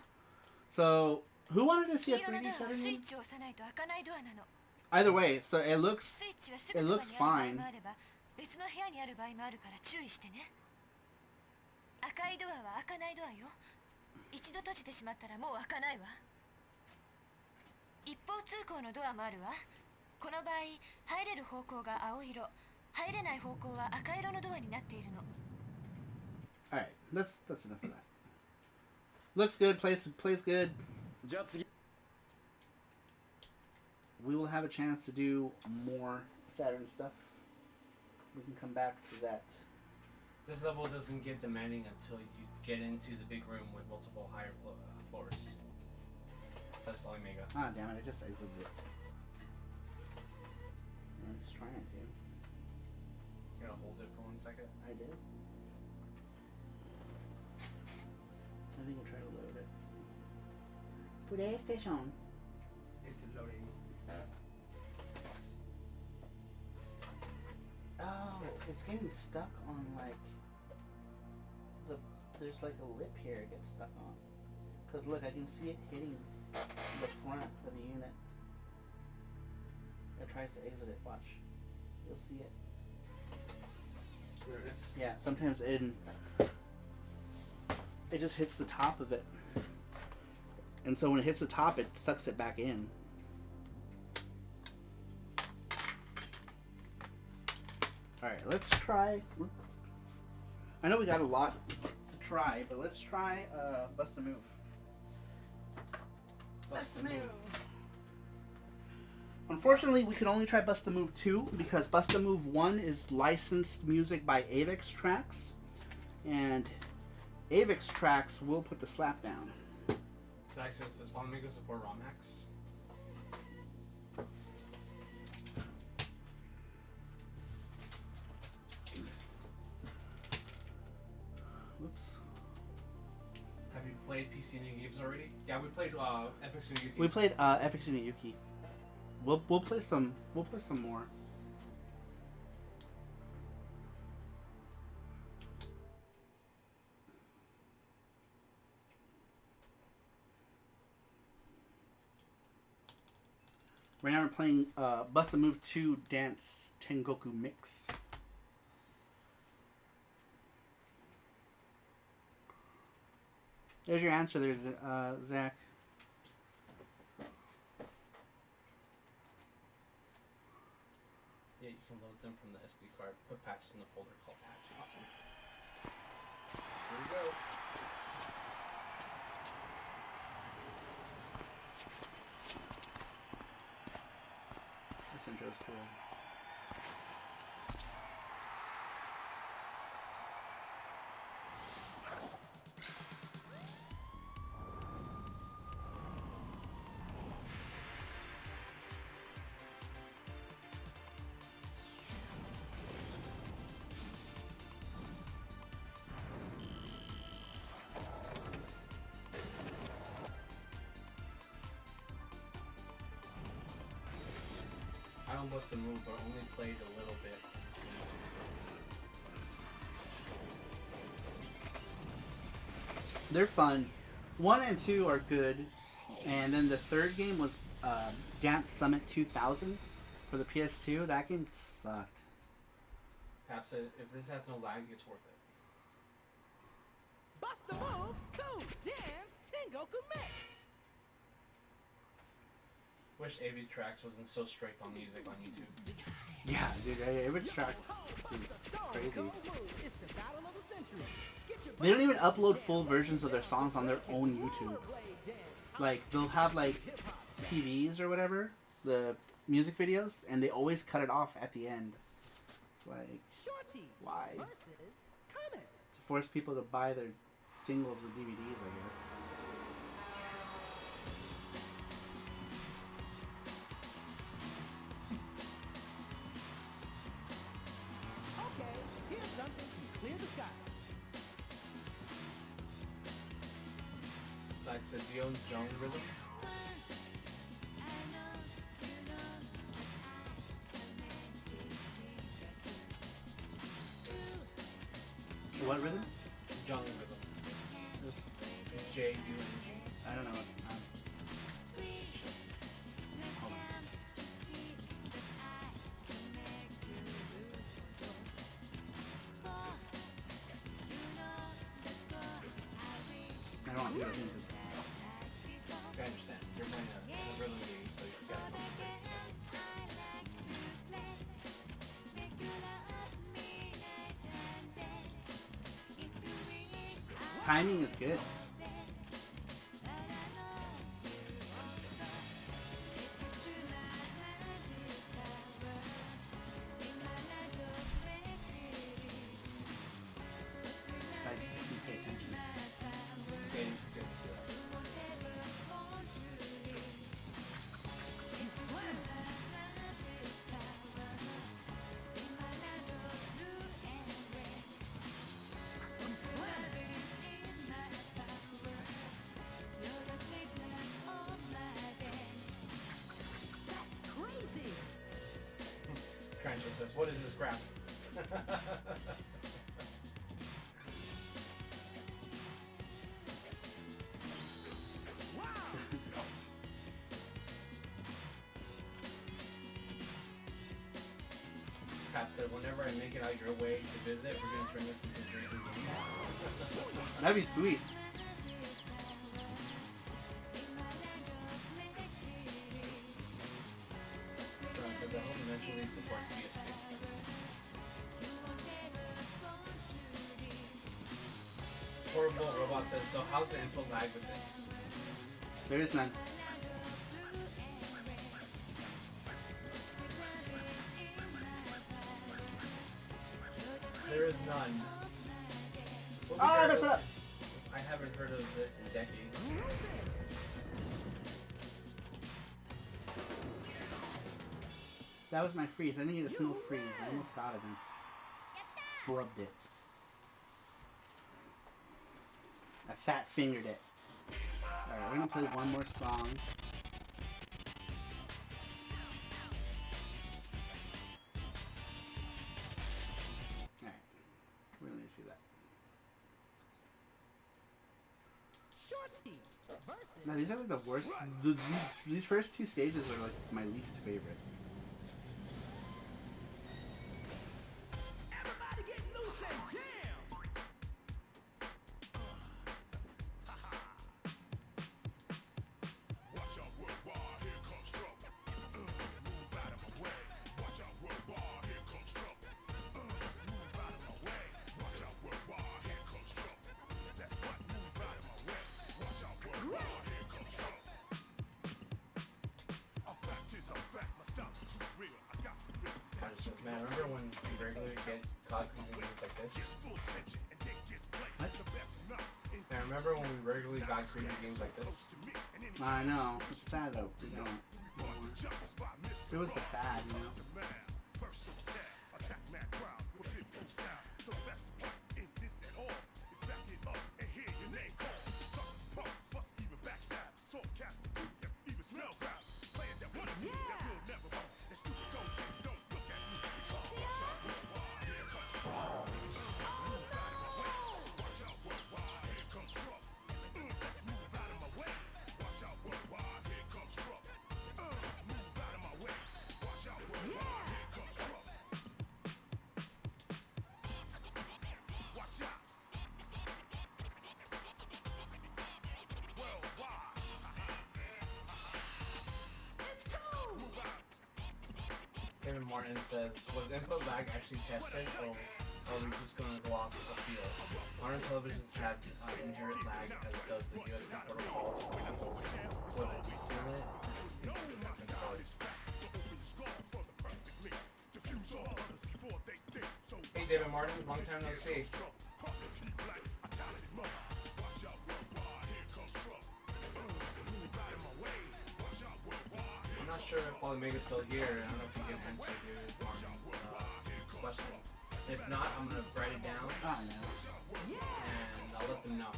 So, who wanted to see 黄 a 色の 3D ドアはスイ setting? ッチを押さないと開かないドアなの。 Either way, so it looks スイッチはすぐそばにある looks 場合 fine. もあれば別の部屋にある場合もあるから注意してね。赤いドアは開かないドアよ。一度閉じてしまったらもう開かないわ。一方通行のドアもあるわ。この場合入れる方向が青色、入れない方向は赤色のドアになっているの。 Alright, that's enough of that. Looks good, plays good. じゃあ次。 We will have a chance to do more Saturn stuff. We can come back to that. This level doesn't get demanding until you get into the big room with multiple higher floors. That's Polymega. Ah, damn it, I just exited it. I'm just trying to. You're gonna hold it for 1 second. I did. I think I tried to load it. PlayStation. It's loading. Oh, it's getting stuck on like there's like a lip here it gets stuck on. Cause look, I can see it hitting the front of the unit. It tries to exit it. Watch, you'll see it. There it is. Yeah, sometimes it just hits the top of it, and so when it hits the top, it sucks it back in. Alright, let's try. I know we got a lot to try, but let's try Bust a Move. Bust a Move! Unfortunately, we can only try Bust a Move 2 because Bust a Move 1 is licensed music by Avex Tracks, and Avex Tracks will put the slap down. Zach says, does Polymega support ROM hacks? Whoops. Have you played PC New games already? Yeah, we played FX New Yuki. We played FX Unit Yuki. We'll play some more. Right now we're playing Bust a Move 2 Dance Tengoku Mix. There's your answer there, Zach. Yeah, you can load them from the SD card. Put patches in the folder called patches. Here we go. This intro's cool. I almost a move, but only played a little bit. They're fun. 1 and 2 are good, and then the third game was Dance Summit 2000 for the PS2. That game sucked. Perhaps if this has no lag, it's worth it. Bust the move to Dance Tengoku Mix. Wish AV Tracks wasn't so strict on music on YouTube. Yeah, dude, every track seems crazy. It's the battle of the century. They don't even upload full versions of their songs on their own YouTube. Like, they'll have, like, TVs or whatever, the music videos, and they always cut it off at the end. It's like, Shorty why? versus Comet. To force people to buy their singles with DVDs, I guess. Okay, here's something to clear the sky. Besides the Dion Jong rhythm. What rhythm? Jung rhythm. Oops. J-U-N-G. I don't know what. Hold on. I don't want to do it. I understand. You're playing a rhythm game, so you've got to Timing is good. Like, you pay attention. Okay, Crazy. Crunch says, what is this crap? Pat said, whenever I make it out your way to visit, we're going to turn this into a drinking game. That'd be sweet. Crunch said, the home eventually supports PS2. Horrible Robot says, so how's the info lag with this? There is none. There is none. We'll be Ah, careful. messed up! I haven't heard of this in decades. That was my freeze. I didn't get a single freeze. I almost got it and rubbed it. I fat fingered it. Alright, we're gonna play one more song. Alright. We don't need to see that. Shorty versus. No, these are like the worst. These first two stages are like my least favorite. Everybody get loose and jam. Watch out, worldwide, here comes trouble. Move out of my way. Watch out, worldwide, here comes trouble. Let's move out of my way. Watch out, worldwide, here comes trouble. That's what, move out of my way. Watch out, worldwide, here comes trouble. A fact is a fact, my stop's too real. I got to real. Man, remember when you regularly get caught using games like this? Full attention and then get played. What? The best not in Man, remember when we regularly got crazy games like this? to me. And any I know. It's sad though. We don't. justice by Mr. It was the fad, you know. Man, first so tab, attack mad crowd with big boom style. So the best fight in this at all is back it up and hear your name called. Suckers, punks, bust even backstab. Sword cap, even smell crowd. Playing that one that will never wrong. And stupid don't change, don't look at me. Because watch out, worldwide, here comes trouble. Move out of my way. Watch out, worldwide, here comes trouble. Let's move out of my way. Watch out, worldwide, here comes trouble. Move out of my way. Watch out, worldwide, here comes trouble. Watch out. Worldwide. Move out. David Martin says, was input lag actually tested, or are we just going to go off the field? Modern televisions have inherent lag, as does the USB protocols. Would it feel it? Hey David Martin, long time no see. I'm not sure if Polymega's still here. I don't know if you can answer David Martin's question. If not, I'm gonna write it down Oh no. and I'll let them know.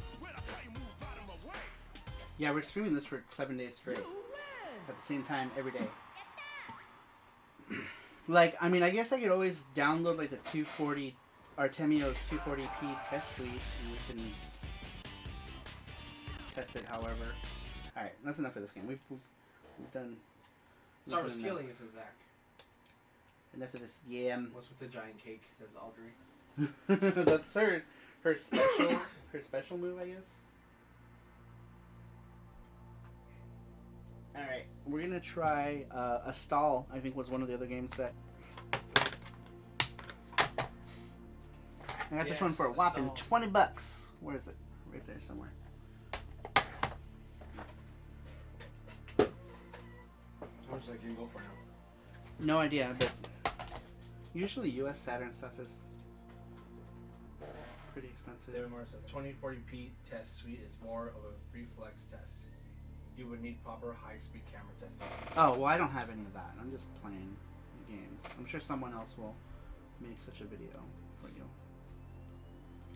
Yeah, we're streaming this for 7 days straight. At the same time, every day. Like, I mean, I guess I could always download like the 240, Artemio's 240p test suite, and we can test it however. Alright, that's enough of this game. We've done... Sorry, we've done killing, says Zach. enough of this yam. What's with the giant cake, says Audrey. That's her special move, I guess. Alright, we're gonna try Astal, I think was one of the other games that... I got this one for a whopping Astal. $20. Where is it? Right there somewhere. How much does that game go for now? No idea, but usually US Saturn stuff is pretty expensive. David Moore says 2040p test suite is more of a reflex test. You would need proper high-speed camera testing. Oh, well, I don't have any of that. I'm just playing games. I'm sure someone else will make such a video for you.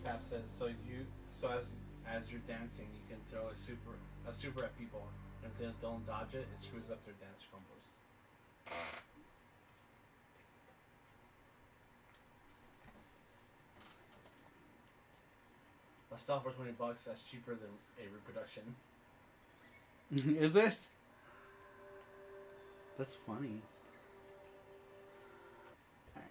Tap says so as you're dancing, you can throw a super at people, and if they don't dodge it, it screws up their dance combos. A style for $20, that's cheaper than a reproduction. Is it? That's funny. Alright.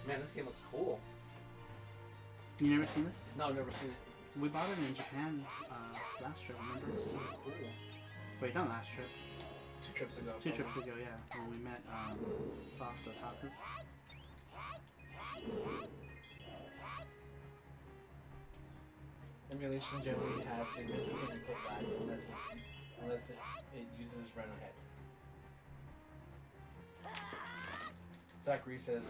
Man, this game looks cool. You never seen this? No, I've never seen it. We bought it in Japan last trip, remember? This is so cool. Wait, not last trip. 2 trips ago. 2 trips ago, yeah. When we met Soft Otaku. Emulation generally has significant input lag unless it uses run ahead. Zachary says,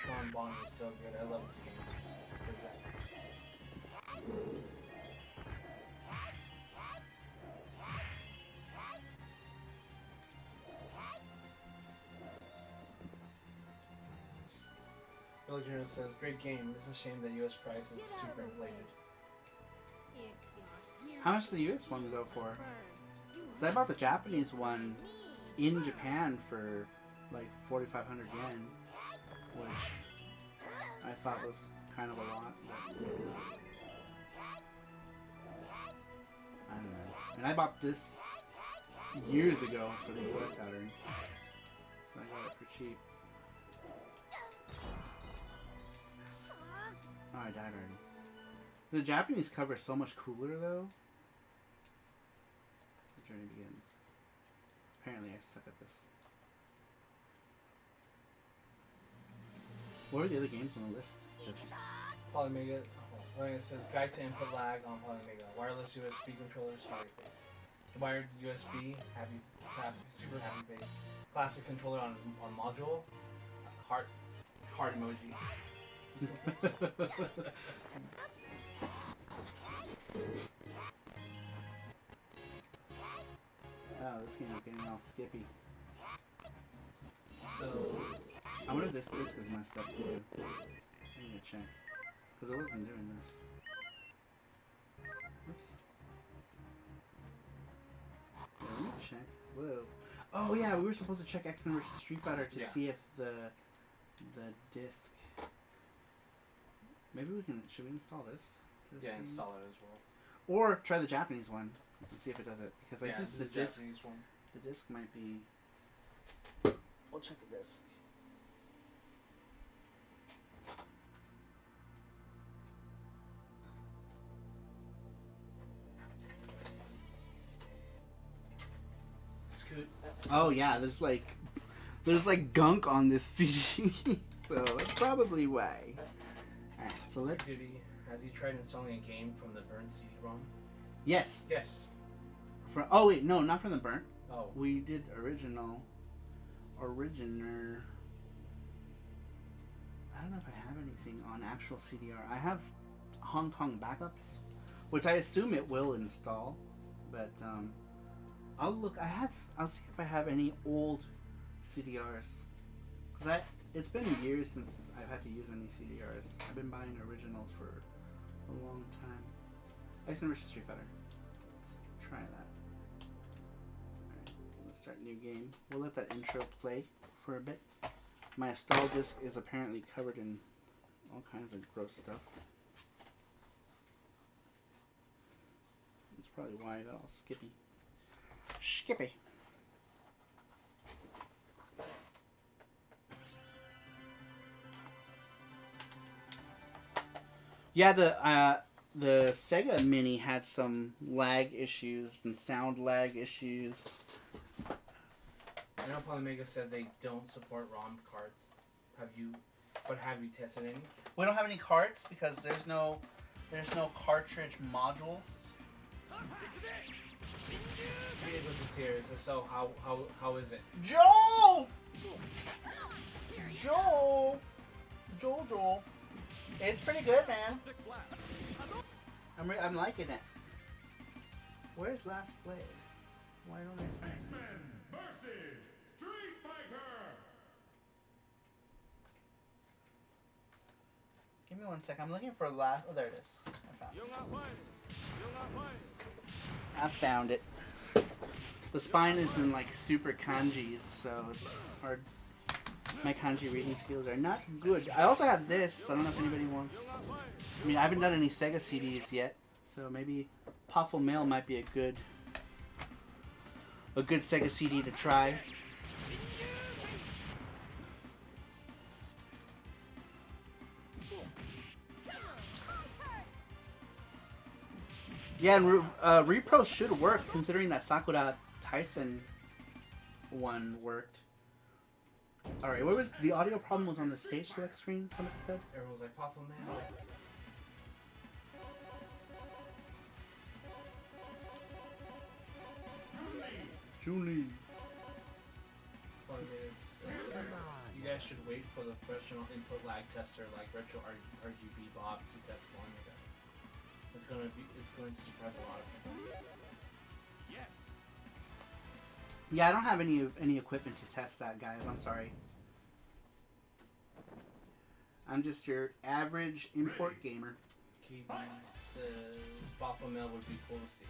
Tron Bond is so good. I love this game. Says Zach. Collier says, great game. It's a shame the US price is super inflated. How much does the US one go for? Because I bought the Japanese one in Japan for like 4,500 yen, which I thought was kind of a lot. But I don't know. And I bought this years ago for the US Saturn, so I got it for cheap. Oh, I died already. The Japanese cover is so much cooler though. The journey begins. Apparently I suck at this. What are the other games on the list? Polymega. Polymega says, guide to input lag on Polymega. Wireless USB controllers, happy face. Wired USB, super happy face. Classic controller on module, heart emoji. Oh, this game is getting all skippy. So, I wonder if this disc is messed up too. I need to check. Because I wasn't doing this. Oops. Yeah, let me check. Whoa. Oh yeah, we were supposed to check X-Men vs. Street Fighter to see if the disc. Maybe we can. Should we install this? Yeah, install it as well. Or try the Japanese one and see if it does it. Because I think the disc. Japanese one. The disc might be. We'll check the disc. Scoot. Oh yeah, there's like gunk on this CD, so that's probably why. Alright, so let's. Has he tried installing a game from the burnt CD-ROM? Yes. Yes. Oh wait, no, not from the burnt. Oh. We did originer. I don't know if I have anything on actual CDR. I have Hong Kong backups, which I assume it will install, but I'll look. I'll see if I have any old CDRs, because it's been years since I've had to use any CDRs. I've been buying originals for a long time. X-Men vs. Street Fighter. Let's try that. Alright, let's start new game. We'll let that intro play for a bit. My Astal disc is apparently covered in all kinds of gross stuff. That's probably why I got all skippy. Skippy. Yeah, the Sega Mini had some lag issues and sound lag issues. I know Polymega said they don't support ROM cards. Have you tested any? We don't have any cards because there's no cartridge modules. So how is it? Joel! It's pretty good, man. I'm liking it. Where's Last Blade? Why don't I find it? Give me one sec. I'm looking for last. Oh, there it is. I found it. The spine is in like super kanjis, so it's hard. My kanji reading skills are not good. I also have this. I don't know if anybody wants. I mean, I haven't done any Sega CDs yet, so maybe Popful Mail might be a good Sega CD to try. Yeah, and repro should work considering that Sakura Tyson one worked. Alright, what was the audio problem? Was on the stage select screen, somebody said? Everyone was like, Popful Mail. Julie. You guys should wait for the professional input lag tester like Retro RGB Bob to test Polymega. It's going to surprise a lot of people. Yes. Yeah, I don't have any equipment to test that, guys. I'm sorry. I'm just your average import gamer. KB says Baphomet would be cool to see.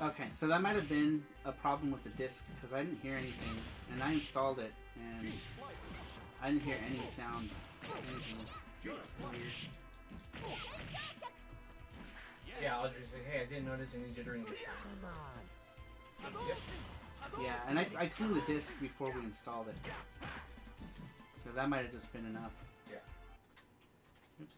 Okay, so that might have been a problem with the disc because I didn't hear anything, and I installed it, and I didn't hear any sound. Anything weird. Yeah, Audrey said, hey, I didn't notice any jittering this time. Yep. Yeah, and I cleaned the disc before we installed it, so that might have just been enough. Yeah. Oops.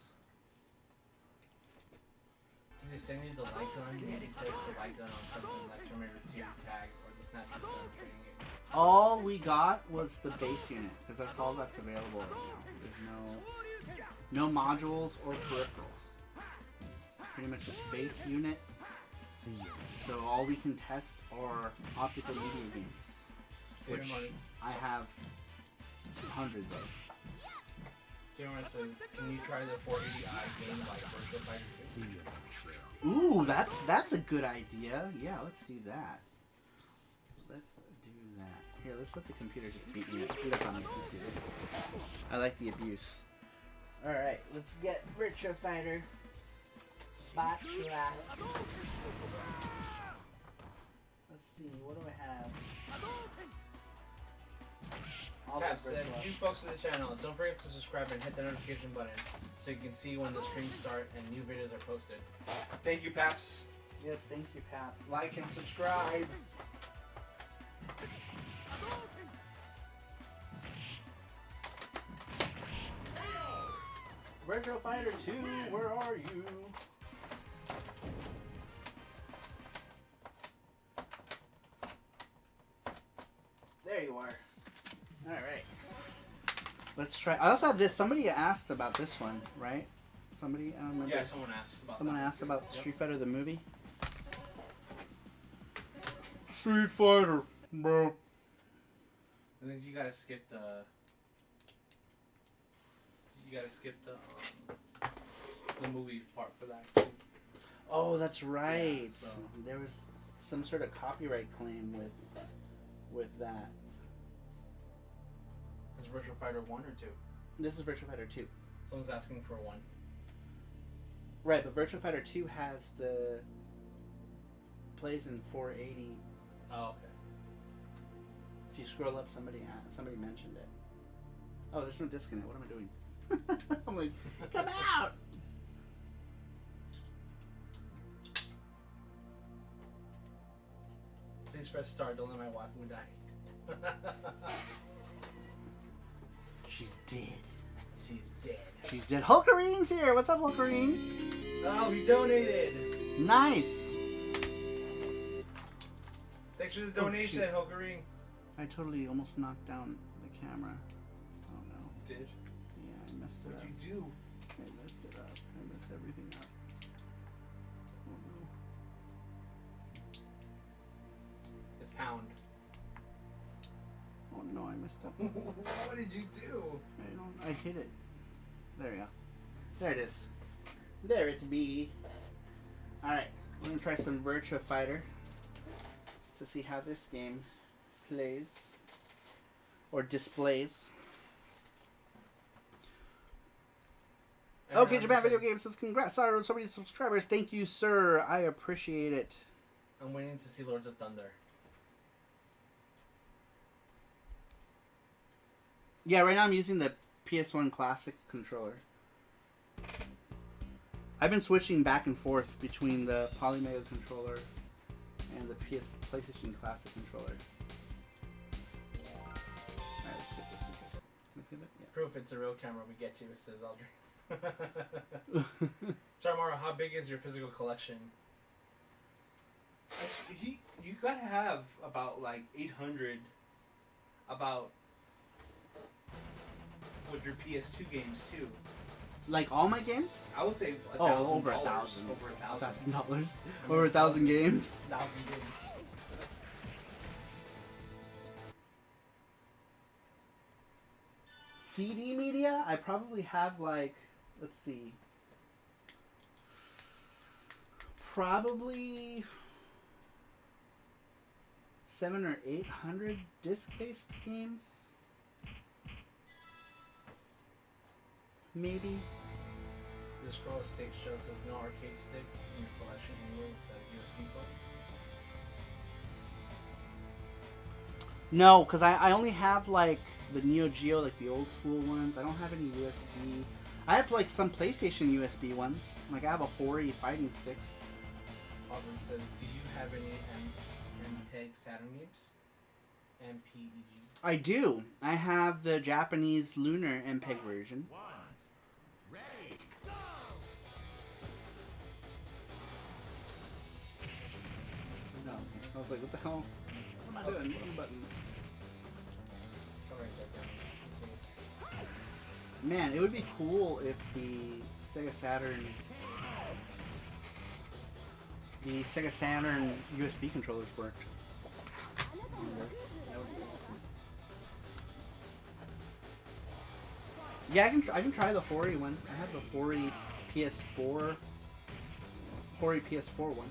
Did they send you the light gun? Maybe test the light gun on something like Terminator 2 tag or the Snapshot gun training game. All we got was the base unit, because that's all that's available right now. There's no modules or peripherals. Pretty much just base unit. So all we can test are optical media games, which I have hundreds of. Jeremy says, can you try the 480i game like Virtua Fighter 2? Ooh, that's a good idea. Yeah, let's do that. Let's do that. Here, let's let the computer just beat me up. Beat up on the computer. I like the abuse. Alright, let's get Virtua Fighter. Botcha. Let's see, what do I have? All Cap the said, Virtua. new folks to the channel, don't forget to subscribe and hit the notification button so you can see when the streams start and new videos are posted. Thank you, Paps. Yes, thank you, Paps. Like and subscribe. Virtua Fighter 2, where are you? There you are. Alright. Let's try. I also have this. Somebody asked about this one, right? Somebody? I don't remember. Yeah, someone asked about Someone that. asked about Yep. Street Fighter the movie. Street Fighter, bro. I think you gotta skip the... You gotta skip the movie part for that. 'Cause Oh, that's right. Yeah, so- There was some sort of copyright claim with that. Is Virtua Fighter 1 or 2? This is Virtua Fighter 2. Someone's asking for 1. Right, but Virtua Fighter 2 has the plays in 480. Oh, okay. If you scroll up, somebody mentioned it. Oh, there's no disc in it. What am I doing? I'm like, come out! Please press start, don't let my wife die. She's dead. She's dead. She's dead. Hulkarine's here. What's up, Hulkarine? Oh, he donated! Nice. Thanks for the Oh, donation, shoot. Hulkarine. I totally almost knocked down the camera. Oh no. Did? Yeah, I messed it up. What'd you do? I messed it up. I messed everything up. Oh no. It's pound. Oh no, I messed up. What did you do? I hit it. There we go. There it is. There it be. Alright, we're gonna try some Virtua Fighter to see how this game plays or displays. Okay, Japan Video Games says congrats, Saru, so many subscribers. Thank you, sir. I appreciate it. I'm waiting to see Lords of Thunder. Yeah, right now I'm using the PS1 Classic controller. I've been switching back and forth between the Polymega controller and the PlayStation Classic controller. Alright, let's skip this. Can I skip it? Yeah. Proof it's a real camera, we get you, says Audrey. Sorry, Mario, how big is your physical collection? You gotta have about like 800 with your PS2 games too. Like all my games? I would say $1,000. Over $1,000. Over $1,000. $1,000. Over 1,000 games. 1,000 games. CD media? I probably have like, let's see. Probably 700 or 800 disc-based games. Maybe. The scroll stick shows there's no arcade stick in your collection anywhere with a USB port. No, because I only have like the Neo Geo, like the old school ones. I don't have any USB. I have like some PlayStation USB ones. Like I have a Hori fighting stick. Auburn says, do you have any MPEG Saturn games? MPEG. I do. I have the Japanese Lunar MPEG version. No, I was like, what the hell? What am I doing? What are the buttons? I'll write that down. Man, it would be cool if the Sega Saturn USB controllers worked. That would be awesome. Yeah, I can try the Hori one. I have the Hori PS4 one.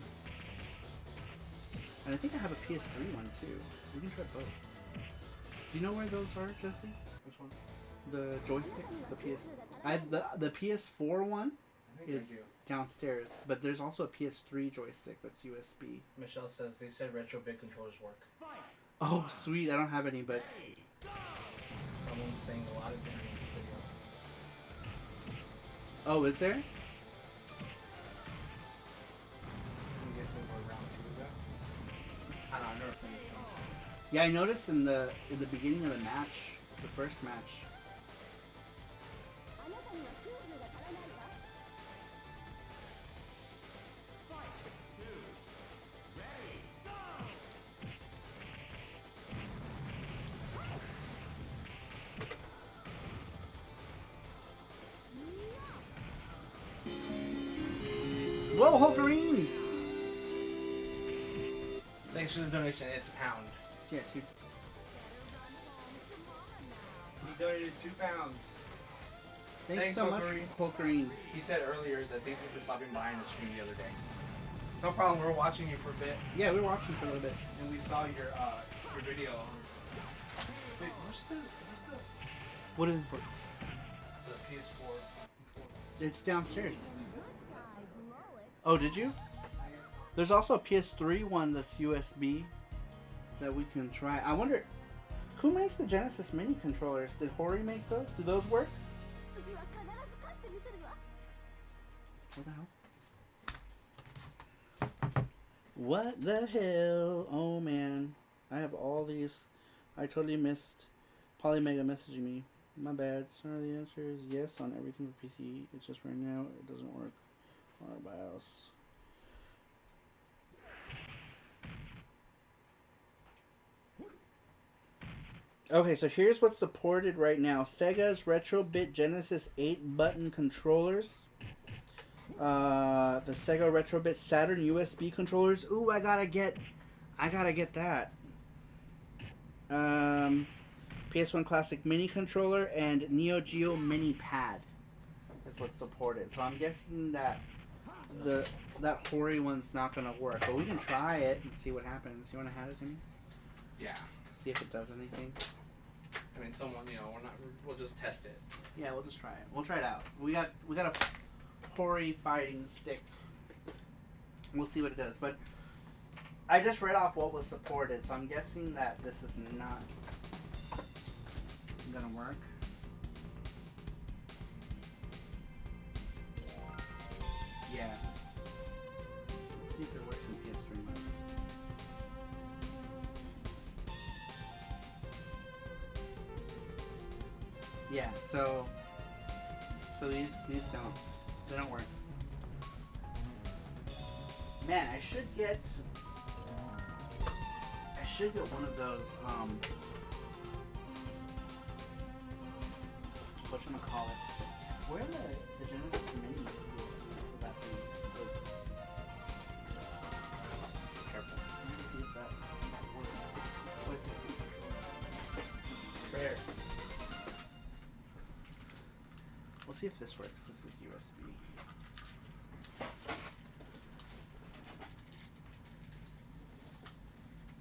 And I think I have a PS3 one too. We can try both. Do you know where those are, Jesse? Which one? The joysticks, the PS4 one is downstairs, but there's also a PS3 joystick that's USB. Michelle says they said retro bit controllers work. Oh, sweet! I don't have any, but Someone's saying a lot of things in this video. oh, is there? I'm guessing what round 2 is that? I don't know, I've never played this game. Yeah, I noticed in the beginning of the match, the first match. Whoa, Hulkarine! Thanks for the donation. It's a pound. Yeah, dude. He donated 2 pounds. Thanks so much, Hulkarine. Hulkarine. He said earlier that thank you for stopping by on the stream the other day. No problem. We were watching you for a bit, Yeah, we were watching for a little bit. and we saw your video. Wait, where's the What is it for? the PS4 controller? It's downstairs. Oh, did you? There's also a PS3 one that's USB that we can try. I wonder, who makes the Genesis Mini controllers? Did Hori make those? Do those work? What the hell? What the hell? Oh man. I have all these. I totally missed Polymega messaging me. My bad. Sorry, the answer is yes on everything for PC. It's just right now it doesn't work on our BIOS. Okay, so here's what's supported right now. Sega's Retrobit Genesis 8-button controllers. The Sega Retrobit Saturn USB controllers. Ooh, I gotta get that. PS1 Classic Mini controller and Neo Geo Mini Pad is what's supported. So I'm guessing that that Hori one's not gonna work, but we can try it and see what happens. You wanna hand it to me? Yeah. See if it does anything. I mean, someone, we'll just test it. Yeah, we'll just try it. We'll try it out. We got a Hori fighting stick. We'll see what it does. But I just read off what was supported, so I'm guessing that this is not gonna work. Yeah. Let's see if it works in PS3 mode. Yeah, so these don't work. Man, I should get one of those whatchamacallit. Where the Genesis Mini for that thing? Oh. Careful. Let me see if that works. What's this? Rare. We'll see if this works. This is USB.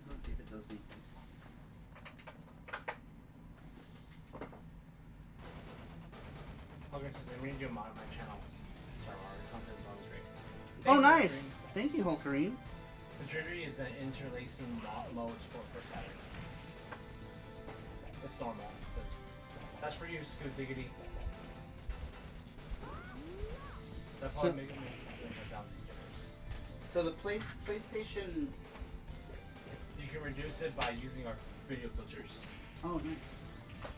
Let's see if it does anything. progress is I'm redoing my channels. So our content is always great. Oh, Thank you, nice. Dream. Thank you, Hulkarine. The triggery is an interlacing modes for Saturn. It's normal. So that's for you, Scoot Diggity. That's So- probably making me galaxy jitters. So the PlayStation. You can reduce it by using our video filters. Oh, nice.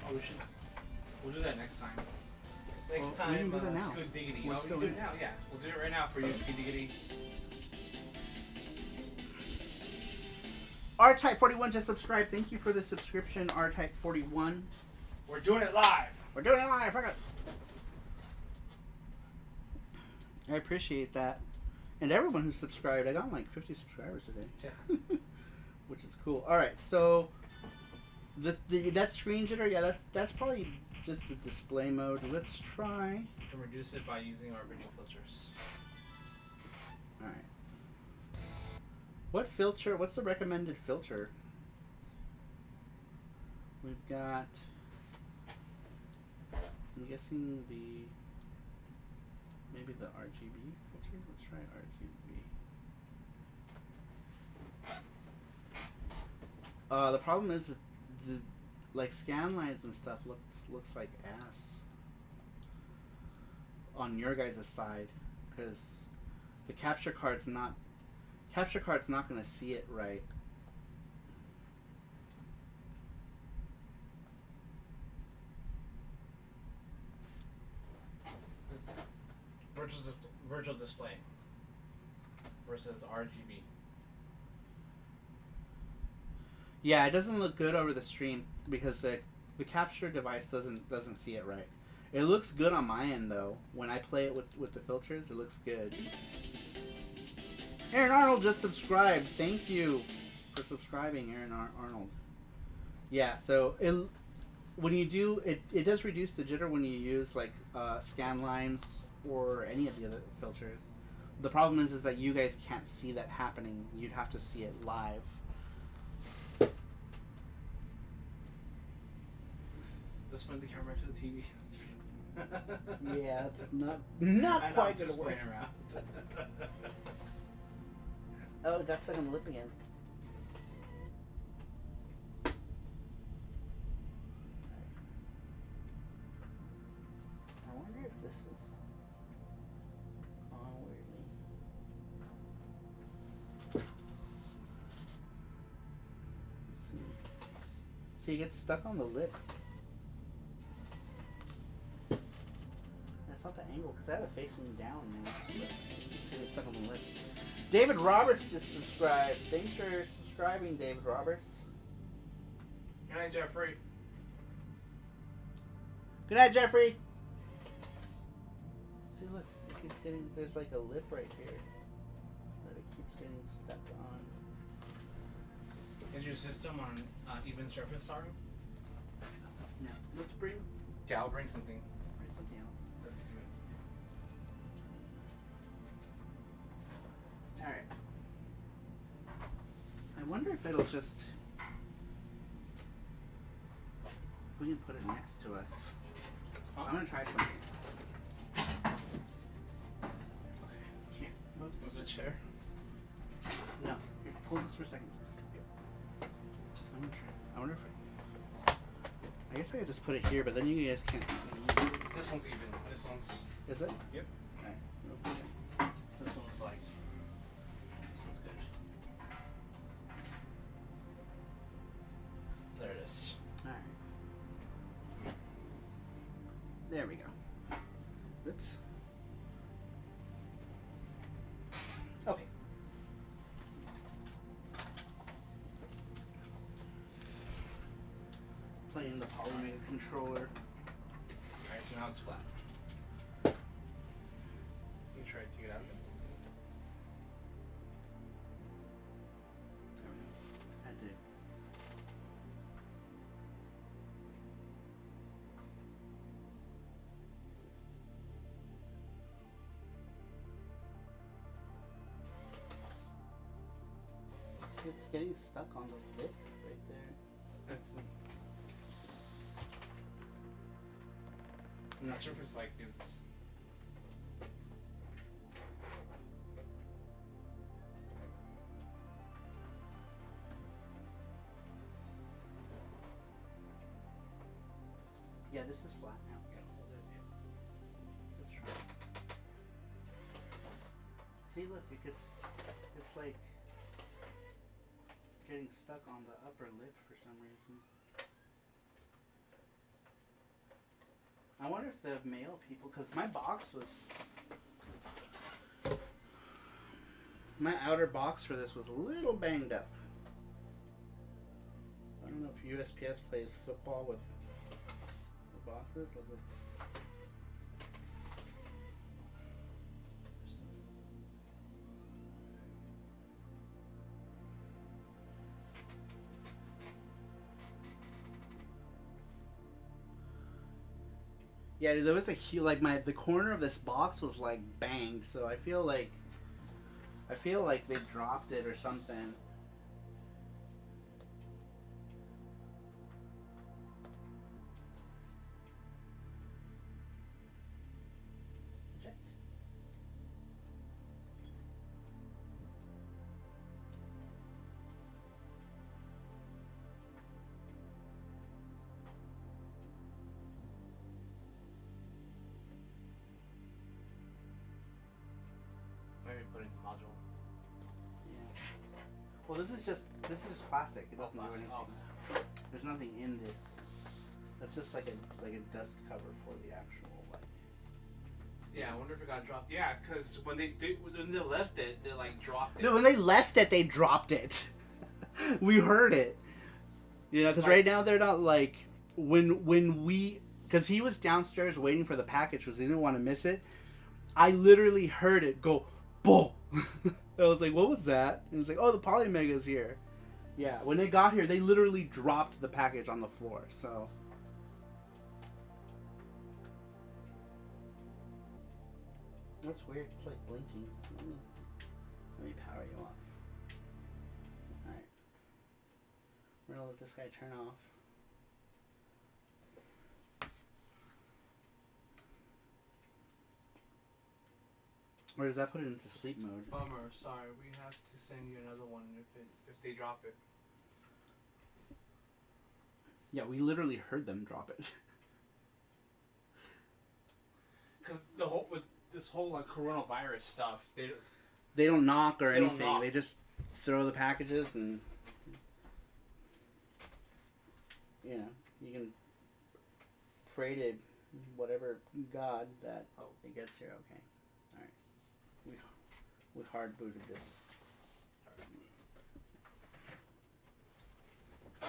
Oh, we'll do that next time. Next Well, we time, can do that now. Scoot Diggity. We're Oh, we still can do in. it now, yeah. We'll do it right now for you, Scoot Diggity. R-Type 41 just subscribed. Thank you for the subscription, R-Type 41. We're doing it live. We're doing it live. I appreciate that. And everyone who subscribed. I got like 50 subscribers today. Yeah. Which is cool. Alright, so that screen jitter, yeah, that's probably just the display mode. Let's try. You can reduce it by using our video filters. Alright. What filter? What's the recommended filter? We've got. I'm guessing maybe the RGB filter. Let's try RGB. The problem is that the like scan lines and stuff looks like ass on your guys' side because the capture card's not going to see it right. Virtual display versus RGB. Yeah, it doesn't look good over the stream because the capture device doesn't see it right. It looks good on my end though. When I play it with the filters, it looks good. Aaron Arnold just subscribed. Thank you for subscribing, Aaron Arnold. Yeah, so when you do it does reduce the jitter when you use like scan lines or any of the other filters. The problem is that you guys can't see that happening. You'd have to see it live. Let's point the camera to the TV. Yeah, it's not I'm quite just gonna work. playing around. Oh, it got stuck on the lip again. I wonder if this is on weirdly. Let's see. See, it gets stuck on the lip. That's not the angle, because I have it facing down now. But see, it's stuck on the lip. David Roberts just subscribed. Thanks for subscribing, David Roberts. Good night, Jeffrey. Good night, Jeffrey. See, look, it keeps getting. There's like a lip right here that it keeps getting stuck on. Is your system on even surface, Saru? Yeah. Let's bring Yeah, I'll bring something. something else. Let's do it. All right. I wonder if it'll just. We can put it next to us. Huh? I'm gonna try something. Okay. Here. Move Was this. it chair? No. Here, hold this for a second, please. I'm gonna try. I wonder if I guess I could just put it here, but then you guys can't see. This one's even. This one's. Is it? Yep. Alright. This one's like. This one's good. There it is. Alright. There we go. Oops. Okay. Playing the Polymega controller. Alright, so now it's flat. You try to get out of it. There we go. I did. It's getting stuck on the lip right there. That's. I'm not sure if it's like is. Yeah, this is flat now. That's right. See, look, it's like getting stuck on the upper lip for some reason. I wonder if the male people, because my box was, my outer box for this was a little banged up. I don't know if USPS plays football with the boxes. Look at yeah, there was a huge, like the corner of this box was like banged, so I feel like they dropped it or something. Eject. Maybe put it in the module. Yeah. Well, this is just plastic. It doesn't do plastic. anything. Oh. There's nothing in this. That's just like a dust cover for the actual like. Yeah, I wonder if it got dropped. Yeah, because when they left it, they like dropped it. No, when they left it, they dropped it. We heard it. You know, because right now they're not like when we, because he was downstairs waiting for the package because he didn't want to miss it. I literally heard it go, boom. I was like, what was that? And it was like, oh, the Polymega's here. Yeah, when they got here, they literally dropped the package on the floor. So. That's weird. It's like blinking. Let me power you off. Alright. We're gonna let this guy turn off. Or does that put it into sleep mode? Bummer. Sorry, we have to send you another one if they drop it. Yeah, we literally heard them drop it. Because with this whole like coronavirus stuff, They don't knock or They don't anything. knock. They just throw the packages and you know, you can pray to whatever God that it gets here. Okay. Alright. We hard booted this. I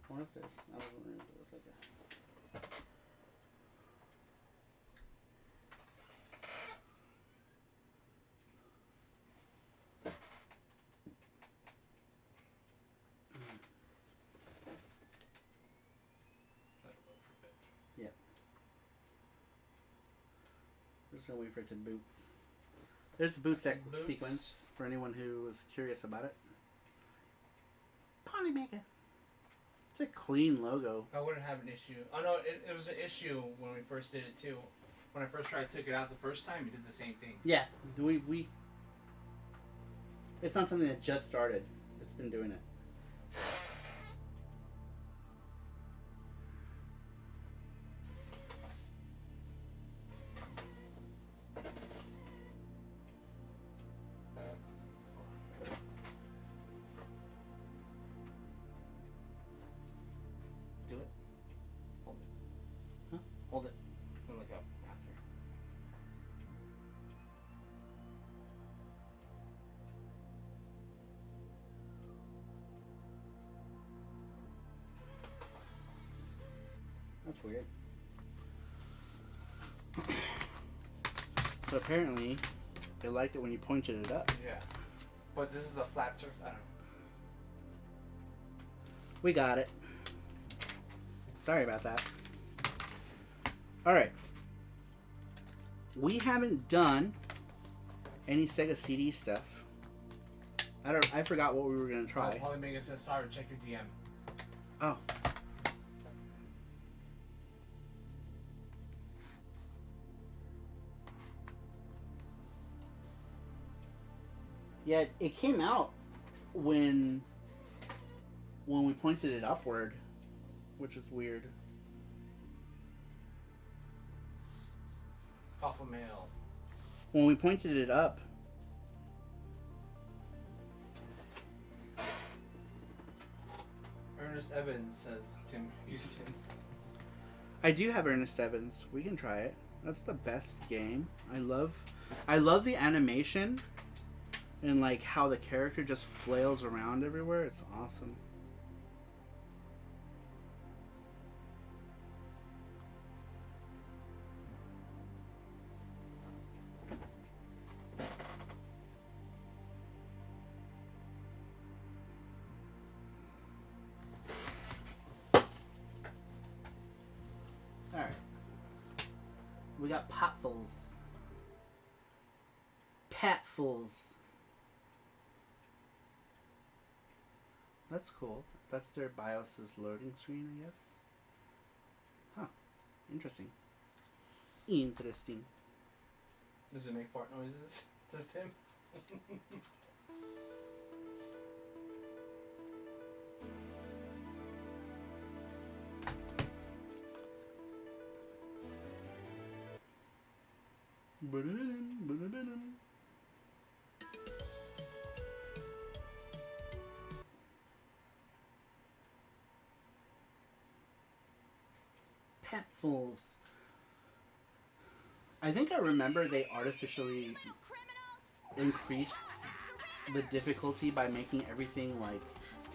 wonder if this, I was wondering if it was like a just gonna wait for it to boot. There's the boot Boots. sequence for anyone who was curious about it. Polymega. It's a clean logo. I wouldn't have an issue. Oh no, it was an issue when we first did it too. When I first took it out the first time, it did the same thing. Yeah, we. It's not something that just started. It's been doing it. Do it. Hold it. Huh? Hold it. And look up after. That's weird. So apparently, they liked it when you pointed it up. Yeah. But this is a flat surface. I don't know. We got it. Sorry about that. Alright. We haven't done any Sega CD stuff. I forgot what we were gonna try. Oh, Polymega says, sorry, check your DM. Oh. Yeah, it came out when we pointed it upward, which is weird. Alpha male. When we pointed it up. Ernest Evans says Tim Houston. I do have Ernest Evans. We can try it. That's the best game. I love the animation and like how the character just flails around everywhere. It's awesome. Alright. We got Popfuls. Patfuls. That's cool. That's their BIOS's loading screen, I guess. Huh. Interesting. Interesting. Does it make fart noises? Says Tim. Patfuls. I think I remember they artificially increased the difficulty by making everything like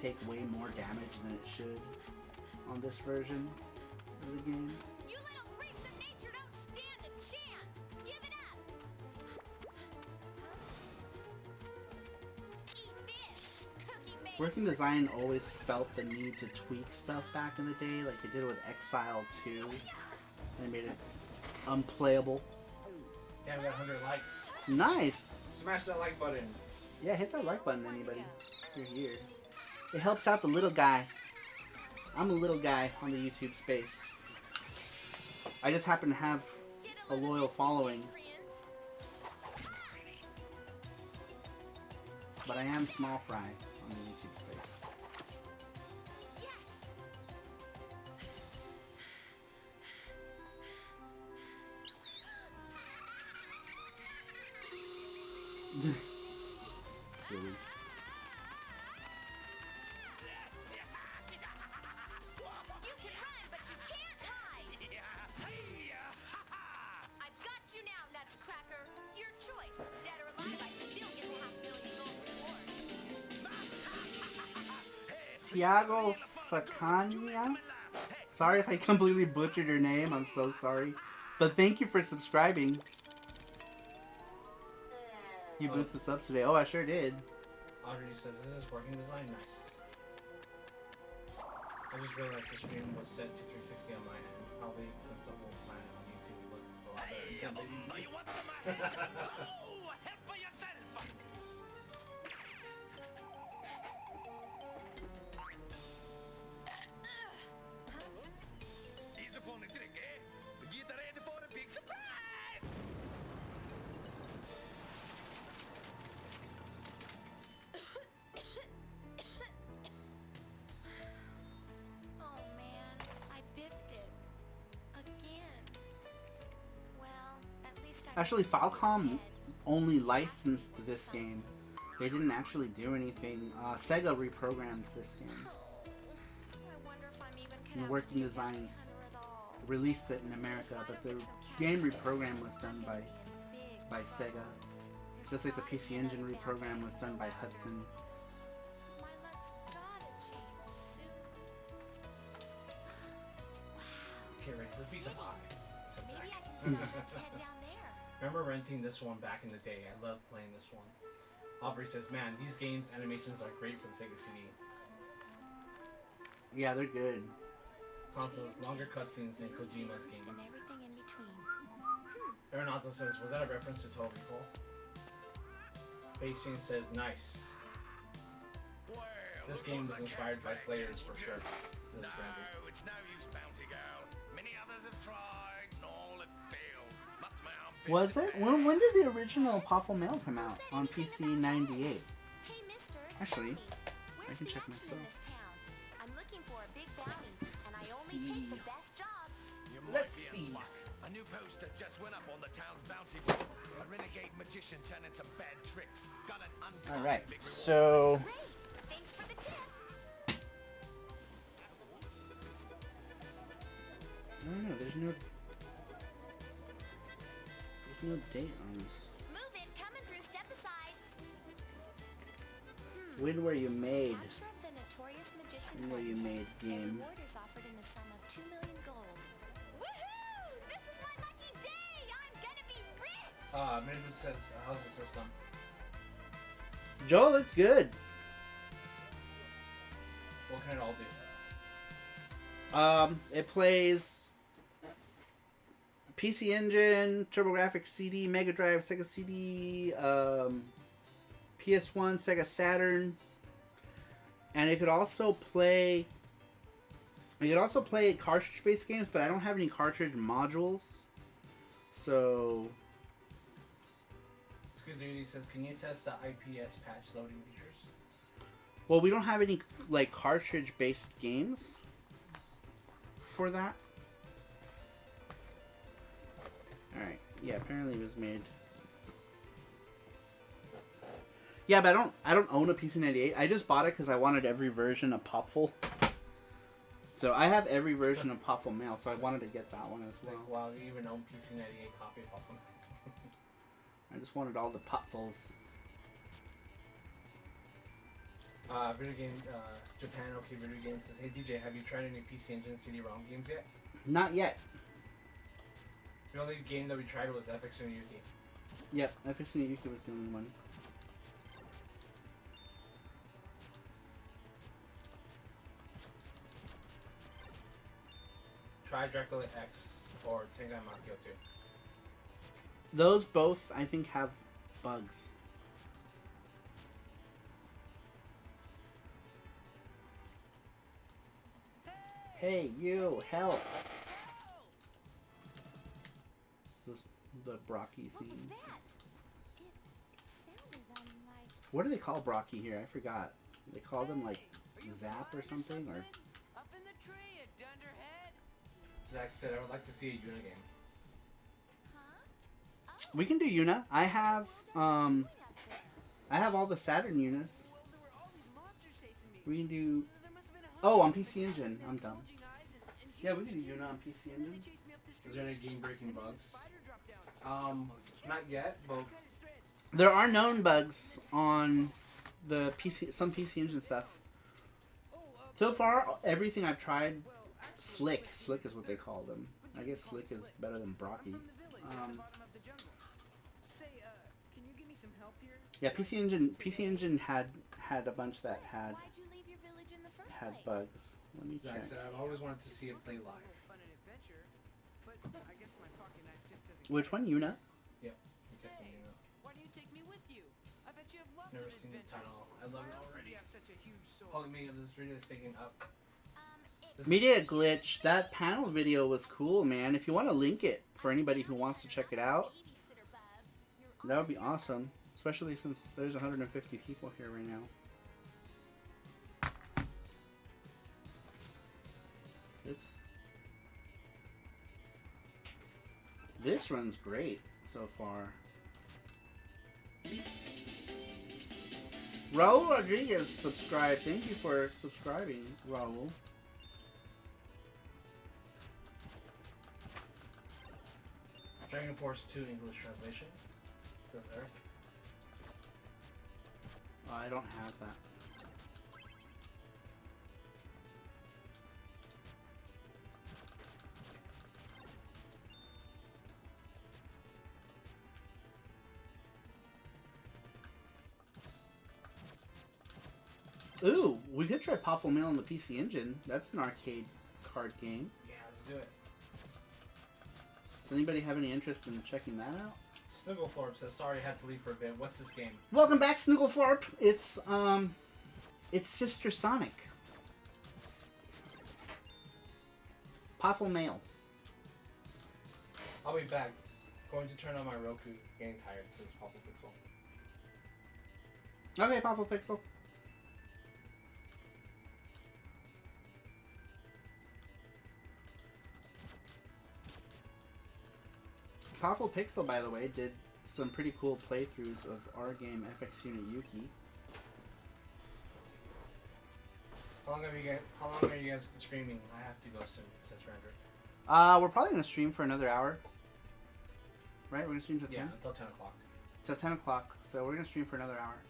take way more damage than it should on this version of the game. You little freaks of nature don't stand a chance. Give it up. Eat this, cookie man. Working Design always felt the need to tweak stuff back in the day, like they did with Exile 2. They made it unplayable. Damn, we got 100 likes. Nice! Smash that like button. Yeah, hit that like button, anybody. If you're here. It helps out the little guy. I'm a little guy on the YouTube space. I just happen to have a loyal following. But I am small fry on the YouTube space. Silly. You can run, but you can't hide. I've got you now, Nutscracker. Your choice. Dead or alive, I still get to have million gold reward. Tiago Facania? Sorry if I completely butchered your name. I'm so sorry. But thank you for subscribing. You boosted subs today. Oh, I sure did. Audrey says, this is working design. Nice. I just realized the stream was set to 360 on my end. Probably because the whole planet on YouTube looks a lot better. Easy for the trick, eh? Get ready for the big surprise! Oh man, I biffed it. Again. Well, at least I Actually, Falcom only licensed this game. They didn't actually do anything. Sega reprogrammed this game. I wonder if I'm even And connected Working to Designs Hunter at all. released it in America, but the game reprogram was done by Sega. Just like the PC Engine reprogram was done by Hudson. My luck's gotta change soon. Okay, ready for the pizza pie. Says Maybe Zach. I can finish its head down there. Remember renting this one back in the day. I loved playing this one. Aubrey says, man, these games' animations are great for the Sega CD. Yeah, they're good. Consoles, longer cutscenes than Kojima's And games. everything in between. Aaron Nanto says, was that a reference to Total Recall? Beijing says, nice. This game was inspired by Slayers for sure, says No, Brandy. it's no use, Bounty Girl. Many others have tried, and all have failed. But my Was it? When did the original Popful Mail come out? On PC 98. Hey, mister. Actually, Where's I can the check action myself. in this town? I'm looking for a big bounty, and I Let's only take see. the best jobs. You Let's might be see. in luck. A new poster just went up on the town's bounty board. A renegade magician turning some bad tricks. Got an uncommon Alright, big reward. so Great. Thanks for the tip. I don't know, there's no date on this. Move it. Coming through. Step aside. When were you made? Capture of the notorious magician. When were you made, The game? reward is offered in the sum of 2 million gold. Woohoo! This is my lucky day. I'm gonna be rich. Manager says, how's the system? Joel, it's good. What can it all do? It plays PC Engine, TurboGrafx CD, Mega Drive, Sega CD, PS1, Sega Saturn, and it could also play. It could also play cartridge-based games, but I don't have any cartridge modules, so. Scoozy says, can you test the IPS patch loading features? Well, we don't have any like cartridge-based games for that. All right. Yeah, apparently it was made. Yeah, but I don't own a PC98. I just bought it because I wanted every version of Popful. So I have every version of Popful Mail, so I wanted to get that one as well. Like, wow, you even own PC98 copy of them. I just wanted all the Popfuls. Video game, Japan OK Video Game says, hey DJ, have you tried any PC Engine CD-ROM games yet? Not yet. The only game that we tried was FX and Yuki. Yep, FX and Yuki was the only one. Try Dracula X or Tengai Makio 2. Those both, I think, have bugs. Hey, you, help! This the Brocky What was scene. that? It sounded like. What do they call Brocky here? I forgot. They call them like Zap or something, or Up in the tree, you dunderhead. Zach said, I would like to see a Yuna game. Huh? we can do Yuna. I have all the Saturn Yunas. Well, there were all these monsters chasing me. We can do. There must have been a Oh, on hundred PC Engine. I'm dumb. bulging eyes and Yeah, we huge can do teeth. Yuna on PC And then Engine. they chased me up the Is street. there any game-breaking And then the bugs? spider dropped down. Not yet, but Kinda strange. There are known bugs on the PC, some PC Engine stuff. Oh, So far, everything I've tried, well, actually, Slick is what they call them. I guess Slick is better than I'm Brocky. from the village at the Um, bottom of the jungle. Say, can you give me some help here? Yeah, PC Engine had a bunch that had Why'd you leave your village in the first had place? bugs. Let me Zach check. said, I've always wanted to see it play live. Fun and adventure, but I guess my pocket knife just doesn't. Which one, Yuna? Yep. I'm guessing you know. Why do you take me with you? I bet you have lots Never of seen this adventures. title. I love Why it else would already. you have such a huge sword? Polymega, this video is taking up. It's Media Glitch. That panel video was cool, man. If you want to link it for anybody who wants to check it out, babysitter, bub. You're that would be awesome. Especially since there's 150 people here right now. This runs great so far. Raul Rodriguez subscribed. Thank you for subscribing, Raul. Dragon Force 2 English translation, says Eric. I don't have that. Ooh, we could try Popful Mail on the PC Engine. That's an arcade card game. Yeah, let's do it. Does anybody have any interest in checking that out? Snugglethorpe says, sorry, I had to leave for a bit. What's this game? Welcome back, Snugglethorpe. It's Sister Sonic. Popful Mail. I'll be back. Going to turn on my Roku. Getting tired. Says Popful Pixel. Okay, Popful Pixel. Popful Pixel, by the way, did some pretty cool playthroughs of our game FX Unit Yuki. How long are you guys streaming? I have to go soon. Says Render. We're probably gonna stream for another hour. Right? We're gonna stream till 10? Yeah, until 10 o'clock. Till 10 o'clock. So we're gonna stream for another hour.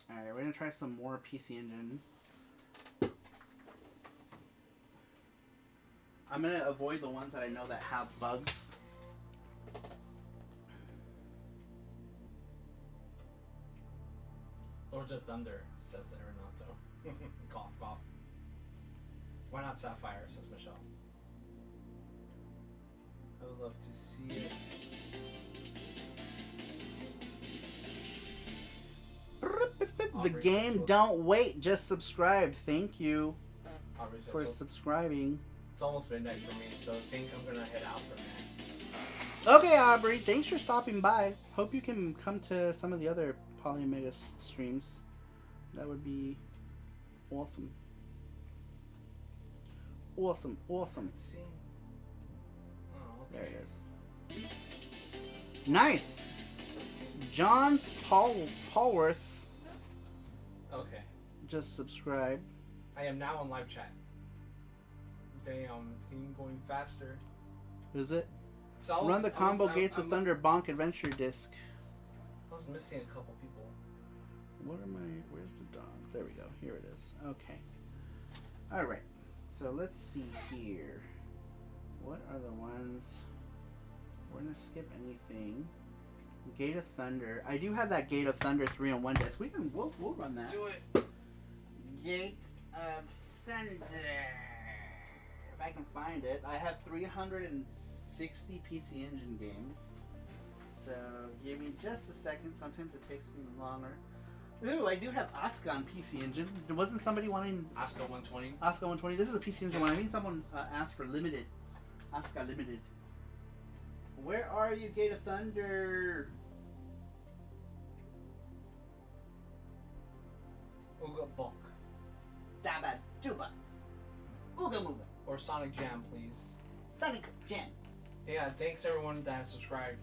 Alright, we're gonna try some more PC Engine. I'm gonna avoid the ones that I know that have bugs. Lords of Thunder, says Aaron Nanto. Cough, cough. Why not Sapphire, says Michelle. I would love to see it. The game don't wait, just subscribe. Thank you Aubrey says for so. subscribing. It's almost midnight for me, so I think I'm gonna head out for a minute. Okay, Aubrey, thanks for stopping by. Hope you can come to some of the other Polymega streams. That would be awesome. Awesome, awesome. Let's see. Oh, okay. There it is. Nice! John Paulworth Okay. just subscribed. I am now on live chat. Damn, it's going faster. Is it? So Run the combo Gates of Thunder Bonk Adventure disc. I was missing a couple people. What am I? Where's the dog? There we go. Here it is. Okay. Alright. So let's see here. What are the ones? We're gonna skip anything. Gate of Thunder. I do have that Gate of Thunder 3-in-1 disc. We'll run that. Do it. Gate of Thunder. If I can find it. I have 360 PC Engine games. So give me just a second. Sometimes it takes me longer. Ooh, I do have Asuka on PC Engine. Wasn't somebody wanting Asuka 120. Asuka 120? This is a PC Engine one. I think someone asked for limited. Asuka limited. Where are you, Gate of Thunder? Ooga Bonk. Daba Duba. Ooga Mooga. Or Sonic Jam, please. Sonic Jam. Yeah, thanks everyone that has subscribed.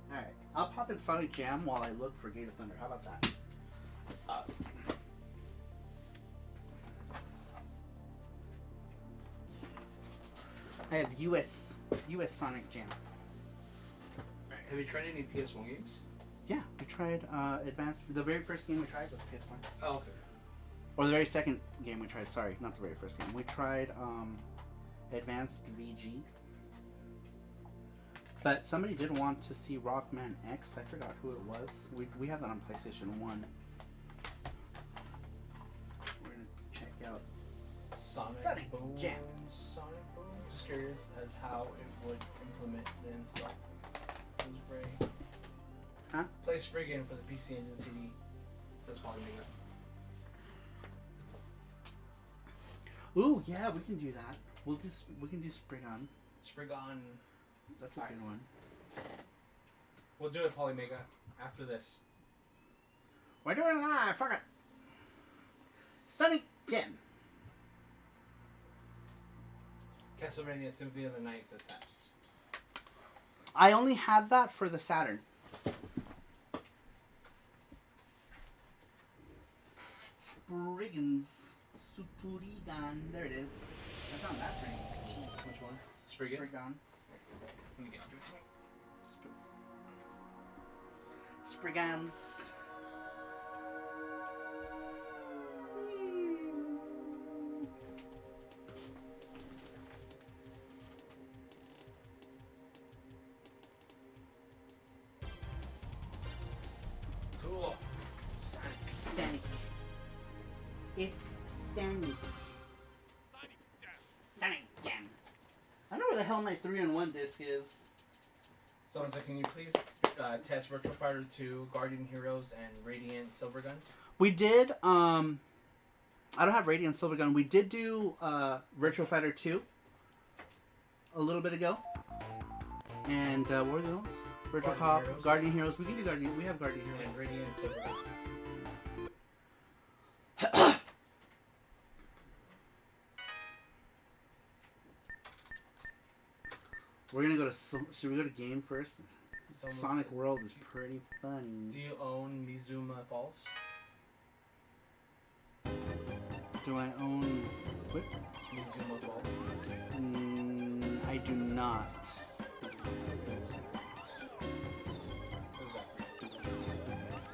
Alright. I'll pop in Sonic Jam while I look for Gate of Thunder. How about that? I have US Sonic Jam. Have you tried any PS1 games? Yeah, we tried Advanced. The very first game we tried was PS1. Oh, okay. Or the very second game we tried. Sorry, not the very first game. We tried Advanced VG. But somebody did want to see Rockman X. I forgot who it was. We have that on PlayStation 1. We're gonna check out Sonic Boom. Jam. Sonic Boom. Just curious as how it would implement the install. This is great. Huh? Play Spriggan for the PC Engine CD. Says Polymega. Ooh, yeah, we can do that. We can do Spriggan. Spriggan. That's a good one. We'll do it Polymega after this. We're doing live. Fuck it. Sonic Jam. Castlevania Symphony of the Night, says Peps. I only had that for the Saturn. Spriggan's Supurigan. There it is. I found that thing. Which one? Spriggan? Spriggan. Let me get to it. Spriggans. Cool. Sonic. It's Sonic. Sonic Jam. I don't know where the hell my 3-in-1 disc is. Someone said, can you please pick test Virtua Fighter 2, Guardian Heroes, and Radiant Silvergun? We did. I don't have Radiant Silvergun. We did do Virtua Fighter 2 a little bit ago. And what were the other ones? Virtual Cop, Heroes. Guardian Heroes. We can do Guardian. We have Guardian Heroes. And Radiant Silvergun. We're gonna go to. Should we go to game first? Someone Sonic said- World is pretty funny. Do you own Mizuma Falls? Do I own? What? Mizuma Falls. I do not. Who's that?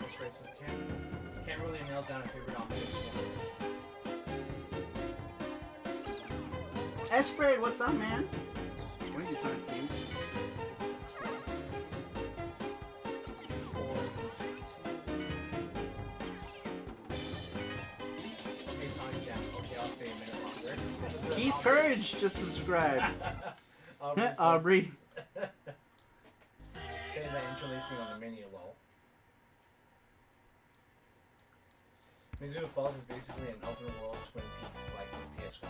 This racist can't really nail down a favorite on PS1. Esprade, what's up, man? What did you Sonic Team? Hey, Sonic Jam. Okay, I'll stay a minute longer. Keith Courage just subscribed. Aubrey. Aubrey. Getting that interlacing on the menu, lol. Mizuma Falls is basically an open world Twin Peaks like on PS1.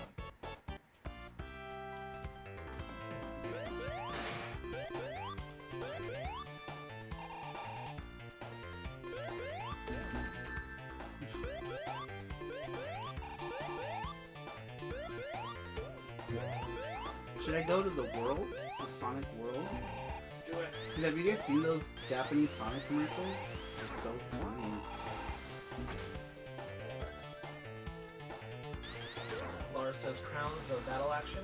Should I go to the world? The Sonic World? Do it. Dude, have you guys seen those Japanese Sonic commercials? They're so funny. Laura says Crowns of Battle Action.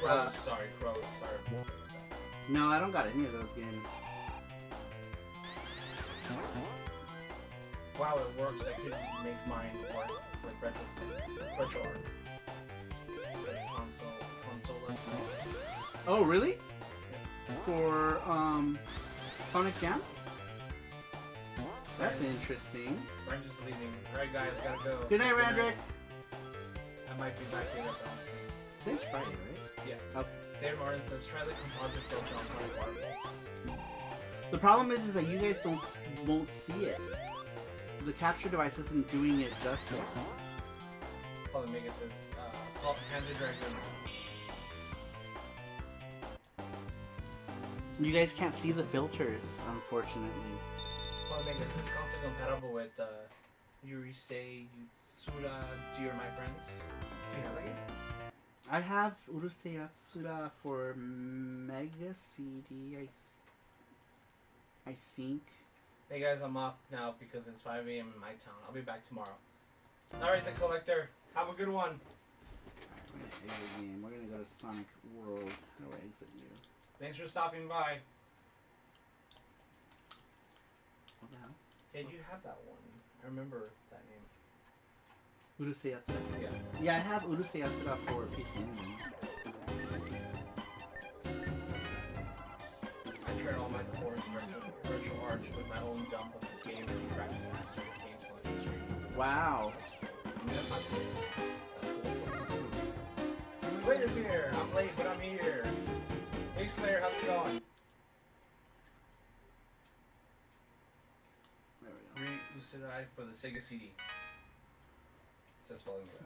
Crows, sorry. No, I don't got any of those games. Wow, it works. I could make mine work with retro art. Says console. Oh, really? For Sonic Jam? That's interesting. I'm just leaving. Alright guys, gotta go. Good night, Randrick. I might be back later, but I'll see. Today's Friday, right? Yeah. Okay. David Martin says, try the composite filter on Sonic Waterfalls. The problem is that you guys won't see it. The capture device isn't doing it justice. Polymega says, Panzer Dragoon. You guys can't see the filters, unfortunately. Polymega, is this console compatible with Yurisei, Yutsura, Do You're My Friends? Do you have that game? I have Urusei Yatsura for MEGASTREAM, I think. Hey guys, I'm off now because it's 5 a.m. in my town. I'll be back tomorrow. Alright, the collector. Have a good one. We're gonna exit the game. We're gonna go to Sonic World. How do I exit you? Thanks for stopping by. What the hell? Yeah, you have that one. I remember that name. Urusei Yatsura? Yeah. Yeah, I have Urusei Yatsura for PC Engine. I tried all my cores virtual arch with my own dump of this game and practice after the game selection stream. Wow. I mean, that's not good. That's cool. Slayer's here! I'm late, but I'm here. Hey Slayer, how's it going? There we go. Re-Usidai for the Sega CD. Says Polymega.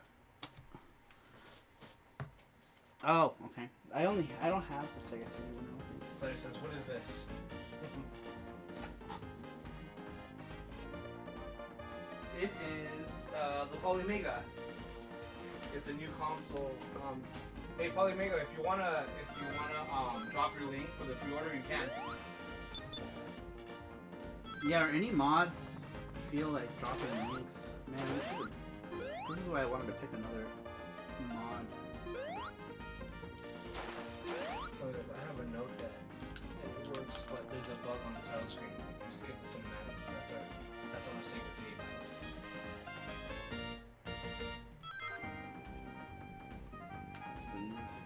Oh, okay. I don't have the Sega CD one. Slayer says, what is this? It is the Polymega. It's a new console. Hey Polymega, if you wanna drop your link for the pre-order, you can. Yeah, or any mods feel like dropping links. Man, we should. This is why I wanted to pick another mod. Oh, I have a note that it works, but there's a bug on the title screen. If you skip the cinematic, that's on a Sega CD box. It's the music.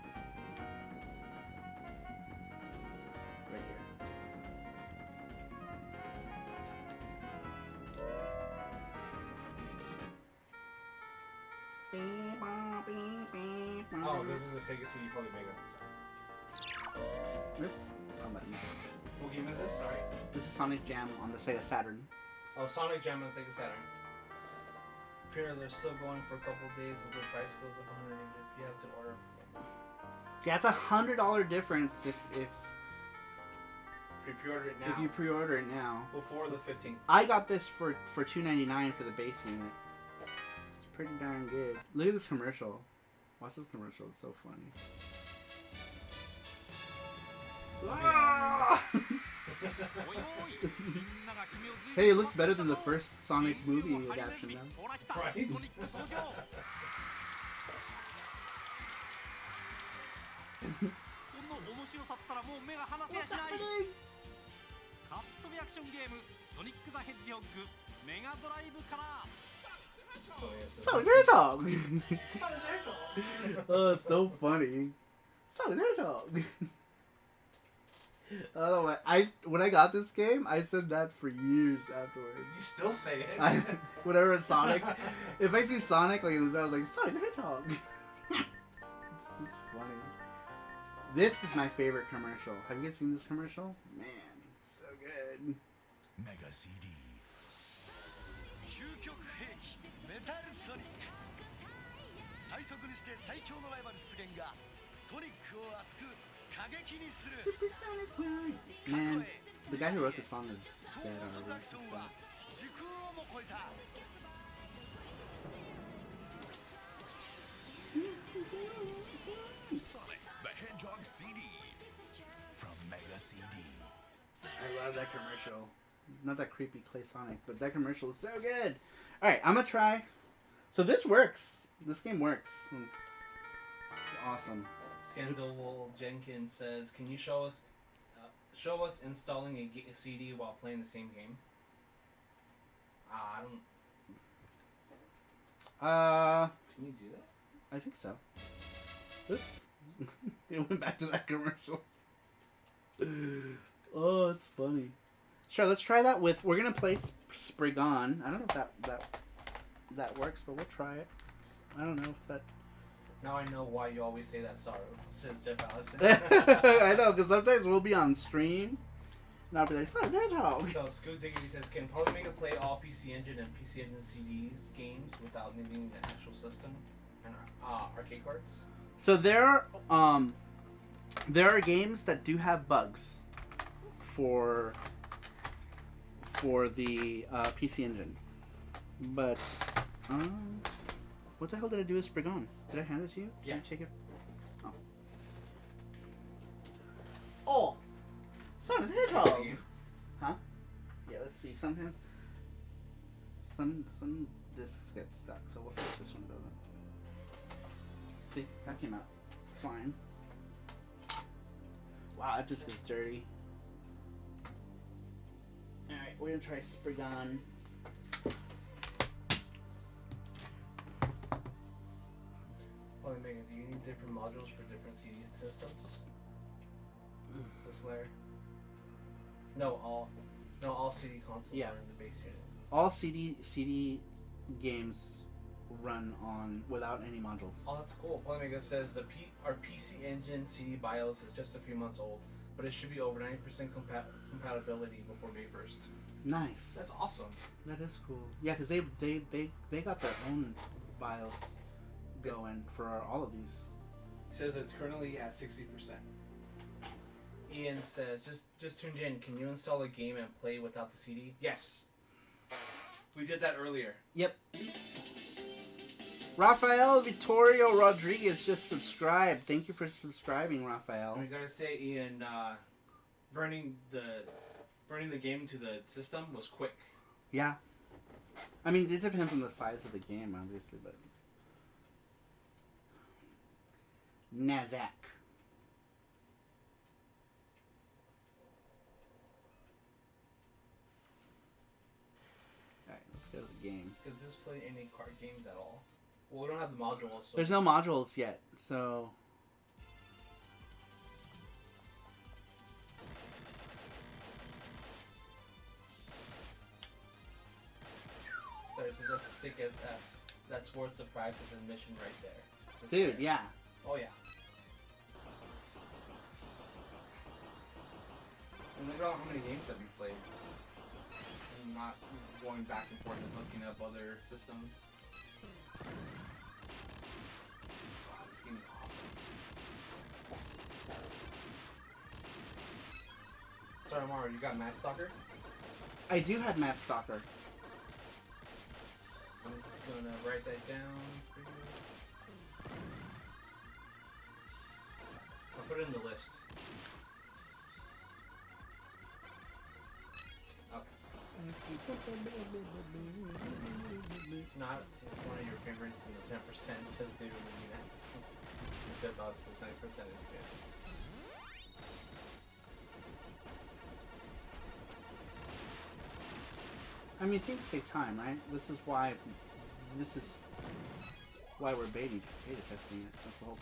Right here. Oh, this is a Sega CD Polymega. Oops. Oh. Don't let me. What game is this? Sorry. This is Sonic Jam on the Sega Saturn. Oh, Sonic Jam on Sega Saturn. Pre-orders are still going for a couple days until the price goes up 100 if you have to order. Yeah, it's $100 difference if If you pre-order it now. if you pre-order it now. Before the 15th. I got this for $2.99 for the base unit. It's pretty darn good. Look at this commercial. Watch this commercial. It's so funny. Ah! Hey, it looks better than the first Sonic movie adaptation now. Right? What's happening? カットリアクションゲームソニック・ザ・ヘッジホッグメガドライブから Sonic the Hedgehog! Oh, it's so funny. Sonic the Hedgehog! I don't know why. When I got this game, I said that for years afterwards. You still say it. Whenever it's Sonic, if I see Sonic like in this, I was like, Sonic the Hedgehog! It's just funny. This is my favorite commercial. Have you guys seen this commercial? Man, so good. MEGACD 究極兵器メタルソニック最速にして最強のライバル出現がソニックを熱く過激にする Man, the guy who wrote the song is 超 dead 音速ア already. クションは時空をも超えた Sonic the Hedgehog CD from MEGACD. I love that commercial. Not that creepy Clay Sonic, but that commercial is so good. Alright, I'm gonna try. So this works. This game works. It's awesome. Scandal Jenkins says, "Can you show us installing a CD while playing the same game?" I don't. Can you do that? I think so. Oops. It went back to that commercial. Oh, it's funny. Sure, let's try that with. We're gonna play Spriggan. I don't know if that works, but we'll try it. I don't know if that. Now I know why you always say that, Saru, says Jeff Allison. I know, because sometimes we'll be on stream, and I'll be like, "Sonic the Hedgehog." So Scoot Diggity says, "Can Polymega play all PC Engine and PC Engine CDs games without needing the actual system and arcade cards?" So there are games that do have bugs for the PC Engine, but what the hell did I do with Spriggan? Did I hand it to you? Yeah. Did you take it? Oh. Oh! Sonic the Hedgehog! Huh? Yeah, let's see. Sometimes some discs get stuck, so we'll see if this one doesn't. See, that came out fine. Wow, that disc is dirty. Alright, we're gonna try Spriggan. Polymega, do you need different modules for different CD systems? Is this Lair? No, all CD consoles Yeah. are in the base unit. All CD games run on without any modules. Oh, that's cool. Polymega says our PC Engine CD BIOS is just a few months old, but it should be over 90% compatibility before May 1st. Nice. That's awesome. That is cool. Yeah, because they got their own BIOS going for all of these. He says it's currently at 60%. Ian says, just tuned in. Can you install a game and play without the CD? Yes. We did that earlier. Yep. Rafael Vittorio Rodriguez just subscribed. Thank you for subscribing, Rafael. And we gotta say, Ian, burning the game to the system was quick. Yeah. I mean, it depends on the size of the game, obviously, but... Nazak. Alright, let's go to the game. Does this play any card games at all? Well, we don't have the modules. So There's no modules yet, so... Sorry, so that's sick as F. That's worth the price of admission right there. Just Dude, there. yeah. Oh yeah. Look at how many games have you played. And not going back and forth and looking up other systems. Wow, this game is awesome. Sorry, Mario, you got Mad Stalker? I do have Mad Stalker. I'm gonna write that down for you. I'll put it in the list. Okay. Not one of your favorites in the 10% says David Medina. Which I thought the 9% is good. I mean, things take time, right? This is why we're beta testing it. That's the whole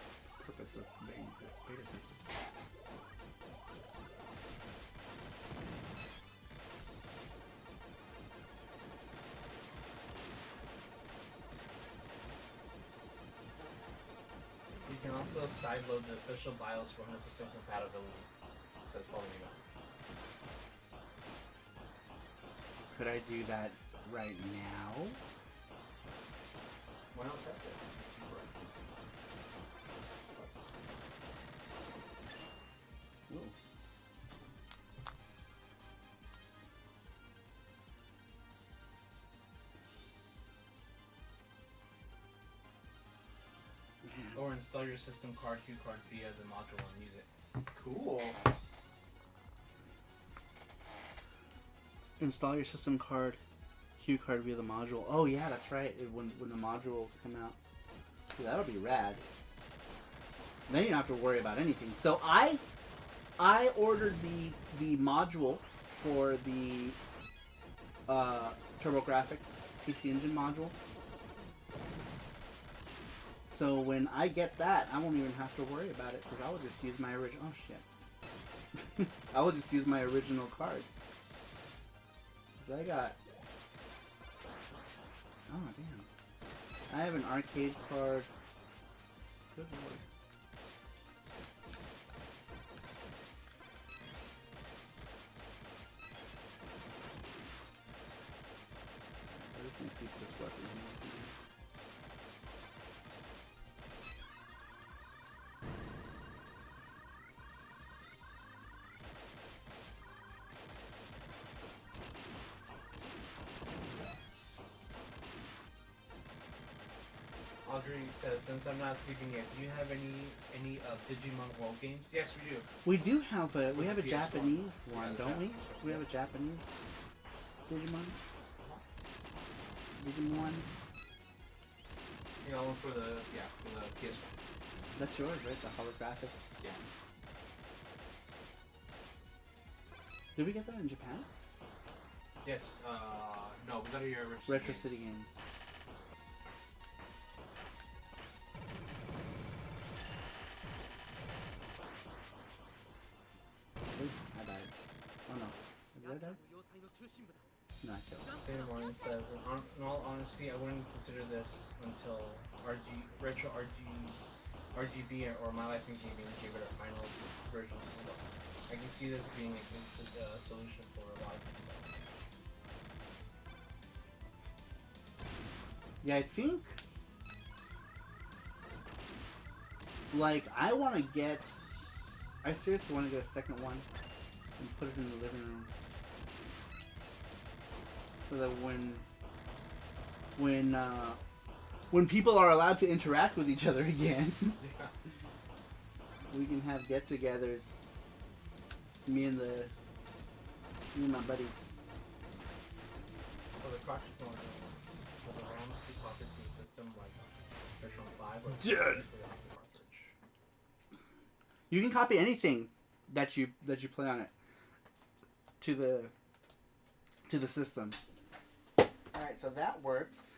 purpose of beta testing. You can also sideload the official BIOS for 100% compatibility. Says Polymega. Could I do that right now? Why not test it? Ooh. Man. Or install your system card, Q card via the module and use it. Cool. Install your system card, Q card via the module. Oh yeah, that's right. When the modules come out, yeah, that'll be rad. Then you don't have to worry about anything. So I ordered the module for the TurboGrafx PC Engine module. So when I get that, I won't even have to worry about it because I will just use my original. Oh shit! I will just use my original cards. I got... Oh, damn. I have an arcade card. Good lord. I'm just gonna keep this weapon here. Audrey says, since I'm not sleeping yet, do you have any Digimonworld games? Yes, we do. We do have a With a the PS1. Japanese one, Yeah, don't we? Japanese We have a Japanese Digimon. Digimon. You know, for the PS1. That's yours, right? The holographic. Yeah. Did we get that in Japan? Yes. No, we got to hear Retro City Games. Oops, I died. Oh no. Did I die? No, I killed. One says, in all honesty, I wouldn't consider this until retro RGB or My Life in Gaming gave it a final version. I can see this being a good solution for a lot of people. Yeah, I think... Like, I want to get... I seriously want to get a second one and put it in the living room. So that when people are allowed to interact with each other again, we can have get-togethers. Me and my buddies. So the cartridge ones, will the ROMs be copied to the system like Virtual 5 or Dude! the cartridge? You can copy anything that you play on it to the system. All right, so that works.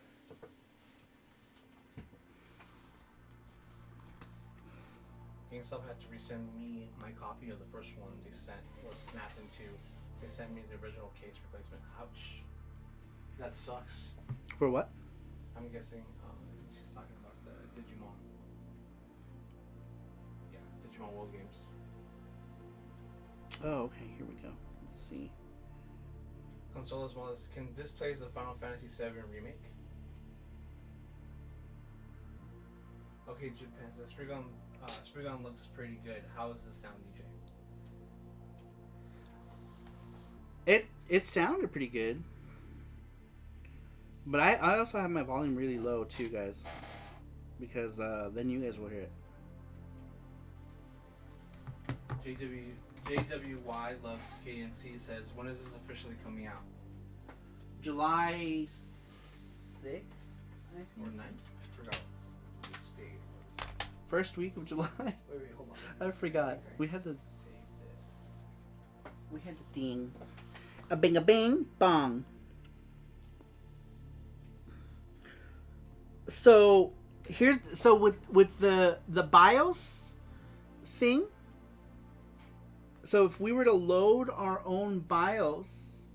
GameStop had to resend me my copy of the first one they sent was snapped into. They sent me the original case replacement. Ouch. That sucks. For what? I'm guessing she's talking about the Digimon. Yeah, Digimon World games. Oh, okay. Here we go. Let's see. Console as well as can this play as the Final Fantasy VII remake? Okay, Japan says Spriggan looks pretty good. How is the sound, DJ? It sounded pretty good. But I also have my volume really low too, guys. Because then you guys will hear it. JWY loves KMC says, when is this officially coming out? July 6th, I Or think. 9th? I forgot which day it was. First week of July. Wait, hold on. I forgot. think I We had the saved it. we had the thing. A bing bong. So with the BIOS thing. So if we were to load our own BIOS,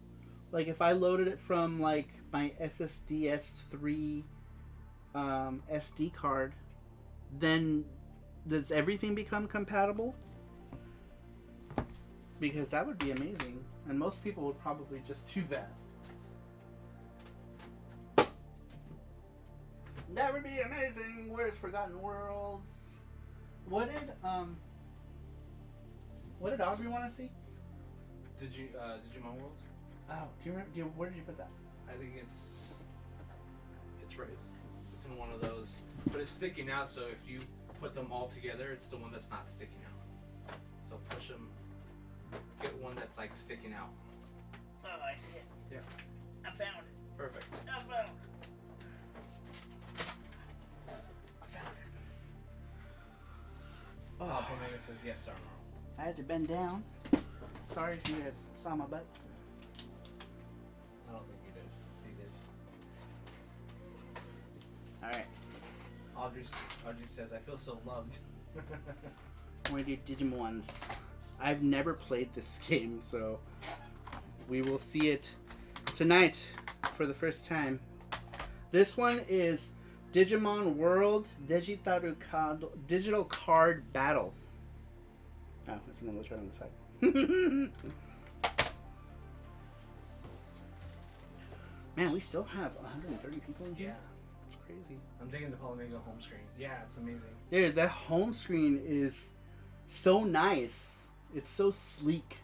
like if I loaded it from like my SSD S3 SD card, then does everything become compatible? Because that would be amazing, and most people would probably just do that. That would be amazing. Where's Forgotten Worlds? What did Aubrey want to see? Digimonworld? Oh, do you remember? Where did you put that? I think it's raised. It's in one of those, but it's sticking out. So if you put them all together, it's the one that's not sticking out. So push them. Get one that's like sticking out. Oh, I see it. Yeah. I found it. Perfect. I found it. Oh, Popful says yes, Saru. I had to bend down. Sorry if you guys saw my butt. I don't think you did. He did. Alright. Audrey says, I feel so loved. We're gonna do Digimons. I've never played this game, so we will see it tonight for the first time. This one is Digimonworld Digital Card Battle. Oh, it's in English right on the side. Man, we still have 130 people in here. Yeah. It's crazy. I'm taking the Polymega home screen. Yeah, it's amazing. Dude, that home screen is so nice. It's so sleek.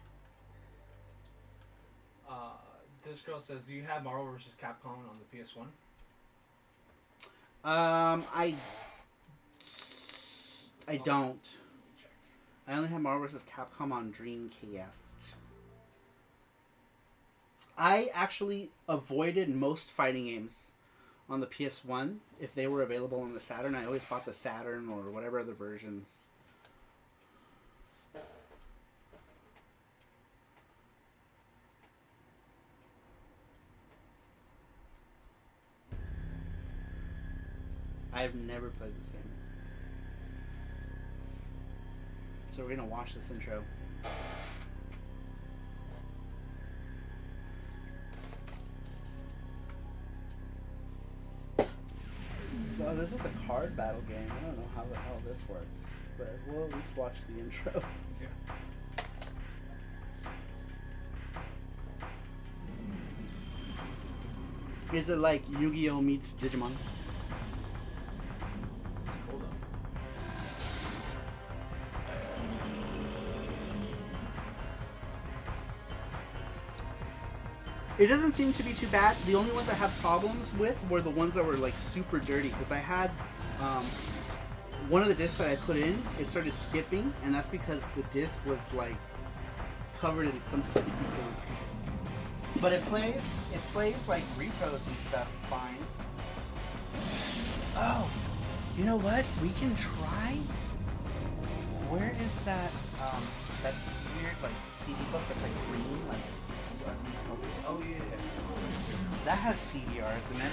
This girl says, do you have Marvel vs. Capcom on the PS1? I don't. Let me check. I only have Marvel vs. Capcom on Dreamcast. I actually avoided most fighting games on the PS1 if they were available on the Saturn. I always bought the Saturn or whatever other versions. I've never played this game. So we're gonna watch this intro. Oh, this is a card battle game. I don't know how the hell this works, but we'll at least watch the intro. Yeah. Is it like Yu-Gi-Oh meets Digimon? It's cool though. It doesn't seem to be too bad. The only ones I had problems with were the ones that were like super dirty, because I had one of the discs that I put in, it started skipping, and that's because the disc was like covered in some sticky gunk. But it plays like repros and stuff fine. Oh, you know what? We can try. Where is that? That's weird like CD book that's like green, like. Oh yeah. That has CDRs in it.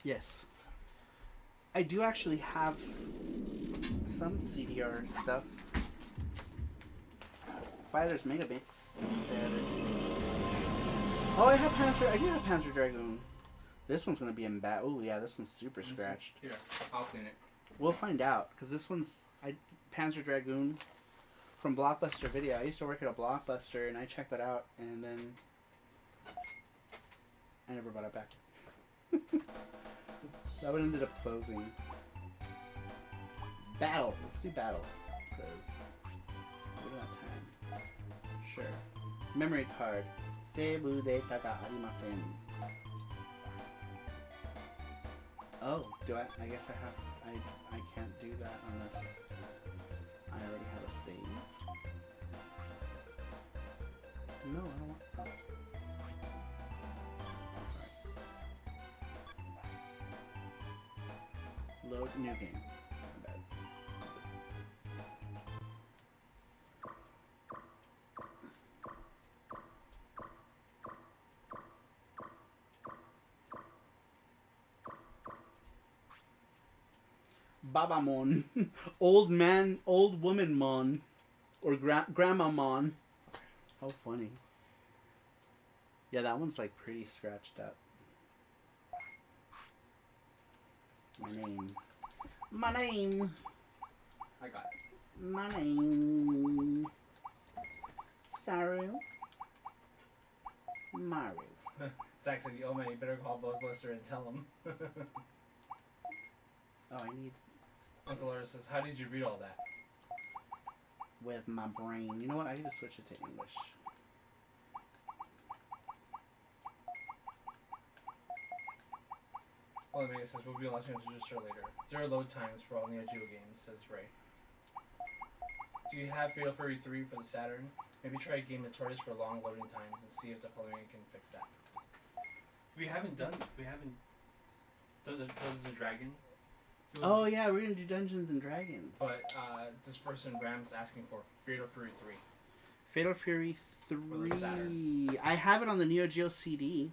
Yes. I do actually have some CDR stuff. Fighters Megamix. Oh, I have Panzer. I do have Panzer Dragoon. This one's gonna be in bad. Oh yeah, this one's super scratched. Here, I'll clean it. We'll find out because this one's Panzer Dragoon from Blockbuster Video. I used to work at a Blockbuster and I checked that out and then I never brought it back. That one ended up closing. Battle. Let's do battle because we don't have time. Sure. Memory card. Seibu data ga arimasen. Oh, do I? I guess I have. I can't do that unless I already have a save. No, I don't want. Oh. Sorry. Load new game. My bad. Babamon. Old man, old woman mon. Or grandma mon. How funny. Yeah, that one's like pretty scratched up. My name. My name. I got it. My name. Saru. Maru. Zach said, "Oh man, you better call Blockbuster and tell him." Oh, I need Uncle Laura says, "How did you read all that?" with my brain. You know what? I can just switch it to English. Polymega says, "We'll be launching into register later. 0 load times for all Neo Geo games," says Ray. Do you have Fatal Fury 3 for the Saturn? Maybe try a game Notorious for long loading times and see if the Polymega can fix that. We haven't done the Dragon. Oh yeah, we're gonna do Dungeons and Dragons. But this person, Ram's asking for Fatal Fury 3. Fatal Fury For the Saturn. 3. I have it on the Neo Geo CD.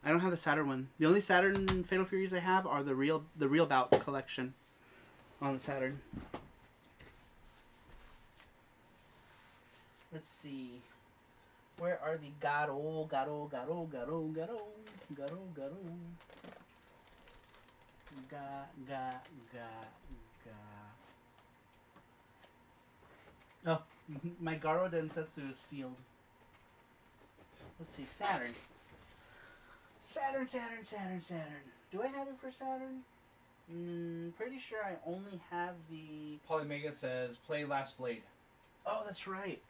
I don't have the Saturn one. The only Saturn Fatal Furies I have are the real bout collection on the Saturn. Let's see. Where are the Garo? Oh, my Garo Densetsu is sealed. Let's see, Saturn. Saturn. Do I have it for Saturn? Pretty sure I only have the... Polymega says, "Play Last Blade." Oh, that's right.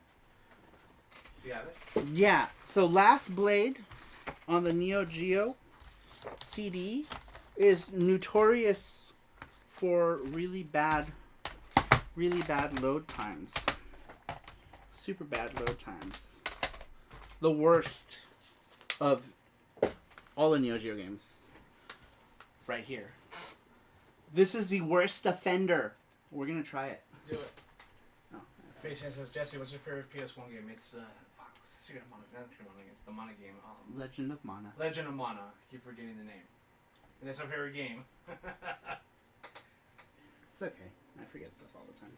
Do you have it? Yeah, so Last Blade on the Neo Geo CD is notorious for really bad load times. Super bad load times. The worst of all the Neo Geo games. Right here. This is the worst offender. We're gonna try it. Do it. Oh. Patient says, "Jesse, what's your favorite PS1 game?" It's what's the Secret of Mana? Not Secret of Mana. It's the Mana game. Legend of Mana. Legend of Mana. I keep forgetting the name. And it's our favorite game. It's okay. I forget stuff all the time.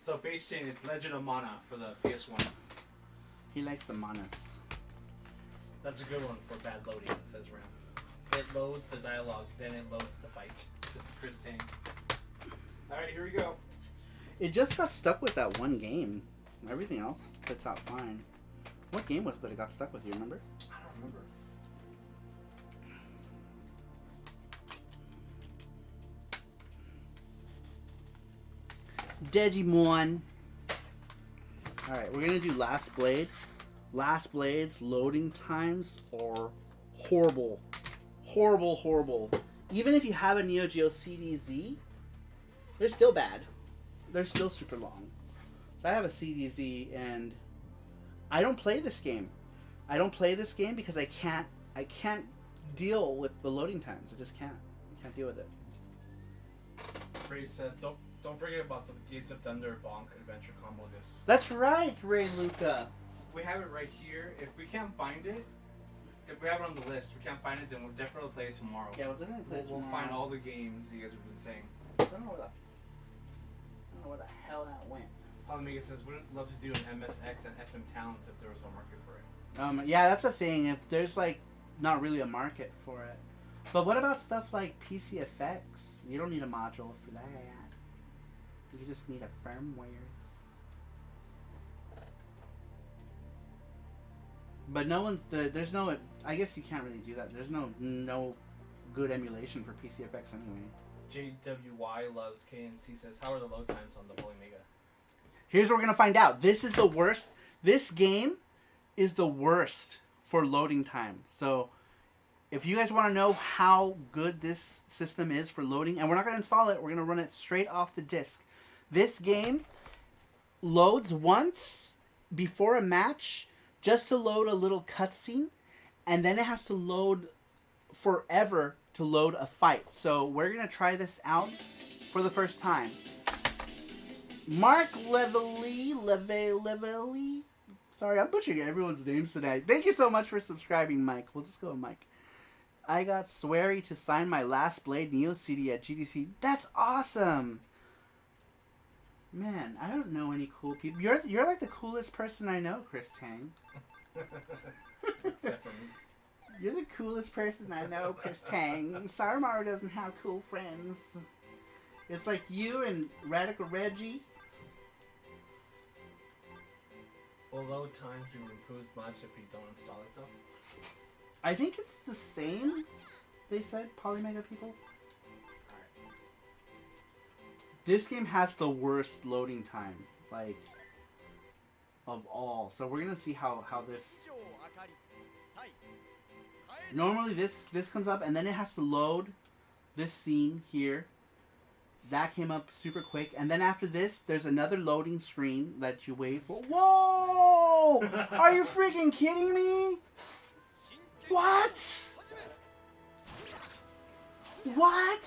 So Base Chain is Legend of Mana for the PS1. He likes the Manas. That's a good one for bad loading, says Ram. It loads the dialogue, then it loads the fight, says Christine. Alright, here we go. It just got stuck with that one game. Everything else fits out fine. What game was it that it got stuck with, you remember? I don't remember. Digimon. Alright, we're gonna do Last Blade. Last Blade's loading times are horrible. Horrible. Even if you have a Neo Geo CD-Z, they're still bad. They're still super long. So I have a CD-Z and I don't play this game. I don't play this game because I can't deal with the loading times. I just can't. I can't deal with it. Ray says, don't forget about the Gates of Thunder Bonk Adventure combo disc. That's right, Ray Luca. We have it right here. If we can't find it, if we have it on the list, we can't find it, then we'll definitely play it tomorrow. Yeah, we'll definitely play it We'll tomorrow. find all the games you guys have been saying. I don't know where the hell that went. Polymega says, wouldn't love to do an MSX and FM Talents if there was a market for it. Yeah, that's a thing. If there's like not really a market for it. But what about stuff like PCFX? You don't need a module for that. You just need a firmwares. But no one's there's no. I guess you can't really do that. There's no good emulation for PCFX anyway. JWY loves KNC says, how are the load times on the Polymega? Here's what we're gonna find out. This is the worst. This game is the worst for loading time. So if you guys want to know how good this system is for loading, and we're not gonna install it, we're gonna run it straight off the disk. This game loads once before a match just to load a little cutscene, and then it has to load forever to load a fight. So we're gonna try this out for the first time. Mark Levely. Sorry, I'm butchering everyone's names today. Thank you so much for subscribing, Mike. We'll just go with Mike. I got Swery to sign my last Blade Neo CD at GDC. That's awesome. Man, I don't know any cool people. You're like the coolest person I know, Chris Tang. Except for me. You're the coolest person I know, Chris Tang. Saramaru doesn't have cool friends. It's like you and Radical Reggie. Will load times be improved much if you don't install it though? I think it's the same, they said, Polymega people. Alright. This game has the worst loading time, like, of all. So we're gonna see how this... Normally this comes up and then it has to load this scene here. That came up super quick. And then after this, there's another loading screen that you wait for. Whoa! Are you freaking kidding me? What? What?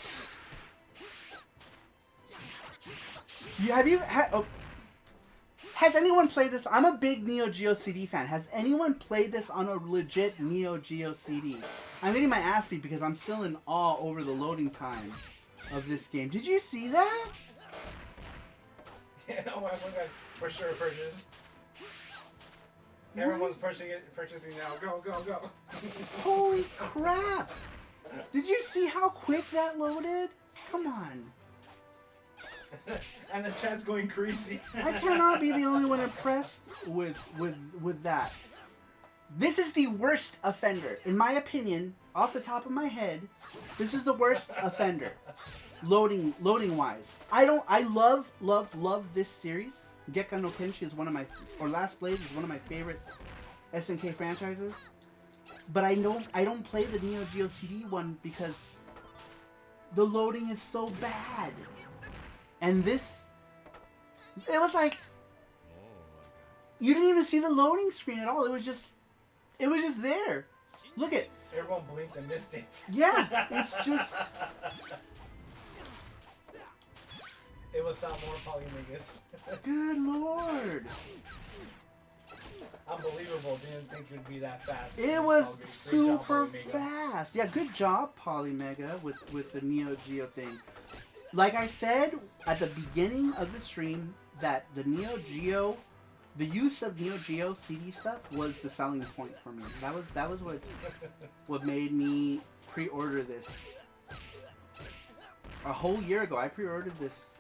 Has anyone played this? I'm a big Neo Geo CD fan. Has anyone played this on a legit Neo Geo CD? I'm getting my ass beat because I'm still in awe over the loading time of this game. Did you see that? Yeah, oh my god, for sure purchase. Everyone's purchasing now. Go, go, go. Holy crap! Did you see how quick that loaded? Come on. And the chat's going crazy. I cannot be the only one impressed with that. This is the worst offender. In my opinion, off the top of my head, this is the worst offender. Loading wise. I love this series. Gekka no Kenshi is one of my, or Last Blade is one of my favorite SNK franchises. But I don't play the Neo Geo CD one because the loading is so bad. And this, it was like, you didn't even see the loading screen at all. It was just there. Look at. Everyone blinked and missed it. Yeah, it's just. It was some more Polymegas. Good lord. Unbelievable. Didn't think it would be that fast. It was Great job, super Polymega. fast. Yeah, good job, Polymega, with the Neo Geo thing. Like I said at the beginning of the stream, that the Neo Geo, the use of Neo Geo CD stuff was the selling point for me. That was what made me pre-order this. A whole year ago, I pre-ordered this.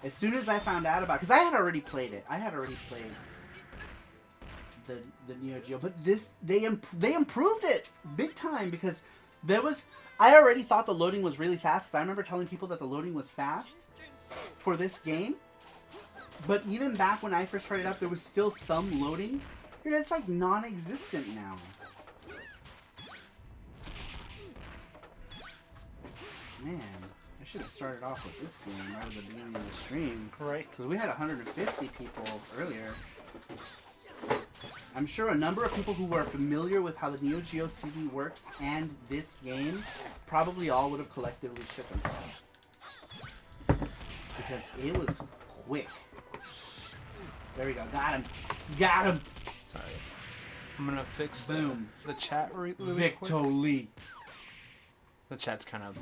As soon as I found out about, because I had already played it. I had already played the Neo Geo, but this they improved it big time because there was. I already thought the loading was really fast. So I remember telling people that the loading was fast for this game. But even back when I first started out, there was still some loading. Dude, it's like non-existent now. Man, I should have started off with this game right at the beginning of the stream. Right. Because we had 150 people earlier. I'm sure a number of people who were familiar with how the Neo Geo CD works and this game probably all would have collectively shit themselves. Because it was quick. There we go. Got him. Got him. Sorry. I'm gonna fix Boom. the chat really quick. Victory. The chat's kind of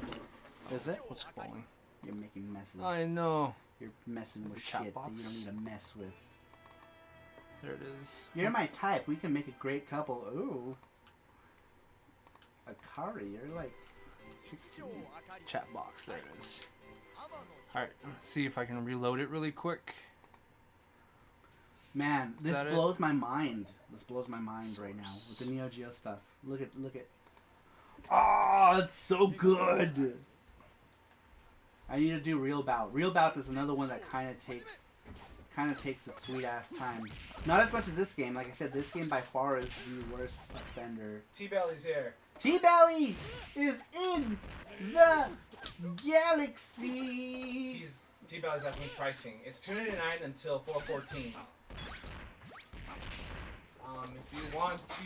Is it? what's going. You're making messes. I know. You're messing with The chat shit that you box. don't need to mess with. There it is. You're my type. We can make a great couple. Ooh. Akari, you're like 16. Chat box. There it is. All right. Let's see if I can reload it really quick. Man, this that it? blows my mind. This blows my mind right now with the Neo Geo stuff. Look at. Oh, it's so good. I need to do Real Bout. Real Bout is another one that kind of takes its sweet ass time. Not as much as this game. Like I said, this game by far is the worst offender. T-Belly's here. T-Belly is in the galaxy. T-Belly's asking pricing. It's $2.99 until 4/14. If you want to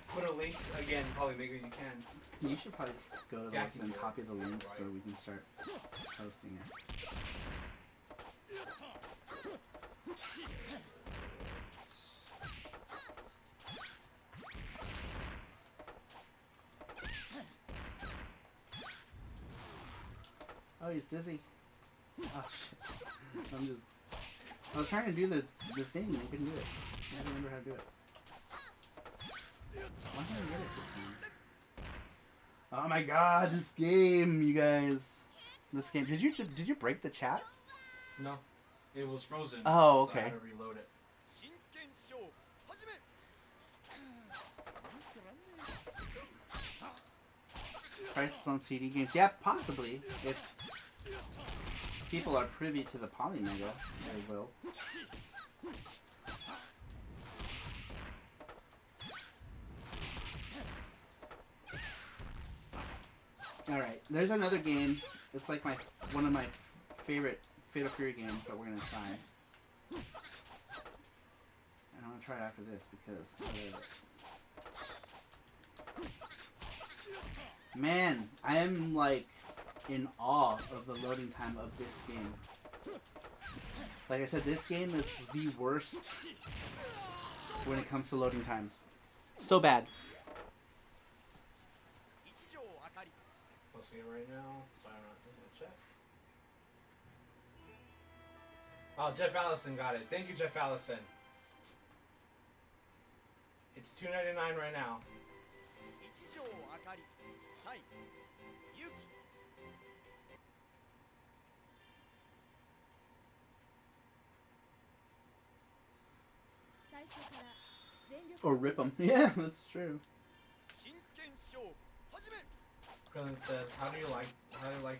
put a link again, Polymega, you can. You should probably just go to Yeah, I this can and do it. copy the link so we can start posting it. Oh, he's dizzy. Oh shit. I was trying to do the thing and I couldn't do it. I don't remember how to do it. Why didn't I get it this time? Oh my god, this game, you guys. This game. Did you break the chat? No. It was frozen. Oh, So I okay. had to reload it. Prices on CD games. Yeah, possibly. If people are privy to the Polymega, they will. Alright, there's another game. It's like one of my favorite Fatal Fury games that we're gonna try. And I'm gonna try it after this because I love it. Man, I am like in awe of the loading time of this game. Like I said, this game is the worst when it comes to loading times. So bad. Posting it right now. Sorry, I'm not in the chat. Oh, Jeff Allison got it. Thank you, Jeff Allison. It's $2.99 right now. Or rip them. Yeah, that's true. Krillin says, how do you like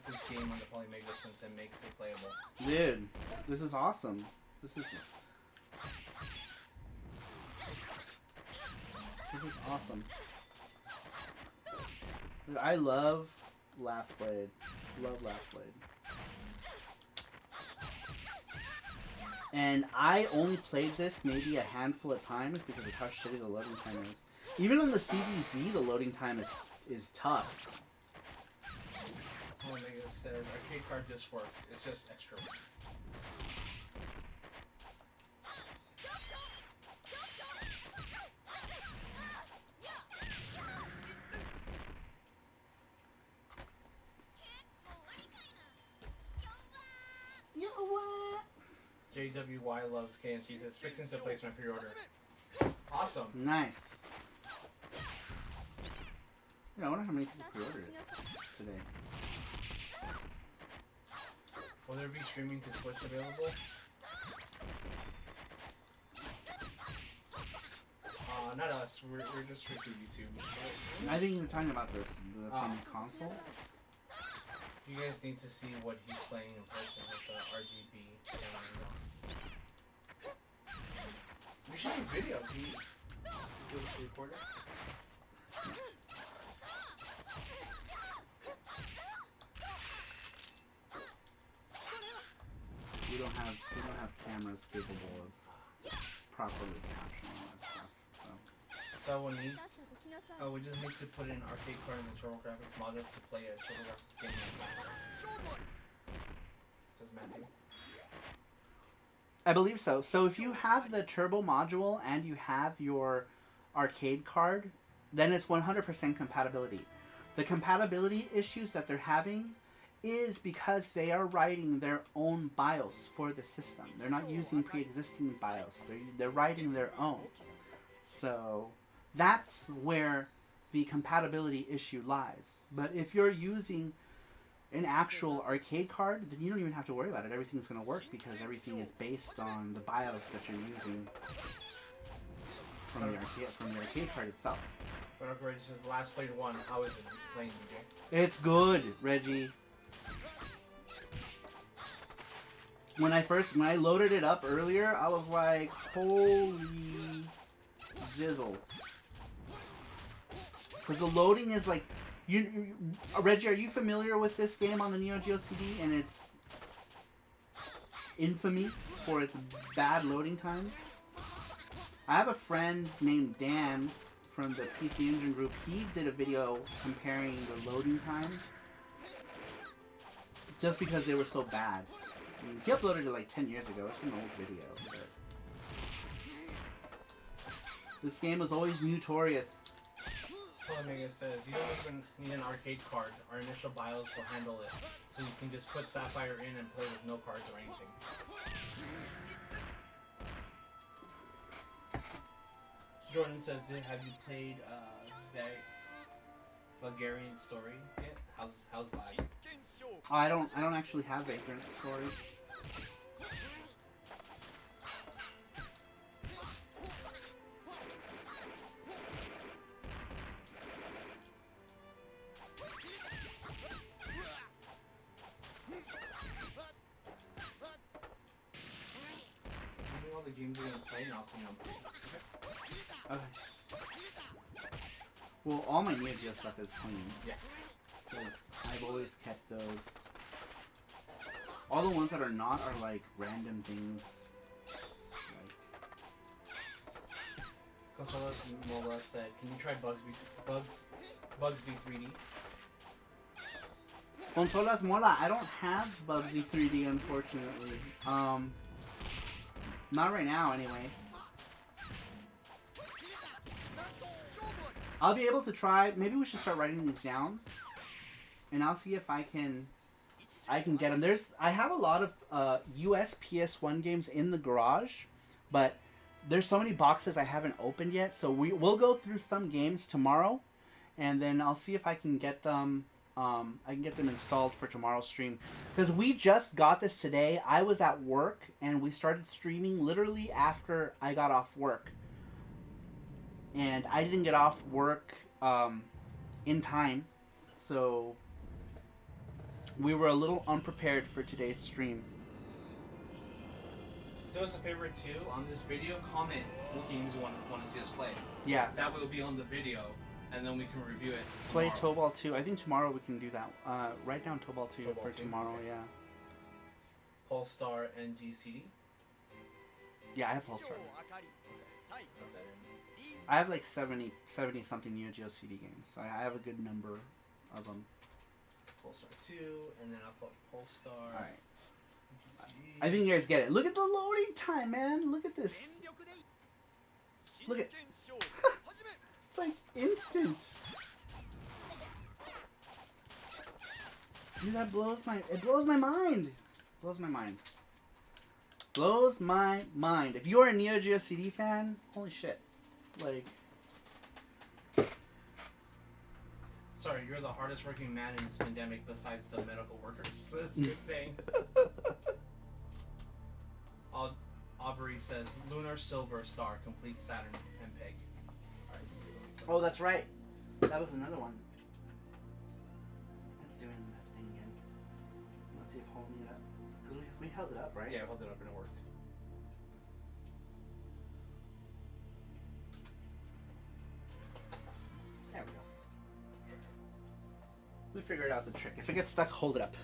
this game on the Polymega since it makes it playable? Dude, this is awesome. This is awesome. Dude, I love Last Blade. Love Last Blade. And I only played this maybe a handful of times because of how shitty the loading time is. Even on the CDZ, the loading time is tough. Polymega says, arcade card disc works. It's just extra. JWY loves KNC says, fixing to place my pre-order. Awesome. Nice. Yeah, I wonder how many people pre-ordered it today. Will there be streaming to Twitch available? Not us. We're just strictly YouTube. I think you're talking about this, the from console. You guys need to see what he's playing in person with the RGB cameras on. We should do video. Can you do it to record it? We don't have cameras capable of properly capturing all that stuff. So we need. Oh, we just need to put in arcade card and the TurboGrafx module to play a TurboGrafx game like that. Says Matthew. I believe so. So if you have the turbo module and you have your arcade card, then it's 100% compatibility. The compatibility issues that they're having is because they are writing their own BIOS for the system. They're not using pre-existing BIOS. They're writing their own. So that's where the compatibility issue lies. But if you're using an actual arcade card, then you don't even have to worry about it. Everything's going to work because everything is based on the BIOS that you're using from the arcade card itself. When Reggie says last played one, how is it playing, DJ? It's good, Reggie. When I loaded it up earlier, I was like, holy jizzle. Because the loading is like, Reggie, are you familiar with this game on the Neo Geo CD and its infamy for its bad loading times? I have a friend named Dan from the PC Engine group. He did a video comparing the loading times just because they were so bad. I mean, he uploaded it like 10 years ago. It's an old video. But this game was always notorious. Polymega says, you don't even need an arcade card. Our initial BIOS will handle it. So you can just put Sapphire in and play with no cards or anything. Jordan says, have you played Bulgarian Story yet? How's lag? I don't actually have Vagrant Story. All the games you're gonna play now, Okay. Well, all my Neo Geo stuff is clean. Yeah. Because I've always kept those. All the ones that are not are like random things. Like... Consolas Mola said, can you try Bugsby 3D? Consolas Mola, I don't have Bugsy 3D, unfortunately. Not right now, anyway. I'll be able to try. Maybe we should start writing these down, and I'll see if I can get them. I have a lot of US PS1 games in the garage, but there's so many boxes I haven't opened yet. So we'll go through some games tomorrow, and then I'll see if I can get them. I can get them installed for tomorrow's stream, because we just got this today. I was at work and we started streaming literally after I got off work. And I didn't get off work in time, so we were a little unprepared for today's stream. Do us a favor too, on this video, comment what games you want to see us play. Yeah. That will be on the video, and then we can review it Play tomorrow. Tobal 2. I think tomorrow we can do that. Write down Tobal 2 for tomorrow, okay. Yeah. Polestar NGCD? Yeah, I have Polestar. I have like 70 something Neo Geo CD games. So I have a good number of them. Polestar 2, and then I'll put Polestar. Alright. I think you guys get it. Look at the loading time, man. Look at this. Look at it's like instant. Dude, that blows my mind. Blows my mind. Blows my mind. If you're a Neo Geo CD fan, holy shit. Like, sorry, you're the hardest working man in this pandemic besides the medical workers. That's your thing. Aubrey says, Lunar Silver Star, complete Saturn MPEG. Right. Oh, that's right. That was another one. It's doing that thing again. Let's see if holding it up. Because we held it up, right? Yeah, I held it up and it worked. There we go. We figured out the trick. If it gets stuck, hold it up.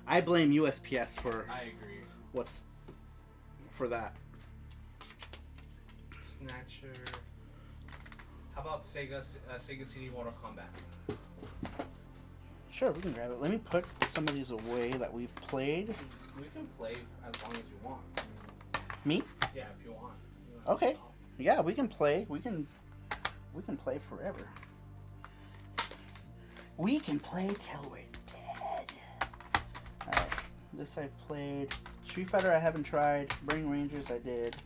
I blame USPS for I agree. what's for that. Snatcher. How about Sega CD Mortal Kombat? Sure, we can grab it. Let me put some of these away that we've played. We can play as long as you want. Me? Yeah, if you want. Okay. Yeah, we can play. We can We can play forever. We can play till we're dead. Alright, this I've played. Street Fighter I haven't tried. Burning Rangers I did.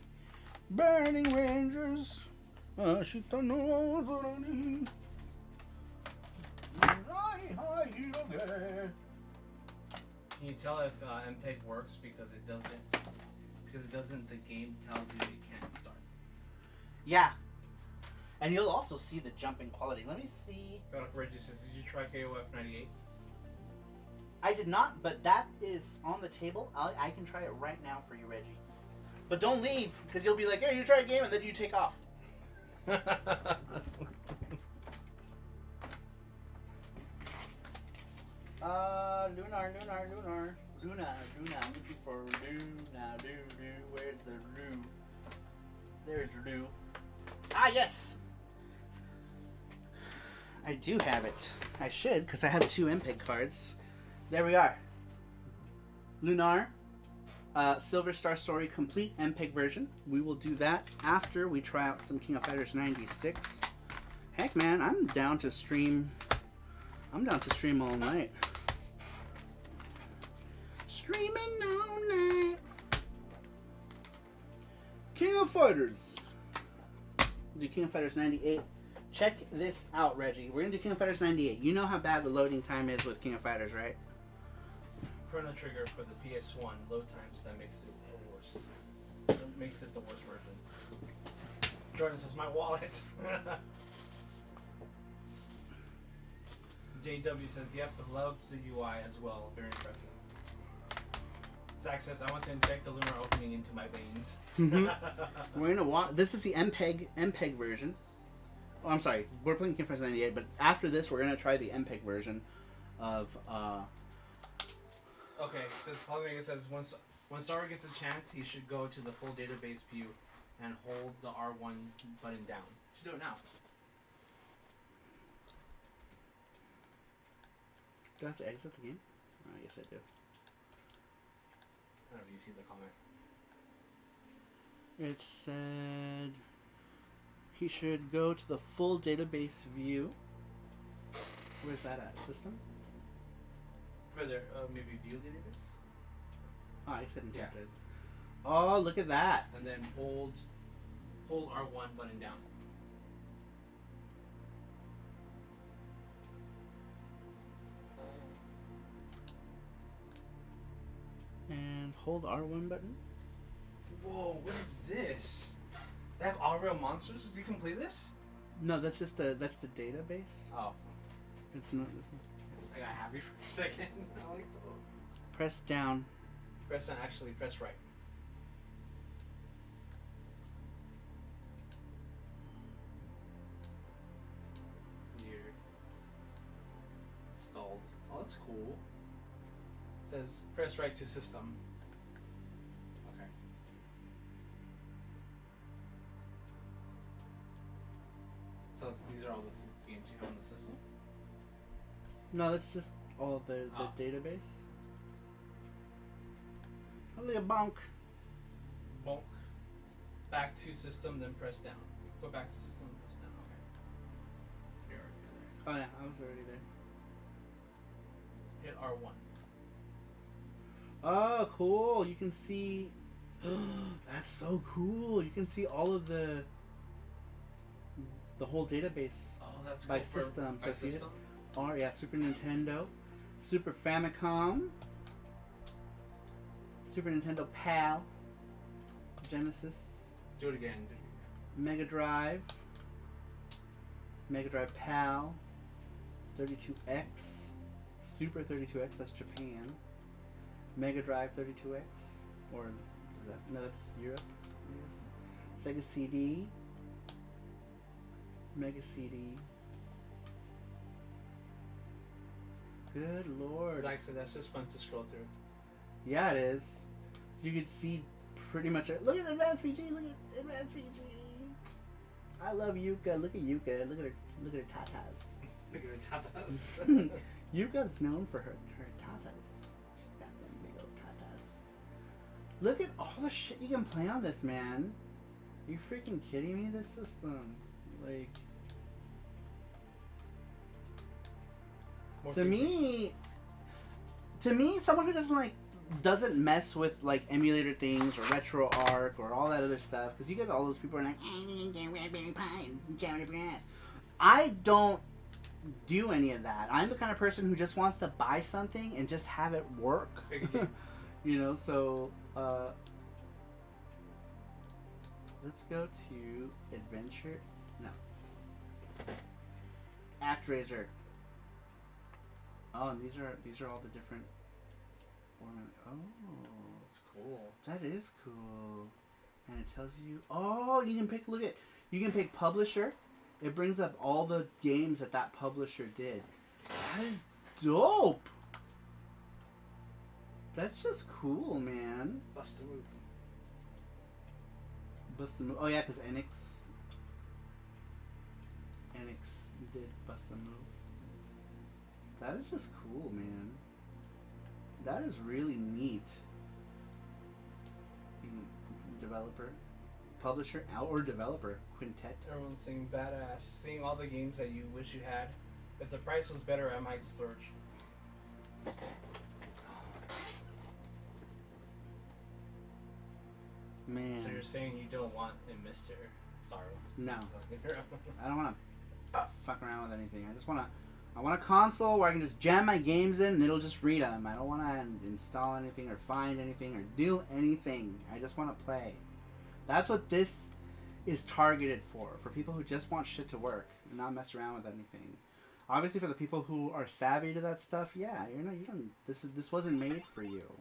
Burning Rangers. Ashita no Azurani. Can you tell if MPEG works because it doesn't? Because it doesn't. The game tells you it can't start. Yeah. And you'll also see the jump in quality. Let me see. Reggie says, "Did you try KOF 98?" I did not, but that is on the table. I can try it right now for you, Reggie. But don't leave, because you'll be like, hey, you try a game, and then you take off. Lunar. Luna. I'm looking for Luna. Where's the Lu? There's Lu. Ah, yes! I do have it. I should, because I have 2 MPEG cards. There we are. Lunar. Silver Star Story complete MPEG version. We will do that after we try out some King of Fighters 96. Heck, man, I'm down to stream. I'm down to stream all night. Streaming all night. King of Fighters. We'll do King of Fighters 98. Check this out, Reggie. We're gonna do King of Fighters 98. You know how bad the loading time is with King of Fighters, right? Chrono Trigger for the PS1 load times, that makes it the worst. That makes it the worst version. Jordan says, my wallet. JW says, yep, love the UI as well. Very impressive. Zach says, I want to inject the Lunar opening into my veins. We're gonna watch. This is the MPEG version. Oh, I'm sorry. We're playing King of Fighters 98, but after this, we're gonna try the MPEG version of. Okay, says Polymega says when Saru gets a chance, he should go to the full database view and hold the R1 button down. Just do it now. Do I have to exit the game? Oh, I guess I do. I don't know if you see the comment. It said he should go to the full database view. Where's that at? System? Further, maybe view database? Oh, I said yeah. Oh, look at that. And then hold R1 button down. And hold R1 button. Whoa, what is this? They have all real monsters? Did you complete this? No, that's just that's the database. Oh. It's not. I got happy for a second. Press down. Press down, actually, press right. Here. Installed. Oh, that's cool. It says press right to system. Okay. So these are all the games you have on the system? No, that's just all the database. Only a bonk. Bonk. Back to system, then press down. Go back to system, and press down. Okay. You're already there. Oh yeah, I was already there. Hit R1. Oh, cool! You can see. That's so cool. You can see all of the whole database. Oh, that's by cool. system. By system. Oh yeah, Super Nintendo, Super Famicom, Super Nintendo PAL, Genesis. Do it again. Mega Drive, Mega Drive PAL, 32X, Super 32X. That's Japan. Mega Drive 32X, or is that no? That's Europe. I guess. Sega CD, Mega CD. Good lord. Zach said that's just fun to scroll through. Yeah, it is. You could see pretty much. Look at Advanced PG. Look at Advanced PG. I love Yuka. Look at Yuka. Look at her. Look at her tatas. Look at her tatas. Yuka's known for her tatas. She's got them big old tatas. Look at all the shit you can play on this, man. Are you freaking kidding me? This system, like, To me, someone who doesn't mess with like emulator things or RetroArch or all that other stuff, because you get all those people who are like, Raspberry Pi, Gamera brass. I don't do any of that. I'm the kind of person who just wants to buy something and just have it work. You know, so let's go to Adventure. No. ActRaiser. Oh, and these are all the different formats. Oh, That's cool. that is cool. And it tells you. Oh, you can pick. Look at. You can pick publisher. It brings up all the games that publisher did. That is dope. That's just cool, man. Bust a move. Bust a move. Oh yeah, because Enix did bust a move. That is just cool, man. That is really neat. Developer, publisher, or developer quintet. Everyone's saying badass. Seeing all the games that you wish you had. If the price was better, I might splurge. Man. So you're saying you don't want a Mr. Saru? No. I don't want to fuck around with anything. I want a console where I can just jam my games in and it'll just read them. I don't want to install anything or find anything or do anything. I just want to play. That's what this is targeted for people who just want shit to work and not mess around with anything. Obviously, for the people who are savvy to that stuff, yeah, you don't. This wasn't made for you.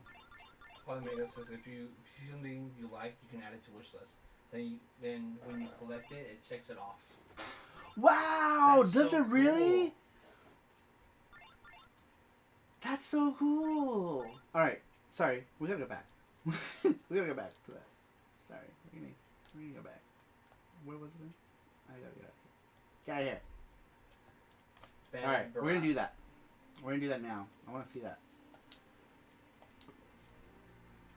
Polymega says if you see something you like, you can add it to wish list. Then when you collect it, it checks it off. Wow! That's Does so it really? cool. That's so cool. All right, sorry, we gotta go back. We gotta go back to that. Sorry, we're gonna go back. Where was it? I gotta get out of here. Get out of here. All right, we're gonna do that. We're gonna do that now. I want to see that.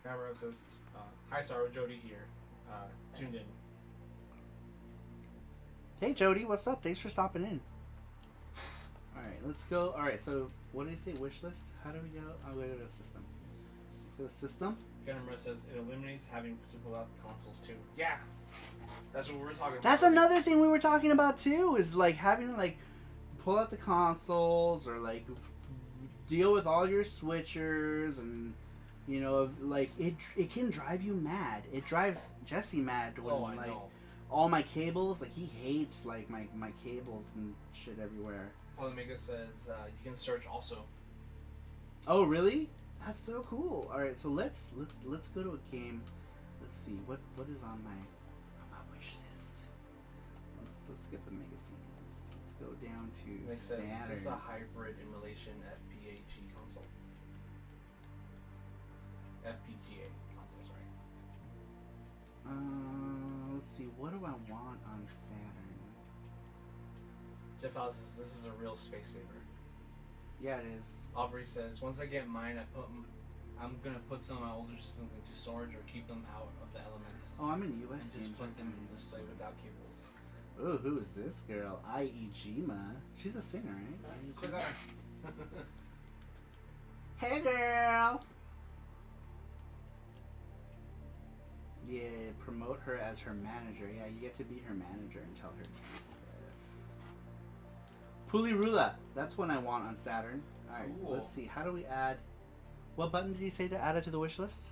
Gamera says, "Hi, Saru, Jody here. Tuned in." Hey Jody, what's up? Thanks for stopping in. Alright, let's go. Alright, so what did he say? Wish list? How do we go? I'm going to go to system. Let's go to system. Gamera says it eliminates having to pull out the consoles too. Yeah, that's what we were talking about. That's another thing we were talking about too, is like having to like pull out the consoles or like deal with all your switchers and you know, like it can drive you mad. It drives Jesse mad when like all my cables, like he hates like my cables and shit everywhere. Polymega says you can search also. Oh really? That's so cool. All right, so let's go to a game. Let's see what is on my wish list. Let's skip the MEGASTREAM. Let's go down to Saturn. This is a hybrid emulation FPGA console. FPGA console, sorry. Let's see. What do I want on Saturn? Jeff House says this is a real space saver. Yeah, it is. Aubrey says once I get mine, I'm gonna put some of my older systems into storage or keep them out of the elements. Oh, I'm in US and games. just put them in display without cables. Ooh, who is this girl? Iejima. She's a singer, right? Click on her. Hey, girl. Yeah, promote her as her manager. Yeah, you get to be her manager and tell her stuff. Pulirula. That's one I want on Saturn. Alright, cool. Let's see. How do we add... What button did he say to add it to the wish list?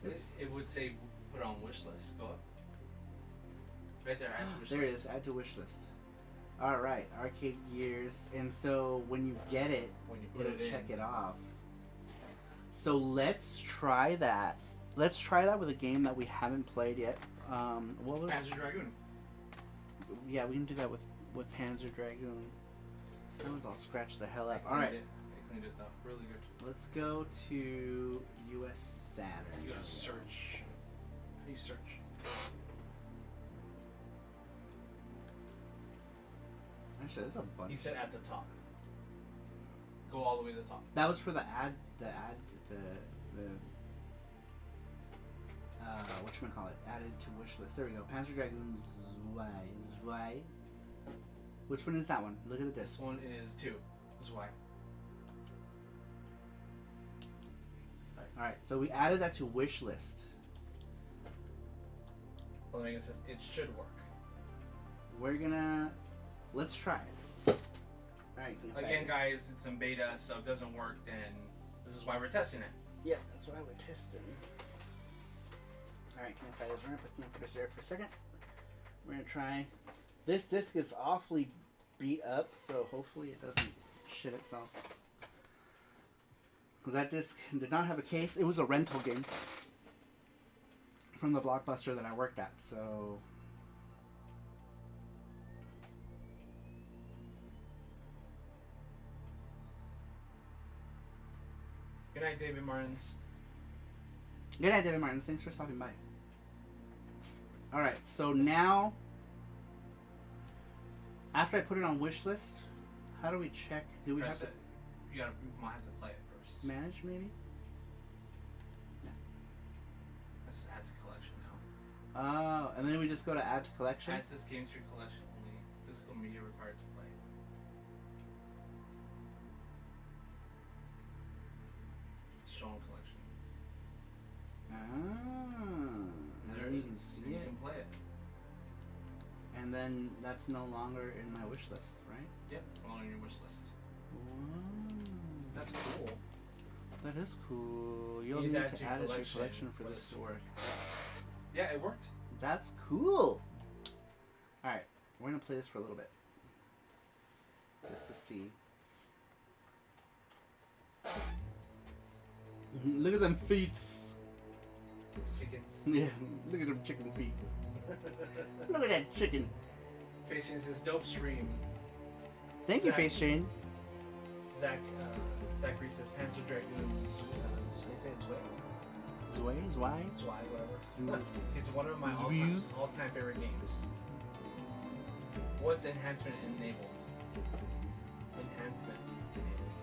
It would say put on wish list. Go up. Right there, add to wish there list. There it is. Add to wish list. Alright, Arcade Gears. And so when you get it, it'll check it off. So let's try that. Let's try that with a game that we haven't played yet. What was Panzer Dragoon. Yeah, we can do that with Panzer Dragoon. That one's all scratched the hell up. I Alright. cleaned it though. Really good. Let's go to US Saturn. You gotta search. How do you search? Actually, there's a bunch. He said at the top. Go all the way to the top. That was for the whatchamacallit, added to wish list. There we go. Panzer Dragoon Zwei. Which one is that one? Look at the disc. This one is 2. Zwei. Alright, so we added that to wish list. Polymega says it should work. We're gonna... Let's try it. Alright, Again, guys, it's in beta, so if it doesn't work, then this is why we're testing it. Yeah, that's why we're testing. Alright, King of Fighters, we're gonna put King of Fighters there for a second. We're gonna try... This disc is awfully beat up, so hopefully it doesn't shit itself. Because that disc did not have a case. It was a rental game from the Blockbuster that I worked at, so... Good night, David Martins. Good night, David Martins. Thanks for stopping by. Alright, so now... After I put it on wish list, how do we check? Do we Press have it. You might have to play it first. to manage, maybe? Let's add to collection now. Oh, and then we just go to add to collection? Add this game to your collection only. Physical media required to play. Shown collection. And There then it you can is. see You it. can play it. And then that's no longer in my wish list, right? Yep, on your wish list. Wow. That's cool. That is cool. You'll Use need add to to add it to your collection collection for for this to work. Yeah, it worked. That's cool. Alright, we're going to play this for a little bit. Just to see. Look at them feet. Chickens. Yeah, look at them chicken feet. Look at that chicken. Facing says dope stream. Thank you, Zach- Face Chain. Zachary says Panzer Dragoon. They say it's Zwei. Zwei? Zwei, whatever. It's one of my Zwies. all-time favorite games. What's enhancement enabled? Enhancements enabled.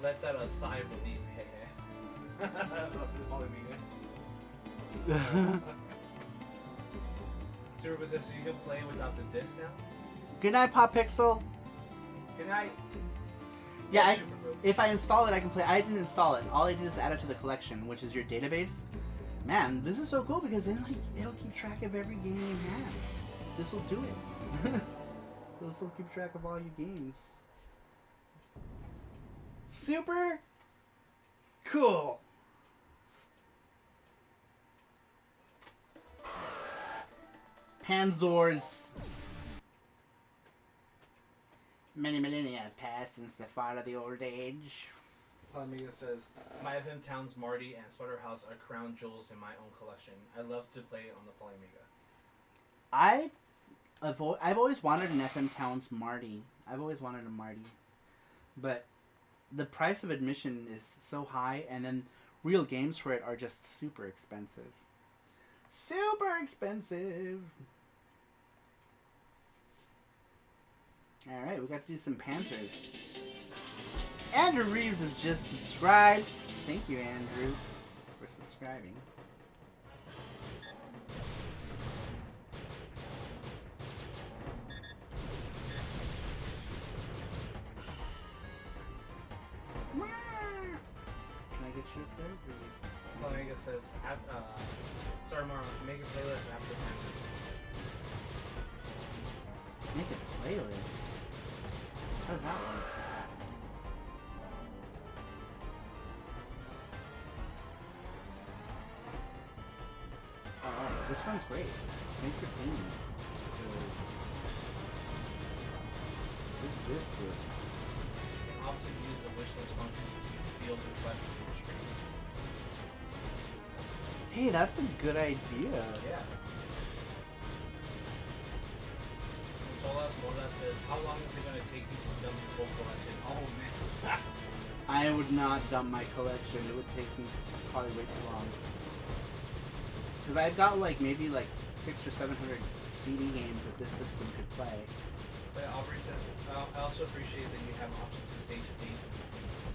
Let's out a sigh of relief. Hey, hey. This is Polymega. Super says so you can play without the disc now? Good night, Pop Pixel. Good night. Yeah, Super Bro. if I install it, I can play. I didn't install it. All I did is add it to the collection, which is your database. Man, this is so cool because then like it'll keep track of every game you have. This will do it. This will keep track of all your games. Super cool. Panzers. Many millennia have passed since the fall of the old age. Polymega says, my FM Towns Marty and Slaughterhouse are crown jewels in my own collection. I love to play on the Polymega. I've always wanted an FM Towns Marty. I've always wanted a Marty. But the price of admission is so high, and then real games for it are just super expensive. Super expensive! Alright, we got to do some Panzers. Andrew Reeves has just subscribed. Thank you, Andrew, for subscribing. Can I get you a third? Polymega says, sorry, Mara, make a playlist after Panzer. Make a playlist? How does that work? Alright, this one's great. Thanks for playing it. This disc is... You can also use the wishlist function to field requests in the stream. Hey, that's a good idea. Yeah. Solas Mola says, how long is it going to take you to dump your full collection? Oh, man. I would not dump my collection. It would take me probably way too long. Because I've got like maybe like 600 or 700 CD games that this system could play. But Aubrey says, I also appreciate that you have options to save states in these games.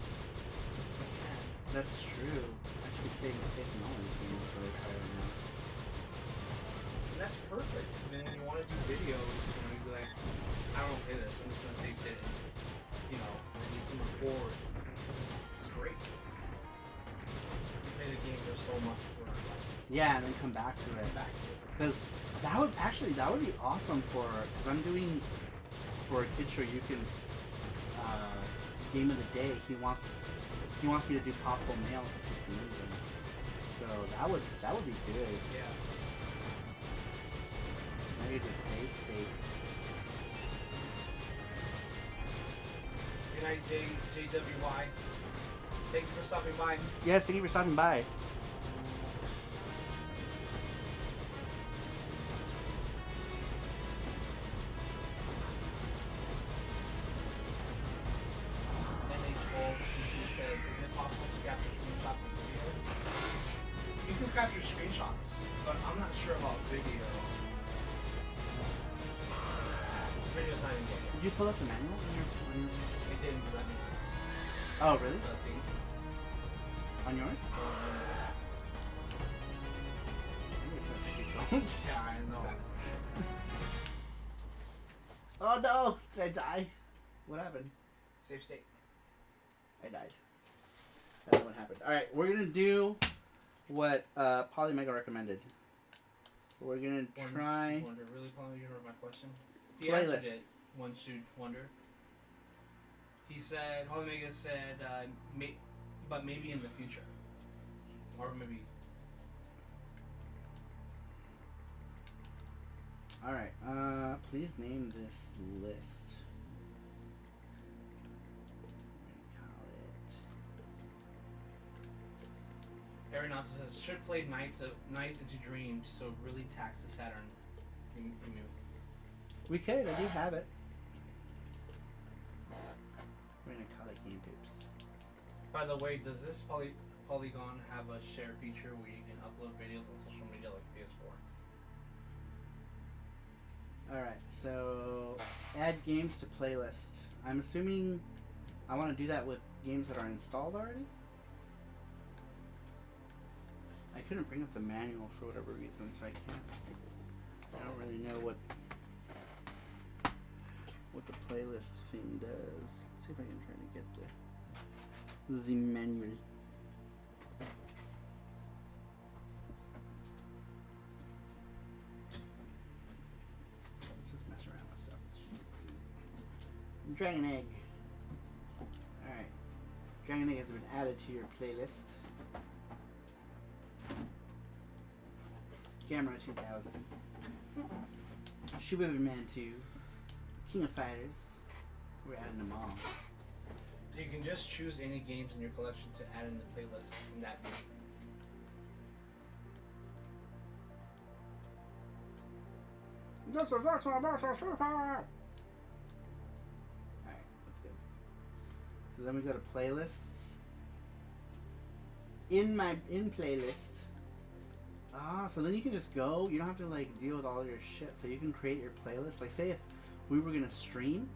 That's true. I should be saving states in all these games, so I try right now. And that's perfect. Because then when you want to do videos, you know, you'd be like, I don't want to play this. I'm just gonna save state it. You know, and you can record. It's great. You play the game for so much. Yeah, and then come back to it. Because that would be awesome because I'm doing for Kid Shoryuken's game of the day. He wants me to do Popful Mail for PC Engine. So that would be good. Yeah. Maybe just save state. Good night, JWY. Thank you for stopping by. Yes, thank you for stopping by. You can capture screenshots, but I'm not sure about video. Video's not even good. Did you pull up the manual on your It didn't let me. Oh, really? The thing. On yours? Yeah, I know. Oh no! Did I die? What happened? Save state. I died. I don't know what happened. Alright, we're gonna do what Polymega recommended. We're gonna try... Wonder, really, Polymega, you heard my question? He Playlist. answered it. One should wonder. He said, Polymega said, but maybe in the future. Or maybe... Alright, please name this list. Aaron Nanto says, should play Night into Dreams, so really tax the Saturn. We could, I do have it. We're gonna call it Game Pips. By the way, does this Polygon have a share feature where you can upload videos on social media like PS4? Alright, so add games to playlist. I'm assuming I want to do that with games that are installed already? I couldn't bring up the manual for whatever reason, so I don't really know what the playlist thing does. Let's see if I can try to get the manual. Let's just mess around with stuff. Let's see. Dragon Egg. Alright. Dragon Egg has been added to your playlist. Gamera 2000, Superman 2, King of Fighters. We're adding them all. You can just choose any games in your collection to add in the playlist in that view. This is X-Men vs. Super! Alright, that's good. So then we go to playlists. In playlist. So then you can just go, you don't have to like deal with all your shit, so you can create your playlist. Like say if we were gonna stream,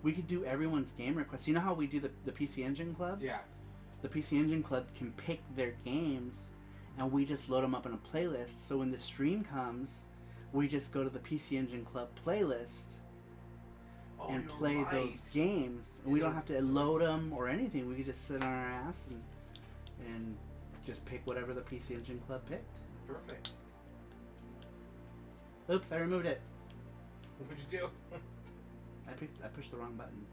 we could do everyone's game requests. You know how we do the PC Engine Club? Yeah. The PC Engine Club can pick their games and we just load them up in a playlist, so when the stream comes, we just go to the PC Engine Club playlist and play those games. And we don't have to load them or anything, we can just sit on our ass and just pick whatever the PC Engine Club picked. Perfect. Oops, I removed it. What'd you do? I pushed the wrong button.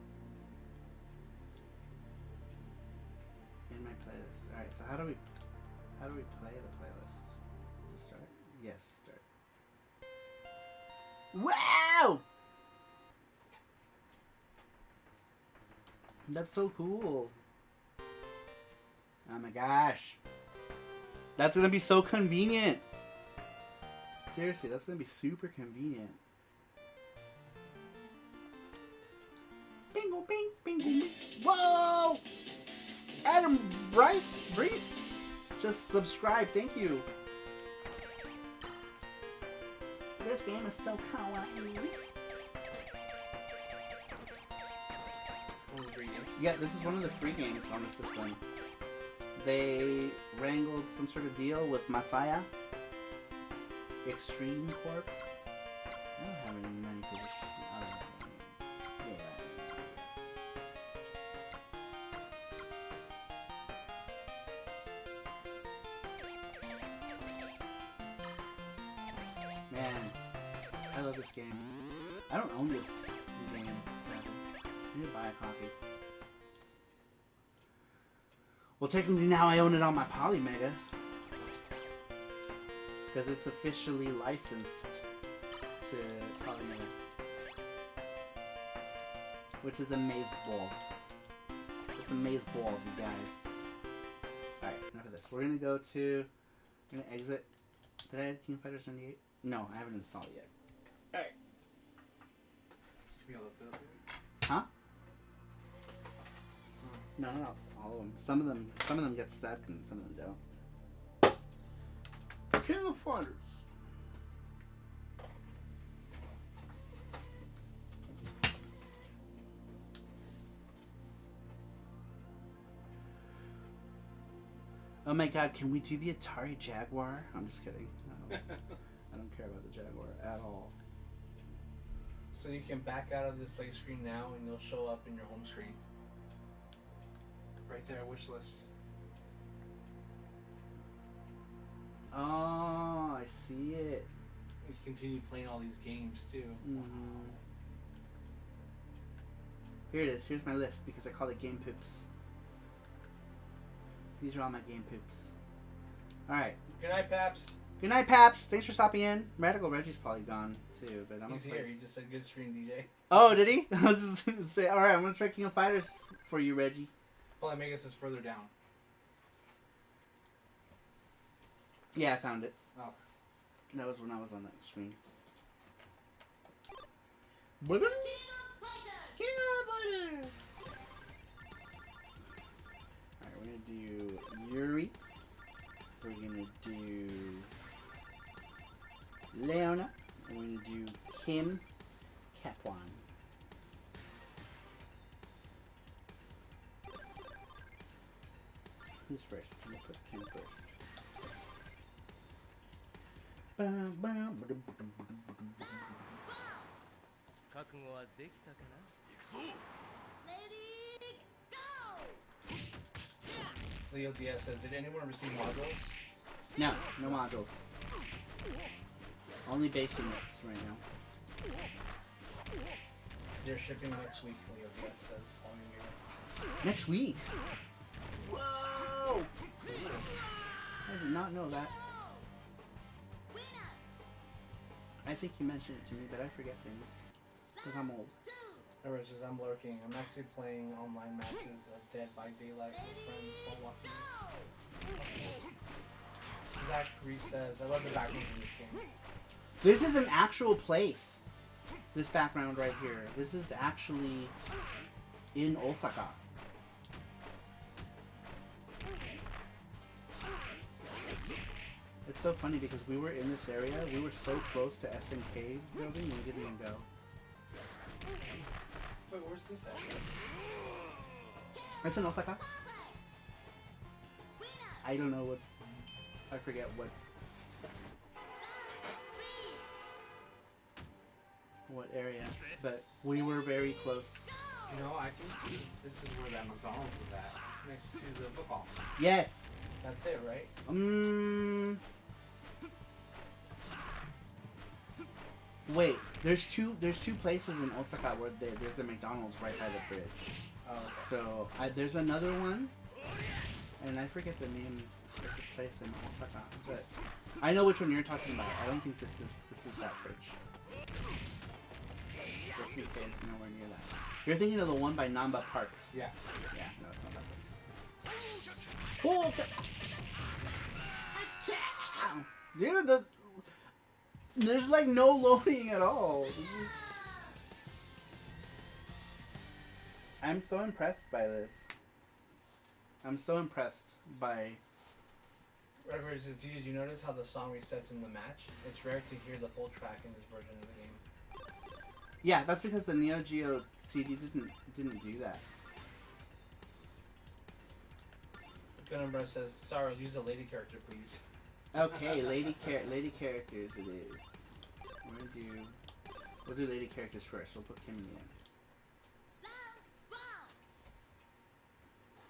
In my playlist. Alright, so how do we play the playlist? Does it start? Yes, start. Wow! That's so cool. Oh my gosh. That's gonna be so convenient. Seriously, that's gonna be super convenient. Bingo, bing, bingo, bing. Whoa! Adam Breeze, just subscribe. Thank you. This game is so kawaii. Yeah, this is one of the free games on the system. They wrangled some sort of deal with Masaya Extreme Corp. I don't have any money for this. Man, I love this game. I don't own this game, sadly. I need to buy a copy. Well, technically now I own it on my Polymega. Because it's officially licensed to Polymega. Which is amazeballs. It's amazeballs, you guys. Alright, enough of this. We're gonna go to... We're gonna exit. Did I add King of Fighters 98? No, I haven't installed it yet. Alright. Huh? No, not all of them. Some of them get stuck and some of them don't. King of Fighters. Oh my god, can we do the Atari Jaguar? I'm just kidding. I don't care about the Jaguar at all. So you can back out of this play screen now and it'll show up in your home screen. Right there, wish list. Oh, I see it. You can continue playing all these games too. Mm-hmm. Here it is. Here's my list because I call it Game Poops. These are all my Game Poops. Alright. Good night, Paps. Good night, Paps. Thanks for stopping in. Radical Reggie's probably gone too, but I'm He's here. He just said good stream, DJ. Oh, did he? I was just gonna say, alright, I'm gonna try King of Fighters for you, Reggie. Polymegas is further down. Yeah, I found it. Oh. That was when I was on that screen. King of Fighters! Alright, we're gonna do Yuri. We're gonna do Leona. And we're gonna do Kim Capwan. Who's first? I'm gonna put Kim first. Leo Diaz says, did anyone receive modules? No, no modules. Only base units right now. They're shipping next week, Leo Diaz says. Following you. Next week? Whoa! I did not know that. I think you mentioned it to me, but I forget things. Because I'm old. Everett says, I'm lurking. I'm actually playing online matches of Dead by Daylight with friends while watching this. Zach Reese says, I love the background in this game. This is an actual place. This background right here. This is actually in Osaka. It's so funny because we were in this area. We were so close to SNK building and we didn't even go. Wait, where's this at? It's in Osaka. I don't know what... I forget what area, but we were very close. You know, I think this is where that McDonald's is at, next to the football. Yes. That's it, right? Wait, there's two places in Osaka where there's a McDonald's right by the bridge. Oh, okay. So there's another one, and I forget the name of the place in Osaka, but I know which one you're talking about. I don't think this is that bridge. SNK is nowhere near that. You're thinking of the one by Namba Parks. Yeah. Yeah, no, it's not that place. Oh, dude, there's like no loading at all. I'm so impressed by this. I'm so impressed by... Reverend says, did you notice how the song resets in the match? It's rare to hear the full track in this version of the game. Yeah, that's because the Neo Geo CD didn't do that. Gunumber says, Saru, use a lady character, please. Okay, lady characters it is. We'll do lady characters first. We'll put Kim in the end.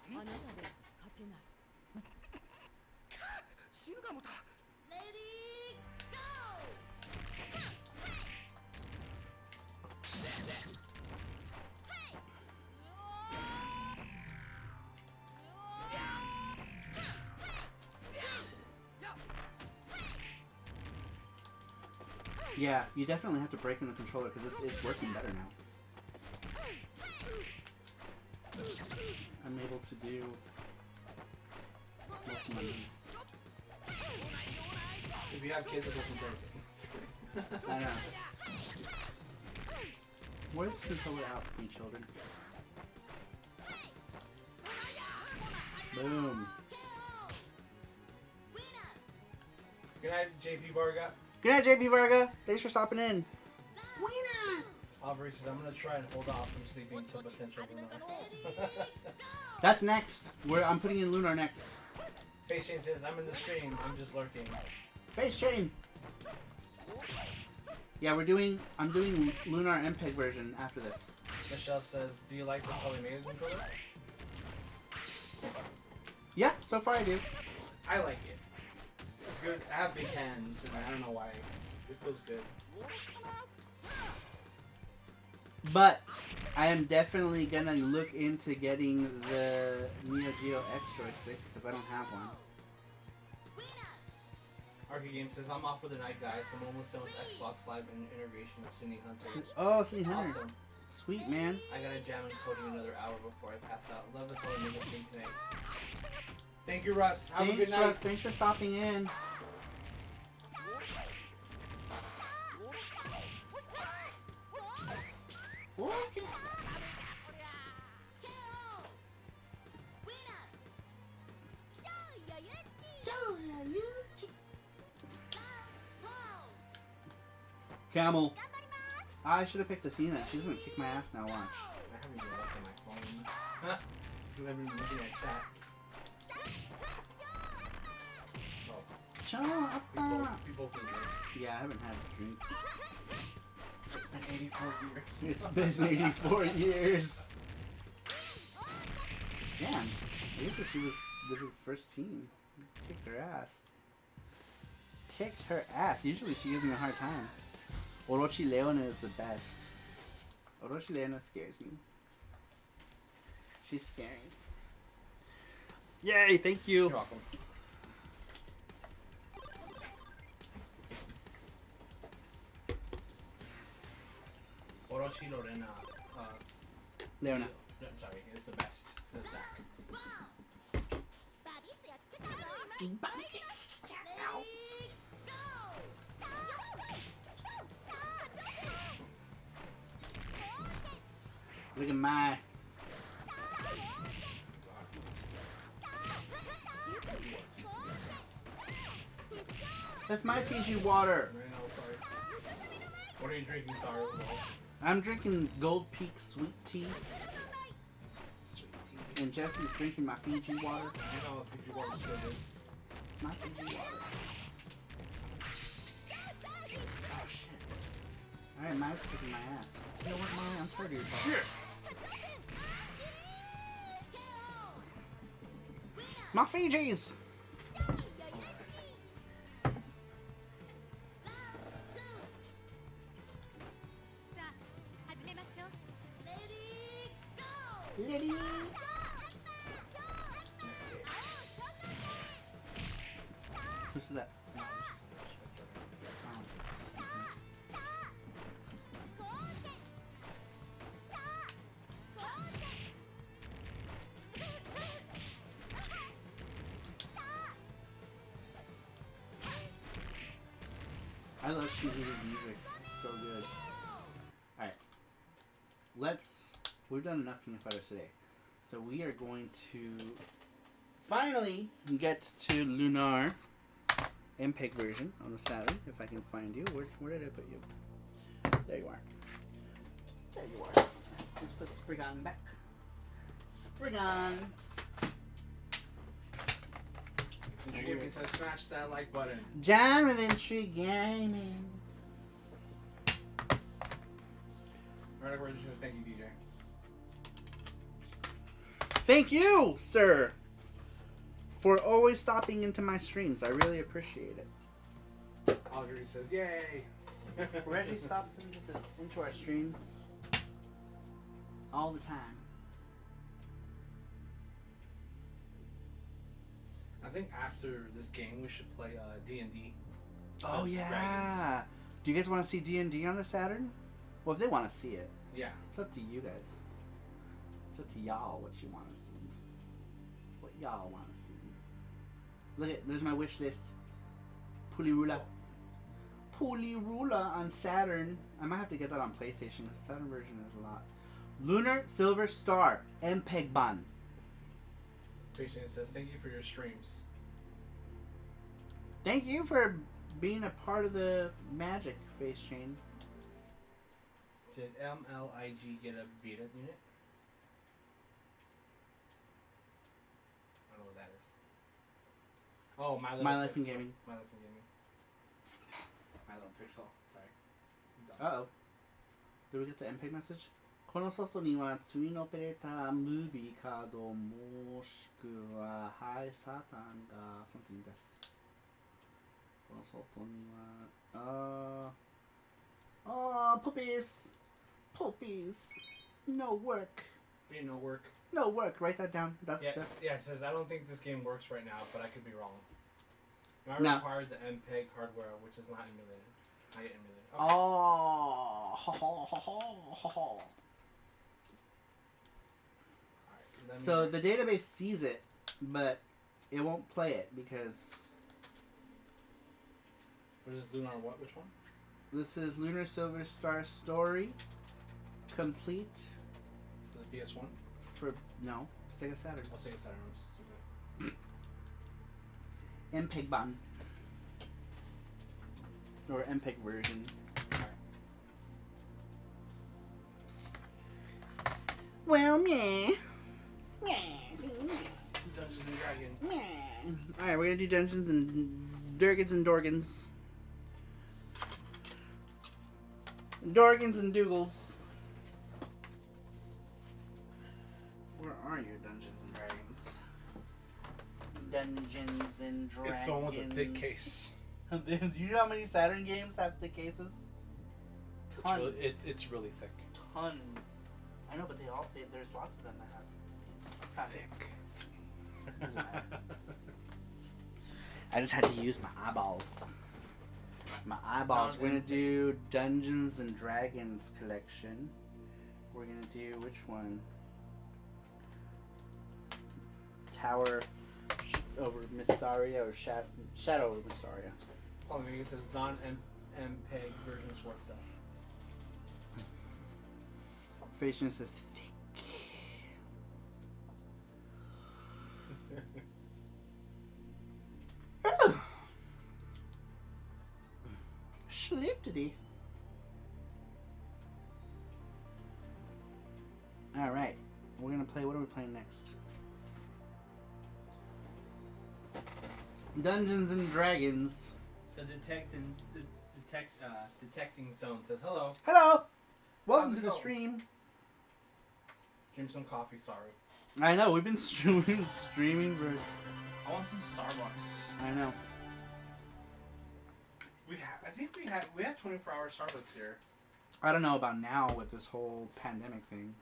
あなたで勝てない。死ぬかもた。 Yeah, you definitely have to break in the controller because it's working better now. I'm able to do most of my moves. If you have kids, it doesn't break. Just kidding. I know. Wear this controller out for me, children. Boom. Good night, JP Varga. Good night, JP Varga. Thanks for stopping in. Aubrey says, I'm going to try and hold off from sleeping until potential Lunar. That's next. I'm putting in Lunar next. Face Chain says, I'm in the stream. I'm just lurking. Face Chain. Yeah, I'm doing Lunar MPEG version after this. Michelle says, do you like the Polymega controller? Yeah, so far I do. I like it. It's good. I have big hands, and I don't know why. It feels good. But I am definitely gonna look into getting the Neo Geo X joystick because I don't have one. Arcade Game says, I'm off for the night, guys. I'm almost done with Xbox Live and integration of Sydney Hunter. Oh, Sydney Hunter. Awesome. Sweet, man. I gotta jam and coding another hour before I pass out. Love the Polymega stream tonight. Thank you, Russ. Have a good night. Russ. Thanks for stopping in. Camel. I should have picked Athena. She's gonna kick my ass now, watch. I haven't even looked at my phone. Because I've been looking at chat. Oh. We both been drinking. Yeah, I haven't had a drink. It's been 84 years. It's been 84 years. Damn. Usually she was the first team. Kicked her ass. Kicked her ass. Usually she gives me a hard time. Orochi Leona is the best. Orochi Leona scares me. She's scary. Yay, thank you. You're welcome. Orochi Lorena. Leona. No, sorry, it's the best. Says Zach. Look at my. That's my Fiji water. I know, sorry. What are you drinking, Saru? I'm drinking Gold Peak sweet tea. Sweet tea. And Jesse's drinking my Fiji water. I know, Fiji water's so good. My Fiji water. Oh shit. Alright, Maya's kicking my ass. You know what, Maya? I'm tired of your talk. Shit! My Fijis! Liddy! Who's that? I love Cheese's music. It's so good. Alright. We've done enough peanut butters today. So we are going to finally get to Lunar MPEG version on the Saturn, if I can find you. Where did I put you? There you are. There you are. Let's put Spriggan back. Spriggan! Entry Gaming says smash that like button. Jam and Entry Gaming. Right over just says thank you, DJ. Thank you, sir, for always stopping into my streams. I really appreciate it. Audrey says yay. Reggie stops into our streams all the time. I think after this game we should play D&D. Oh yeah. Do you guys want to see D&D on the Saturn? Well, if they want to see it. Yeah. It's up to you guys. It's up to y'all what you want to see. What y'all want to see. Look at, there's my wish list. Polyrula. Polyrula on Saturn. I might have to get that on PlayStation because the Saturn version is a lot. Lunar Silver Star. MPEG-BAN. Patient says thank you for your streams. Thank you for being a part of the magic, Face Chain. Did MLIG get a beta unit? I don't know what that is. Oh, My Life in Gaming. My Life in Gaming. My Little Pixel. Sorry. Uh-oh. Did we get the MPEG message? このソフトにはツインオペレータームービーカードもしくはハイサタンが something です。このソフトにはpuppies no work no work. no work. Write that down. That's Yeah, the yeah, it says I don't think this game works right now, but I could be wrong. I No. required the MPEG hardware, which is not emulated. I get emulated. Okay. oh ho, ho, ho, ho, ho, ho. Alright, let me- So the database sees it, but it won't play it because What is Lunar? What? Which one? this is Lunar Silver Star Story complete The PS1? for no Sega Saturn. I'll say Saturn. I'm stupid. MPEG-BAN or MPEG version. Well, yeah. Dungeons and Dragons. Alright, we're gonna do Dungeons and Dragons and Dorgans. Dorgans and Doogles. Where are your Dungeons and Dragons? Dungeons and Dragons. It's the one with the thick case. Do you know how many Saturn games have thick cases? Tons. It's really thick. Tons. I know, but there's lots of them that have Thick. I just had to use my eyeballs. My eyeballs. We're gonna do Dungeons and Dragons collection. We're gonna do which one? Tower over Mystaria or Shadow over Mystaria. Oh, maybe it says non-MPEG versions worked out. Fashion says thick. Sleep today. Alright. We're gonna play. What are we playing next? Dungeons and Dragons. The detecting zone says hello. Hello! Welcome How's to it the going? stream. Drink some coffee, sorry. I know, we've been streaming for... I want some Starbucks. I know. I think we have 24-hour Starbucks here. I don't know about now with this whole pandemic thing.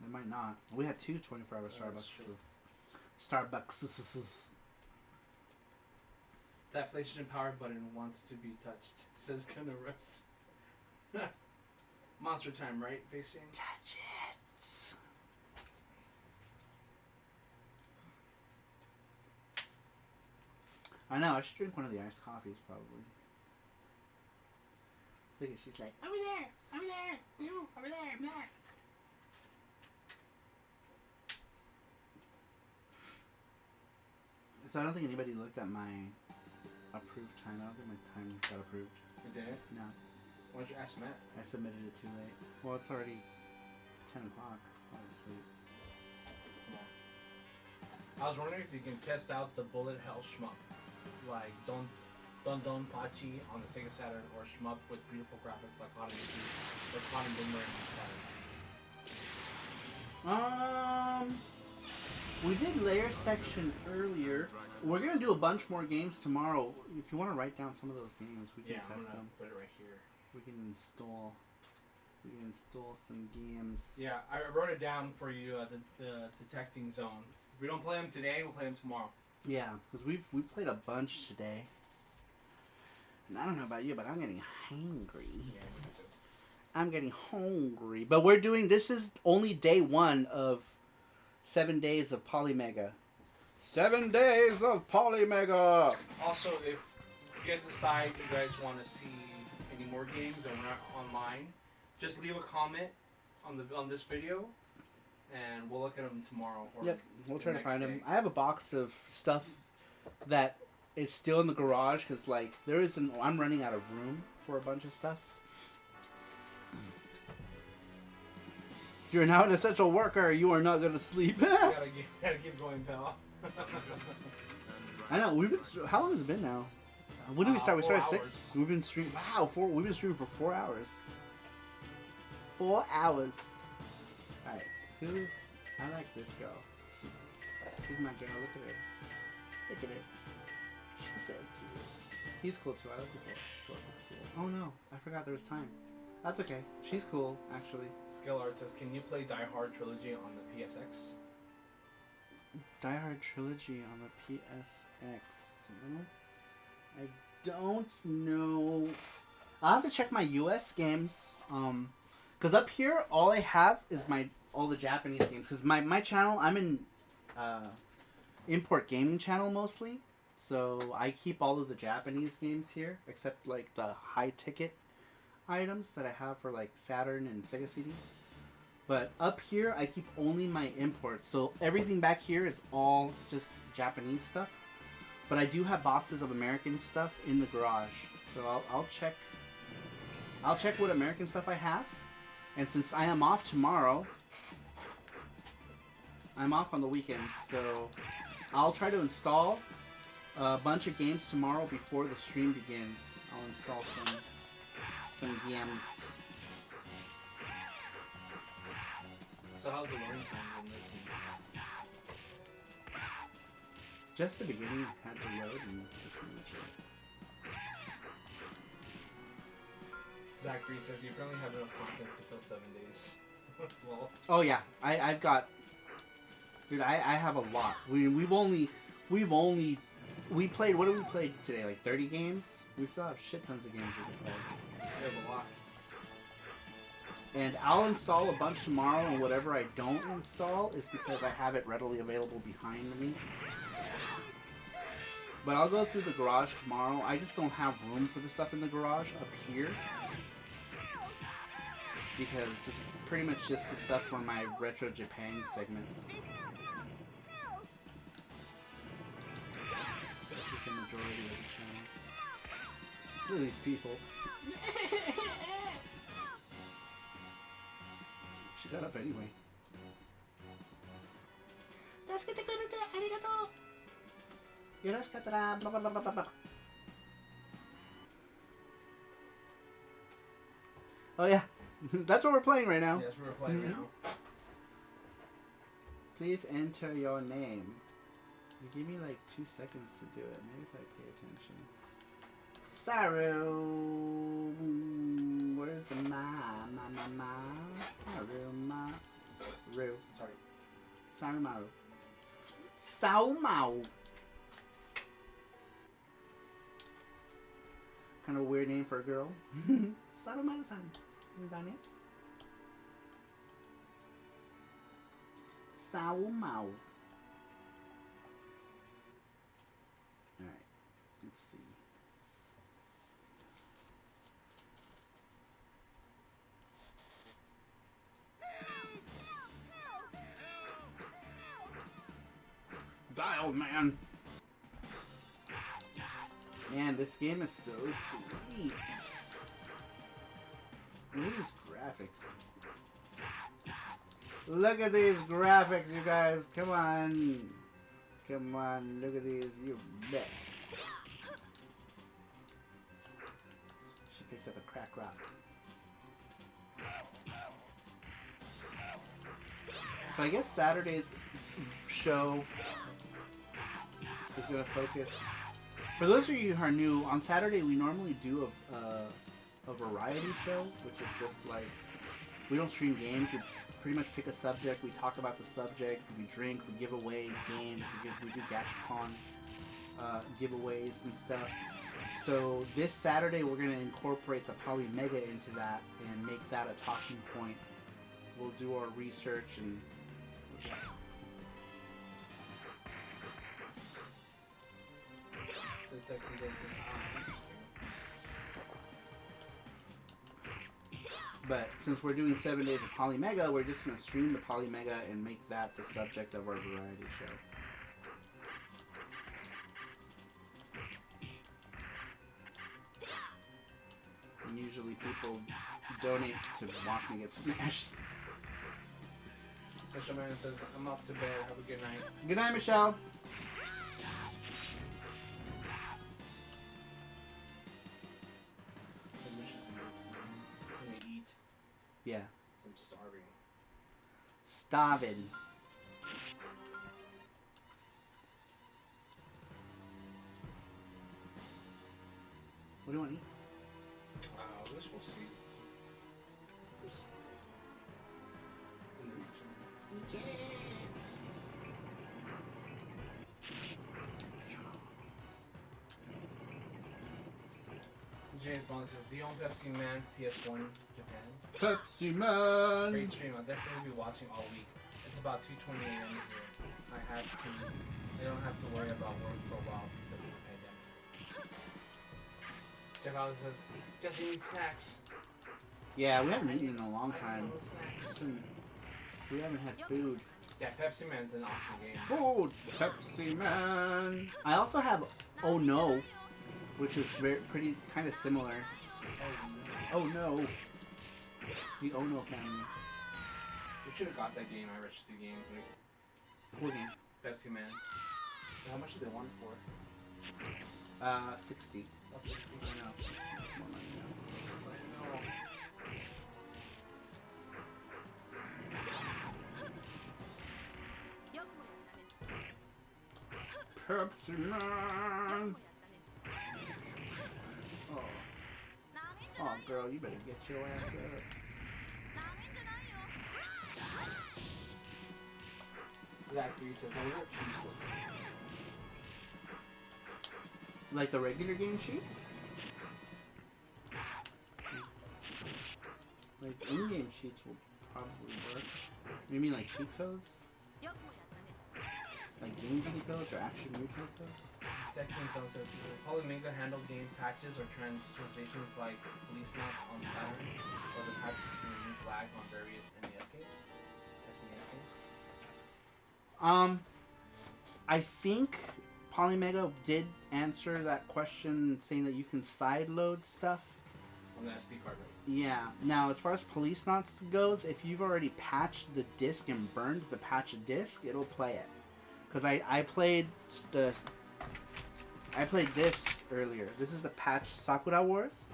They might not. We had 2 24-hour Starbucks. That PlayStation power button wants to be touched, says Gunnerus. Monster time, right, Face Jane? Touch it. I know, I should drink one of the iced coffees probably. Look at, she's like, over there, over there, over there, there. So I don't think anybody looked at my approved time. I don't think my time got approved. You didn't? No. Why don't you ask Matt? I submitted it too late. Well, it's already 10 o'clock. Obviously. I was wondering if you can test out the bullet hell shmup. like Don Pachi on the Sega Saturn, or shmup with beautiful graphics like Cotton or Cotton Boomerang on Saturn? We did layer section earlier. We're gonna do a bunch more games tomorrow. If you want to write down some of those games, we can I'm test gonna them. put it right here. We can install some games. Yeah, I wrote it down for you. The detecting zone. If we don't play them today, we'll play them tomorrow. Yeah, because we played a bunch today. And I don't know about you, but I'm getting hungry. Yeah, me too. I'm getting hungry. But we're doing, this is only day 1 of 7 days of Polymega. 7 days of Polymega! Also, if you guys decide you guys want to see any more games and we're not online, just leave a comment on this video, and we'll look at them tomorrow. Or Yep, we'll try to next find day. them. I have a box of stuff that is still in the garage because, like, I'm running out of room for a bunch of stuff. You're now an essential worker. You are not gonna sleep. gotta keep going, pal. I know. How long has it been now? When did we start? We 4 started at 6. hours. We've been streaming. Wow, we've been streaming for 4 hours. 4 hours. All right. I like this girl. She's my girl. Look at her. Look at her. She's so cute. He's cool too. I like the book. He's cool. Oh no, I forgot there was time. That's okay. She's cool, actually. Skill Art says, can you play Die Hard Trilogy on the PSX? Die Hard Trilogy on the PSX. I don't know. I'll have to check my US games. Cause up here all I have is all the Japanese games. Cause my channel, I'm in import gaming channel mostly. So I keep all of the Japanese games here, except like the high ticket items that I have for like Saturn and Sega CD. But up here I keep only my imports. So everything back here is all just Japanese stuff. But I do have boxes of American stuff in the garage. So I'll check what American stuff I have. And since I am off tomorrow, I'm off on the weekends, so I'll try to install a bunch of games tomorrow before the stream begins. I'll install some games. So how's the learning time on this? Just the beginning had to load and just pretty much it. Zachary says you currently have enough content to fill 7 days. Well, Oh yeah, I've got, dude. I have a lot. We played. What did we play today? Like 30 games. We still have shit tons of games we can play. we have a lot. And I'll install a bunch tomorrow, and whatever I don't install is because I have it readily available behind me. But I'll go through the garage tomorrow. I just don't have room for the stuff in the garage up here. Because it's pretty much just the stuff for my Retro Japan segment. That's just the majority of the channel. Look at these people. She got up anyway. Oh yeah, that's what we're playing right now. Yes, we're playing now. Please enter your name. You give me like 2 seconds to do it. Maybe if I pay attention. Saru. Where's the ma? Saru Maru. Sorry. Saru Maru. Sao Mao. Kind of a weird name for a girl. Saru Maru-san. Is that it? Sao Mao. Alright, let's see. Die, old man! Man, this game is so sweet. Look at these graphics. Look at these graphics, you guys. Come on. Come on, look at these. You bet. picked up a crack rock. So I guess Saturday's show is going to focus. For those of you who are new, on Saturday we normally do a variety show, which is just like, we don't stream games. We pretty much pick a subject, we talk about the subject, we drink, we give away games, we do Gachapon giveaways and stuff. So this Saturday we're going to incorporate the Polymega into that and make that a talking point. We'll do our research and... Looks like he does it. But since we're doing 7 days of Polymega, we're just going to stream the Polymega and make that the subject of our variety show. And usually people donate to watch me get smashed. Michelle Man says, I'm off to bed. Have a good night. Good night, Michelle. I'm gonna eat. Yeah. I'm starving. Starving. What do you want to eat? I guess we'll see. James Bond says, do you own Pepsi Man PS1 Japan? Pepsi Man! Great stream. I'll definitely be watching all week. It's about 2:20 a.m. here. I don't have to worry about work for a while because of the pandemic. Jeff Allen says, Jesse needs snacks. Yeah, we haven't eaten in a long time. Snacks. We haven't had food. Yeah, Pepsi Man's an awesome game. Food! Pepsi Man! I also have Oh No, which is pretty kind of similar. Oh No. The Oh No family. We should have got that game. I registered the game. What game? Pepsi Man. How much did they want it for? 60. Oh, 60. I know. It's more money now. Pepsi Man! Oh. Oh, girl, you better get your ass up. Zachary says, I want cheese whip. Like the regular game cheats? Like in-game cheats will probably work. You mean like cheat codes? Like game cheat codes or action replay codes? Tech King Sun says, Polymega handle game patches or translations like Police Notes on Saturn, or the patches to remove lag on various NES games? SNES games? I think Polymega did answer that question saying that you can sideload stuff. On the SD card, right? Yeah. Now, as far as Police Knots goes, if you've already patched the disc and burned the patch disc, it'll play it. Because I played this earlier. This is the patch Sakura Wars,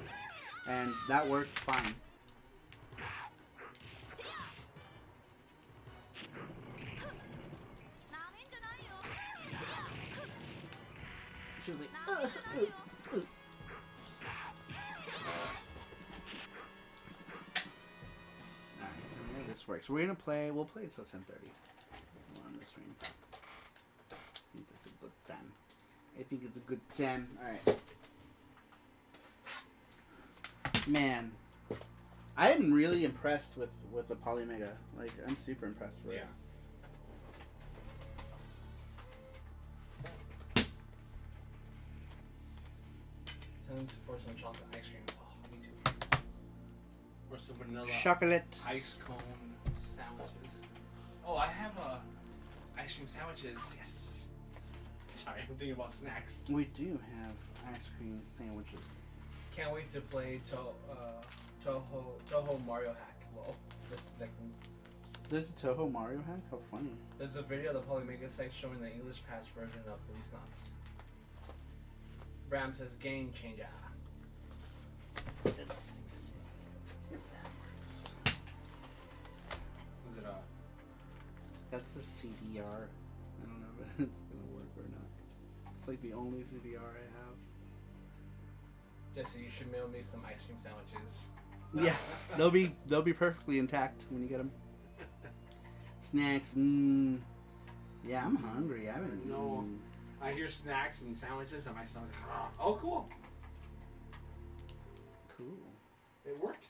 and that worked fine. She was like, Alright, so yeah, this works. We'll play until 10:30 on the stream. I think that's a good time. I think it's a good time. Alright. Man, I am really impressed with the Polymega. Like, I'm super impressed with it. Time for some chocolate ice cream. Oh, me too. Or some vanilla Chocolate. ice cone sandwiches. Oh, I have ice cream sandwiches. Yes. Sorry, I'm thinking about snacks. We do have ice cream sandwiches. Can't wait to play Toho Mario Hack. Whoa. There's a Toho Mario hack? How funny. There's a video of the Polymega site showing the English patch version of Police Knots. Bram says game changer. It's That's a CDR. I don't know if it's gonna work or not. It's like the only CDR I have. Jesse, you should mail me some ice cream sandwiches. Yeah, they'll be perfectly intact when you get them. Snacks. Yeah, I'm hungry. I haven't No. eaten. I hear snacks and sandwiches and my stomach. Oh, cool. Cool. It worked.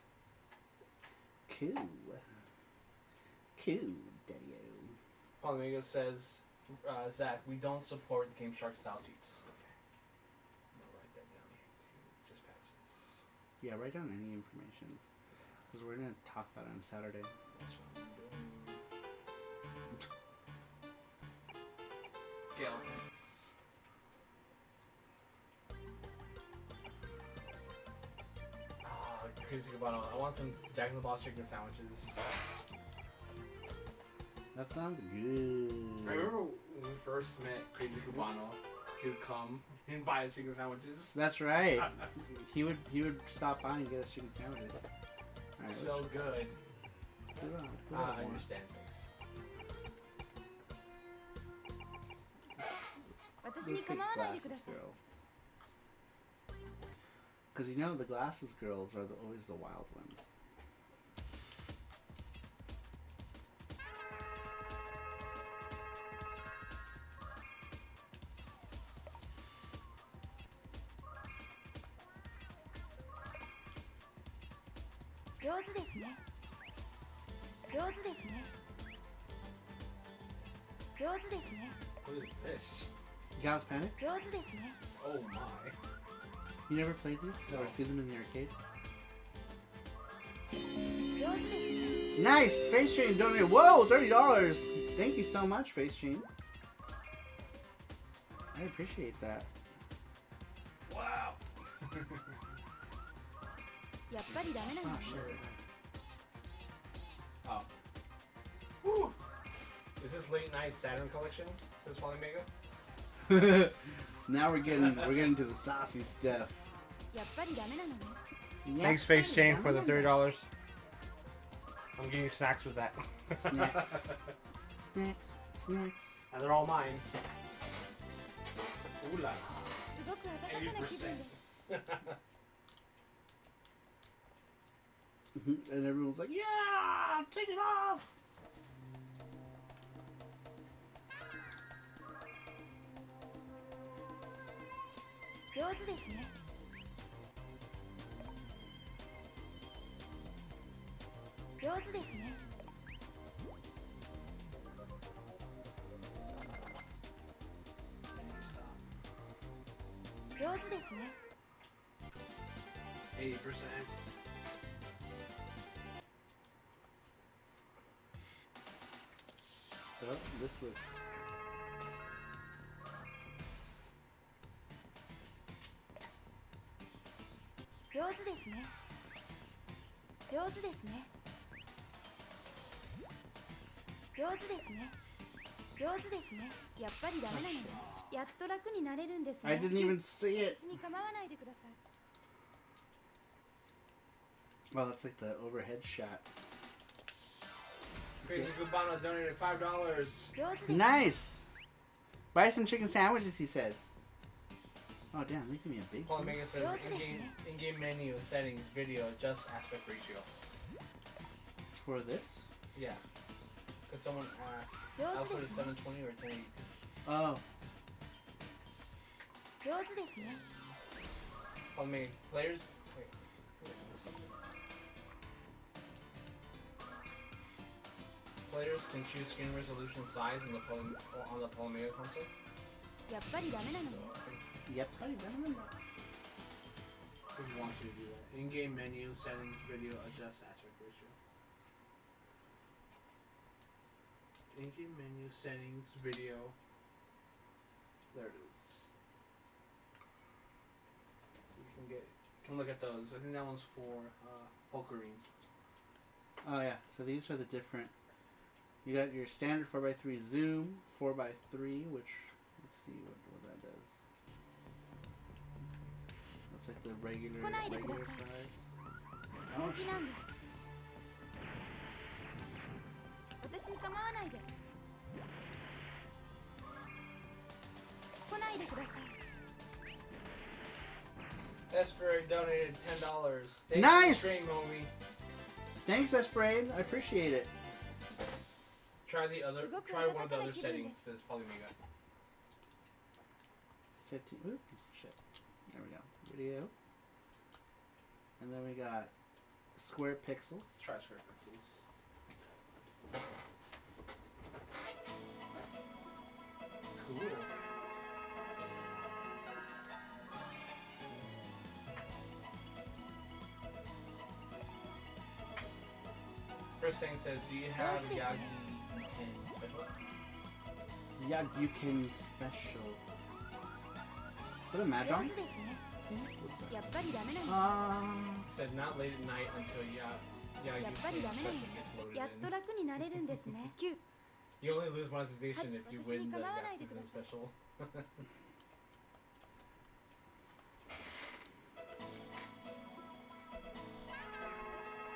Cool. Cool, Daddy-o. Polymega says, Zach, we don't support Game Shark style cheats. Okay. I'm gonna write that down here too. Just patches. Yeah, write down any information. Because we're going to talk about it on Saturday. That's what I'm doing. Gale pens. Crazy Commando. I want some Jack in the Box chicken sandwiches. That sounds good. I remember when we first met Crazy Cubano, he would come and buy us chicken sandwiches. That's right. he would stop by and get us chicken sandwiches. All right, So good. put it on, put it I on. understand things. Let's pick glasses girl. Because you know the glasses girls are always the wild ones. What is this? Gals Panic? Oh my. You never played these? Or see them in the arcade? Nice! Face Chain donated. Whoa! $30! Thank you so much, Face Chain. I appreciate that. Wow. Oh, shit. Oh. Woo! Is this late night Saturn collection? Says Polymega. Now we're getting to the saucy stuff. Thanks, Face Chain, for the $30. I'm getting snacks with that. Snacks. Snacks. Snacks. And they're all mine. Ooh la. 80%. And everyone's like, yeah! Take it off! So this looks. I didn't even see it. Oh, that's like the overhead shot. Crazy Cubano donated $5. Nice! Buy some chicken sandwiches, he said. Oh, damn, they give me a big one. Polymega says in-game menu settings video adjust aspect ratio. For this? Yeah. Because someone asked, output is 720 or 1080p. Oh. Polymega players. Wait. Players can choose screen resolution size on the Polymega console. Yep, buddy, Who wants you to do that? In-game menu, settings, video, adjust aspect ratio. In-game menu, settings, video. There it is. So you can look at those. I think that one's for Polkarine. Oh, yeah. So these are the different. You got your standard 4x3 zoom, 4x3, which, let's see what that does. Looks like the regular size. ないでください。 Esper donated $10. Thanks Nice! For the stream, homie. Thanks, Spriggan. I appreciate it. Try one of the other settings, says Polymega. Setting. Ooh, shit. There we go. Video. And then we got square pixels. Let's try square pixels. Cool. First thing says, do you have Yagi in special? Yagyukin special. Is that a Mahjong? ですね。やっぱりダメなの。 Said not late at night until Yagi やっぱりダメなの。 gets loaded やっと in. 楽になれるんですね。9 You only lose monetization if you win the Yakuza special.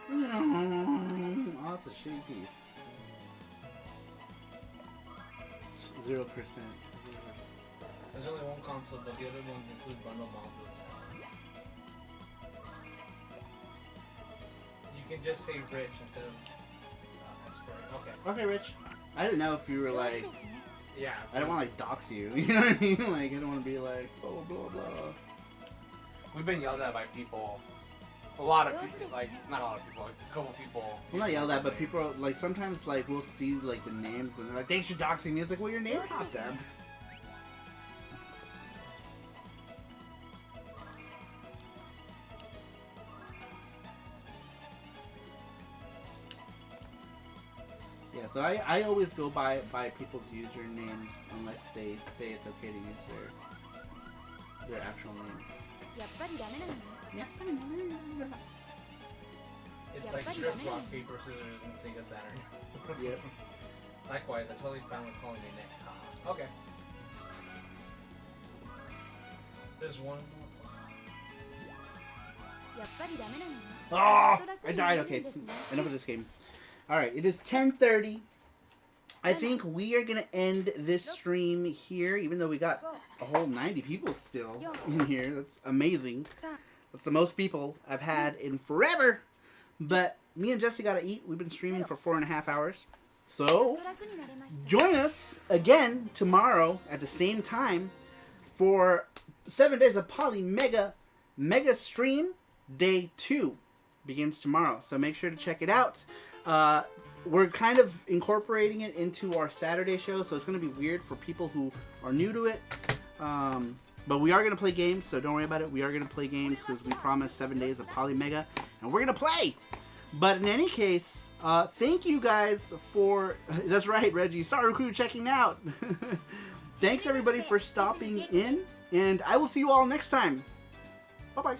Oh, that's a shitty piece. 0%. There's only one console, but the other ones include bundle modules. You can just say Rich instead of Esper. Okay. Okay, Rich. I didn't know if you were like. Yeah. I don't want to like dox you. You know what I mean? Like I don't want to be like blah blah blah. We've been yelled at by people. A lot of people, like not a lot of people, like a couple people. Well, not yelled at, but people like sometimes like we'll see like the names and they're like, "Thanks for doxing me." It's like, well, your name popped up. Yeah, so I always go by people's usernames unless they say it's okay to use their actual names. やっぱりダメなの。 It's like strip rock, paper, scissors, and Sega Saturn. Yep. Likewise, I totally found with calling me Nick. Okay. There's one. やっぱりダメなの。 Oh, I died. Okay, enough of this game. All right, it is 10:30. I think we are gonna end this stream here, even though we got a whole 90 people still in here. That's amazing. That's the most people I've had in forever. But me and Jesse gotta eat. We've been streaming for 4.5 hours. So join us again tomorrow at the same time for 7 days of Polymega Mega Stream. Day 2 begins tomorrow. So make sure to check it out. We're kind of incorporating it into our Saturday show, so it's going to be weird for people who are new to it. But we are going to play games, so don't worry about it. We are going to play games because we promised 7 days of Polymega, and we're going to play! But in any case, thank you guys for... That's right, Reggie. Saru Crew checking out. Thanks, everybody, for stopping in, and I will see you all next time. Bye-bye.